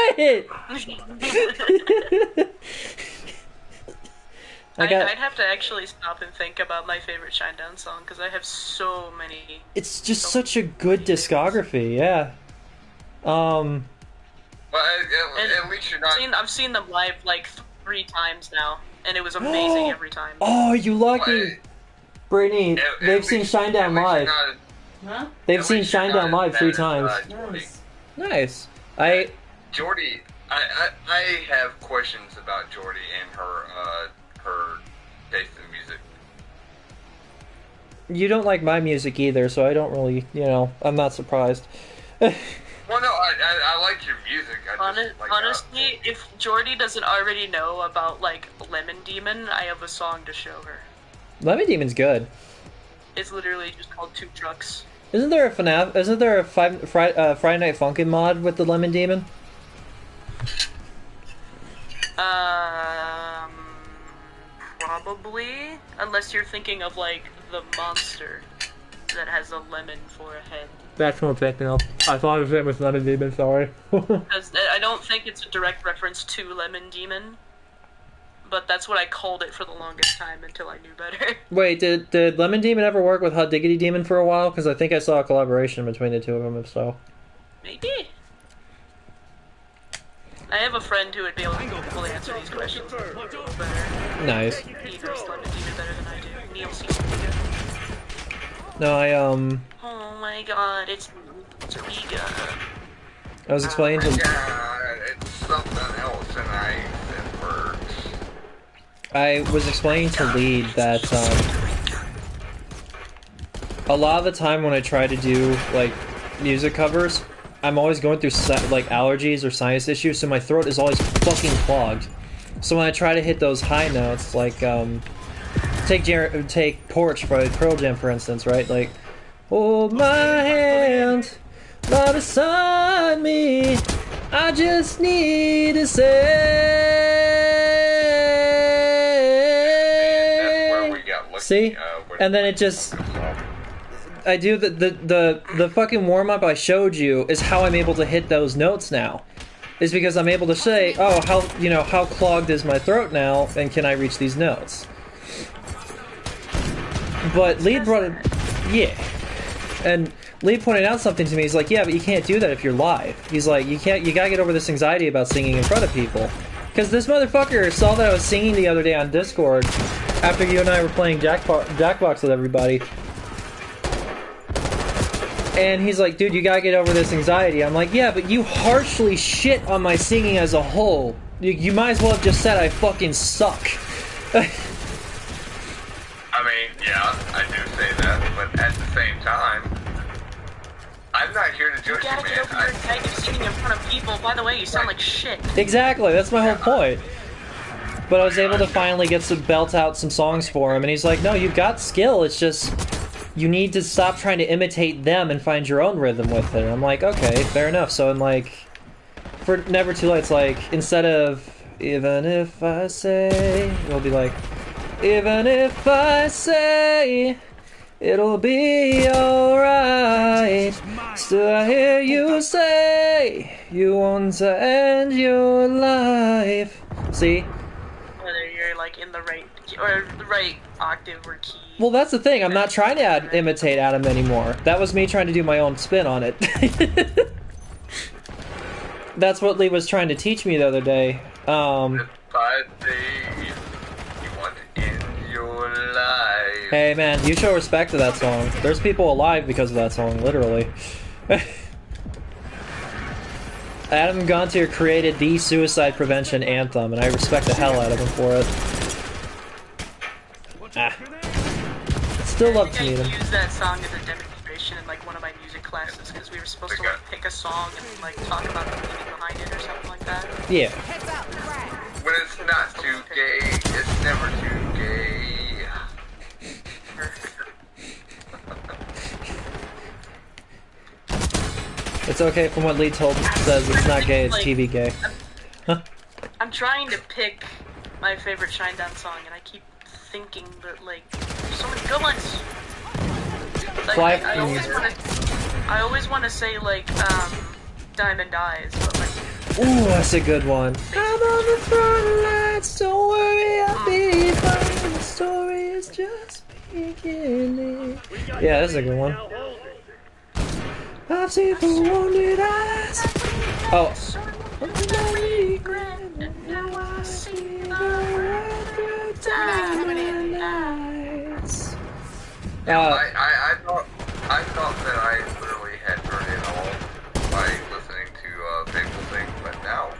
I'd have to actually stop and think about my favorite Shinedown song because I have so many. It's just such a good discography, yeah. Well, at least you're not. I've seen them live like 3 times now, and it was amazing every time. Oh, you lucky. Brittany, they've seen Shinedown live. Huh? They've seen Shinedown live 3 times. Nice. Nice. Jordy, I have questions about Jordy and her taste in music. You don't like my music either, so I don't really, you know, I'm not surprised. Well, no, I like your music. Honestly, if Jordy doesn't already know about like Lemon Demon, I have a song to show her. Lemon Demon's good. It's literally just called 2 Trucks. Isn't there a Friday Night Funkin' mod with the Lemon Demon? Probably, unless you're thinking of like the monster that has a lemon for a head. That's what I'm thinking of. I thought it was Lemon Demon, sorry. Because I don't think it's a direct reference to Lemon Demon, but that's what I called it for the longest time until I knew better. Wait, did Lemon Demon ever work with Hot Diggity Demon for a while? Because I think I saw a collaboration between the two of them, if so. Maybe. I have a friend who would be able to answer these questions a little better. Nice. He knows Lemon Demon better than I do. Neil seems to be good. No, Oh my god, it's Riga. I was explaining to... Yeah, it's something else and it works. I was explaining to Lead that, a lot of the time when I try to do, like, music covers, I'm always going through, like, allergies or sinus issues, so my throat is always fucking clogged. So when I try to hit those high notes, like, take Porch by Pearl Jam, for instance, right? Like, hold my hand, lie beside me, I just need to say. That's where we got lucky. See? And then it just... I do the fucking warm-up I showed you is how I'm able to hit those notes now. Is because I'm able to say, oh, how clogged is my throat now, and can I reach these notes? But Lead brought it... Yeah. And Lead pointed out something to me, he's like, yeah, but you can't do that if you're live. He's like, you gotta get over this anxiety about singing in front of people. Because this motherfucker saw that I was singing the other day on Discord after you and I were playing Jackbox with everybody. And he's like, dude, you gotta get over this anxiety. I'm like, yeah, but you harshly shit on my singing as a whole. You might as well have just said I fucking suck. I mean, yeah, I do say that, but at the same time, I'm not here to judge you, You gotta man. get over your anxiety of singing in front of people. By the way, you sound like shit. Exactly, that's my whole point. But I was able to finally get to belt out some songs for him, and he's like, no, you've got skill, it's just... you need to stop trying to imitate them and find your own rhythm with it. And I'm like, okay, fair enough. So I'm like, for Never Too Late, it's like, instead of, even if I say, it'll be like, even if I say, it'll be alright. Still I hear you say, you want to end your life. See? Whether you're like in the right, or the right octave or key. Well, that's the thing. I'm not trying to imitate Adam anymore. That was me trying to do my own spin on it. That's what Lee was trying to teach me the other day. If I say you want to end your life. Hey, man, you show respect to that song. There's people alive because of that song, literally. Adam Gontier created the suicide prevention anthem, and I respect the hell out of him for it. Ah. Still love to meet him. I used that song as a demonstration in like one of my music classes because we were supposed to like pick a song and like talk about the meaning behind it or something like that. Yeah. When it's not too gay, it's never too gay. It's okay from what Lee says it's not gay, it's TV gay. I'm trying to pick my favorite Shinedown song and I keep thinking that like there's so many good ones. Like, I always want to say like Diamond Eyes, but like ooh, that's a good one. I'm on the front lines, don't worry, I'll be fine. The story is just beginning. Yeah, that's a good one. I've seen the wounded eyes. Oh. I thought that I literally had heard it all by listening to Fateful Thing, but now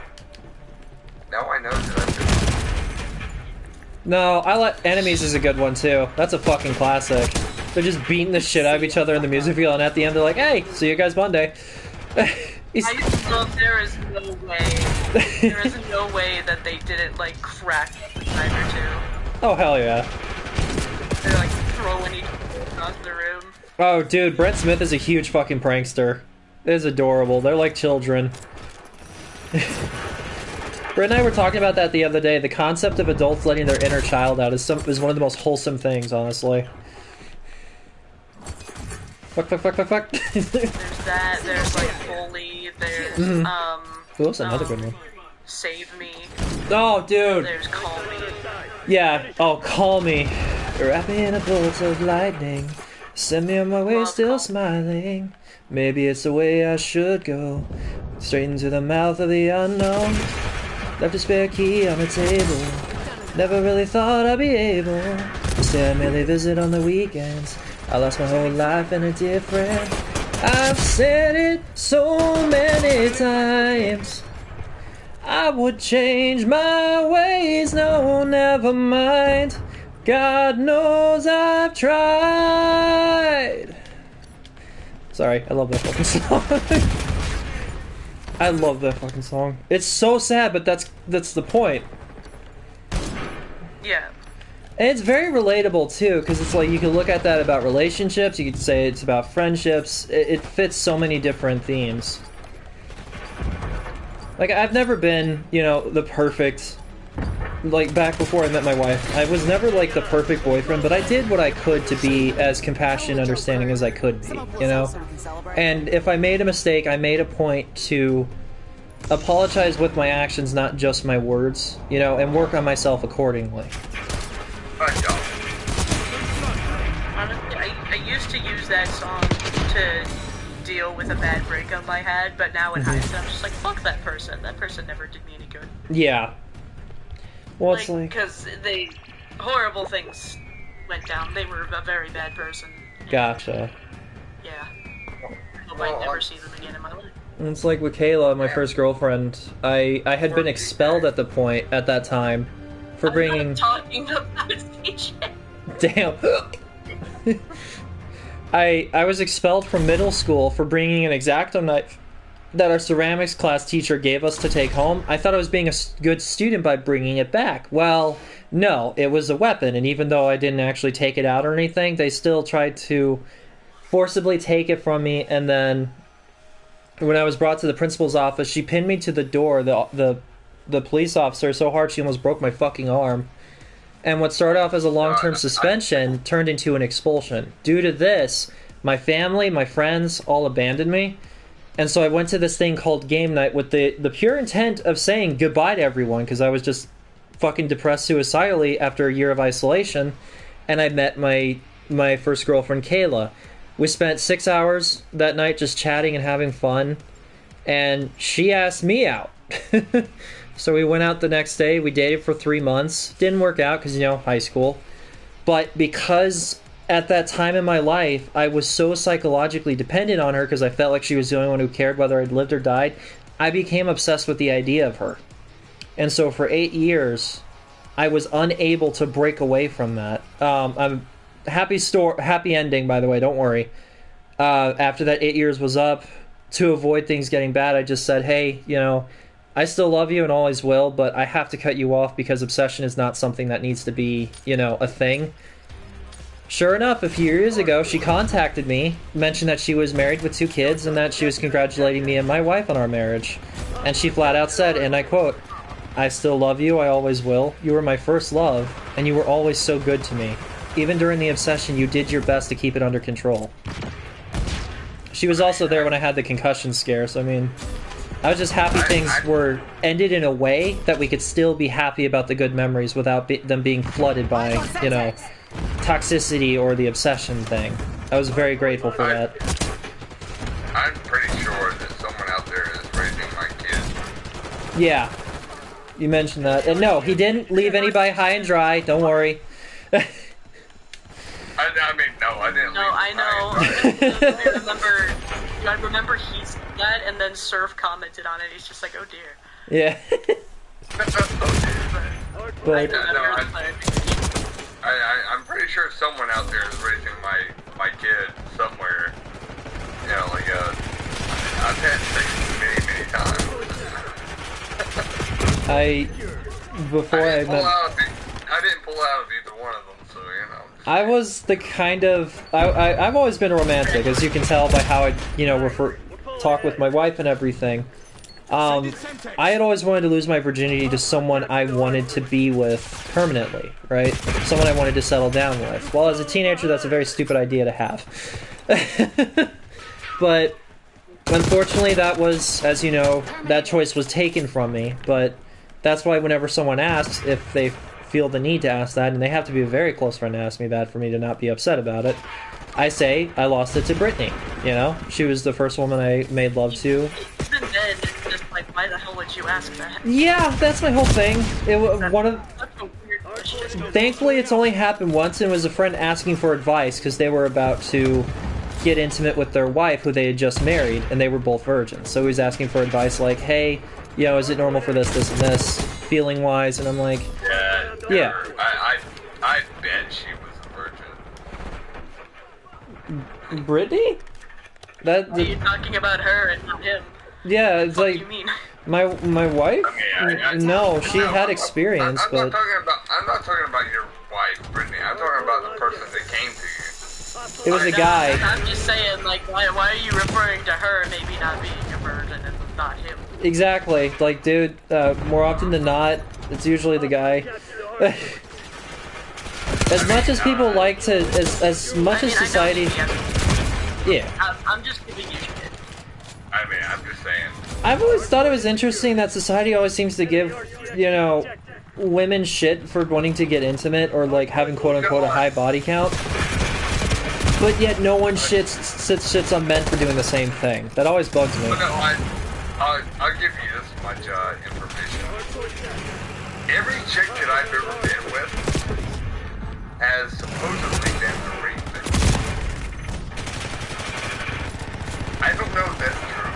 I know that that's good. No, Enemies is a good one too. That's a fucking classic. They're just beating the shit out of each other in the music video, and at the end they're like, "Hey, see you guys Monday." I love. There is no way that they didn't like crack a time or two. Oh hell yeah! They're like throwing each other across the room. Oh dude, Brent Smith is a huge fucking prankster. It is adorable. They're like children. Brent and I were talking about that the other day. The concept of adults letting their inner child out is one of the most wholesome things, honestly. Fuck. There's that, there's like Holy, there's, Ooh, that's another good one. Save Me. Oh, dude! There's Call Me. Yeah, oh, Call Me. Wrap me in a bolt of lightning. Send me on my way, still smiling. Maybe it's the way I should go. Straight into the mouth of the unknown. Left a spare key on the table. Never really thought I'd be able to stay and merely visit on the weekends. I lost my whole life in a different. I've said it so many times. I would change my ways, no, never mind. God knows I've tried. Sorry, I love that fucking song. I love that fucking song. It's so sad, but that's the point. Yeah. And it's very relatable too, because it's like you can look at that about relationships, you could say it's about friendships, it fits so many different themes. Like, I've never been, you know, the perfect, like, back before I met my wife, I was never, like, the perfect boyfriend, but I did what I could to be as compassionate and understanding as I could be, you know? And if I made a mistake, I made a point to apologize with my actions, not just my words, you know, and work on myself accordingly. Honestly, I used to use that song to deal with a bad breakup I had, but now in hindsight I'm just like, fuck that person. That person never did me any good. Yeah. Well, it's like... Because horrible things went down. They were a very bad person. Gotcha. Yeah. I hope I never see them again in my life. It's like with Kayla, my first girlfriend. I had been expelled at that time for bringing... I'm not talking about teaching. Damn. I was expelled from middle school for bringing an X-Acto knife that our ceramics class teacher gave us to take home. I thought I was being a good student by bringing it back. Well, no, it was a weapon, and even though I didn't actually take it out or anything, they still tried to forcibly take it from me, and then when I was brought to the principal's office, she pinned me to the door, the police officer, so hard she almost broke my fucking arm. And what started off as a long-term suspension turned into an expulsion. Due to this, my family, my friends, all abandoned me. And so I went to this thing called game night with the pure intent of saying goodbye to everyone, because I was just fucking depressed suicidally after a year of isolation. And I met my first girlfriend, Kayla. We spent 6 hours that night just chatting and having fun. And she asked me out. So we went out the next day. We dated for 3 months. Didn't work out because, high school. But because at that time in my life, I was so psychologically dependent on her because I felt like she was the only one who cared whether I'd lived or died, I became obsessed with the idea of her. And so for 8 years, I was unable to break away from that. I'm happy ending, by the way, don't worry. After that 8 years was up, to avoid things getting bad, I just said, hey, I still love you and always will, but I have to cut you off because obsession is not something that needs to be, a thing. Sure enough, a few years ago, she contacted me, mentioned that she was married with 2 kids, and that she was congratulating me and my wife on our marriage. And she flat out said, and I quote, "I still love you, I always will. You were my first love, and you were always so good to me. Even during the obsession, you did your best to keep it under control." She was also there when I had the concussion scare, so I was just happy things were ended in a way that we could still be happy about the good memories without them being flooded by, toxicity or the obsession thing. I was very grateful for that. I'm pretty sure that someone out there is raising my kids. Yeah. You mentioned that. And no, he didn't leave anybody high and dry. Don't worry. No, I didn't. No, I know. I remember he said that, and then Surf commented on it. He's just like, "Oh dear." Yeah. But I'm pretty sure someone out there is raising my kid somewhere. I've had sex many times. I didn't pull out of either one of them, so I was the kind of... I've always been romantic, as you can tell by how I, talk with my wife and everything. I had always wanted to lose my virginity to someone I wanted to be with permanently, right? Someone I wanted to settle down with. Well, as a teenager, that's a very stupid idea to have. But, unfortunately, that was, as you know, that choice was taken from me. But that's why whenever someone asks if they feel the need to ask that, and they have to be a very close friend to ask me that for me to not be upset about it, I say I lost it to Brittany. She was the first woman I made love to. Even then, it's just like, why the hell would you ask that? Yeah, that's my whole thing. That's a weird question. Thankfully, it's only happened once, and it was a friend asking for advice because they were about to get intimate with their wife, who they had just married, and they were both virgins. So he was asking for advice like, hey, is it normal for this, and this, feeling-wise? And I'm like, yeah. I bet she was a virgin. Brittany? Are you talking about her and not him? Yeah, it's what like... do you mean? My wife? No, she had experience, I'm but... I'm not talking about your wife, Brittany. I'm talking about the person that came to you. It was a guy. I'm just saying, like, why are you referring to her maybe not being a virgin and not him? Exactly. Like, dude, more often than not, it's usually the guy. As much as people like to... As much as society... Yeah. I'm just giving you shit. I'm just saying. I've always thought it was interesting that society always seems to give, women shit for wanting to get intimate or, like, having quote-unquote a high body count. But yet no one shits on men for doing the same thing. That always bugs me. Well, no, I'll give you this much information. every chick that I've ever been with has supposedly been a rape victim. I don't know if that's true.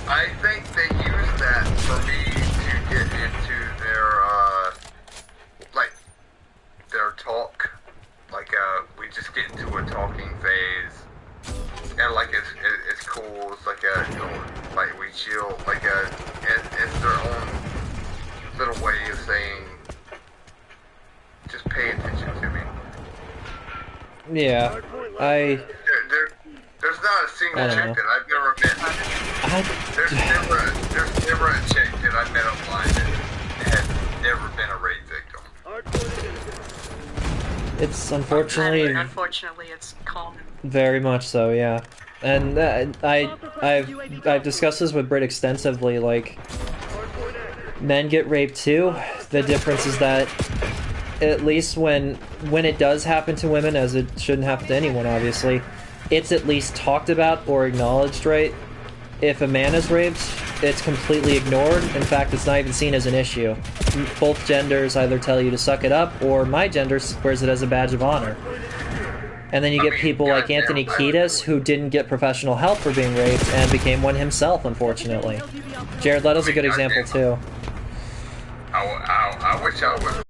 I think they use that for me to get into their their talk. We just get into a talking phase, and it's cool. It's we chill. It's their own little way of saying, just pay attention to me. Yeah, There's not a single chick that I've never met. There's never a chick that I've met online that has never been a rape victim. It's unfortunately it's common. very much so, yeah. And I've discussed this with Britt extensively. Like, men get raped too. The difference is that at least when it does happen to women, as it shouldn't happen to anyone, obviously, it's at least talked about or acknowledged, right? If a man is raped, it's completely ignored. In fact, it's not even seen as an issue. Both genders either tell you to suck it up, or my gender wears it as a badge of honor. And then you get people like Anthony Kiedis, who didn't get professional help for being raped, and became one himself, unfortunately. Jared Leto's a good example, too. I wish I was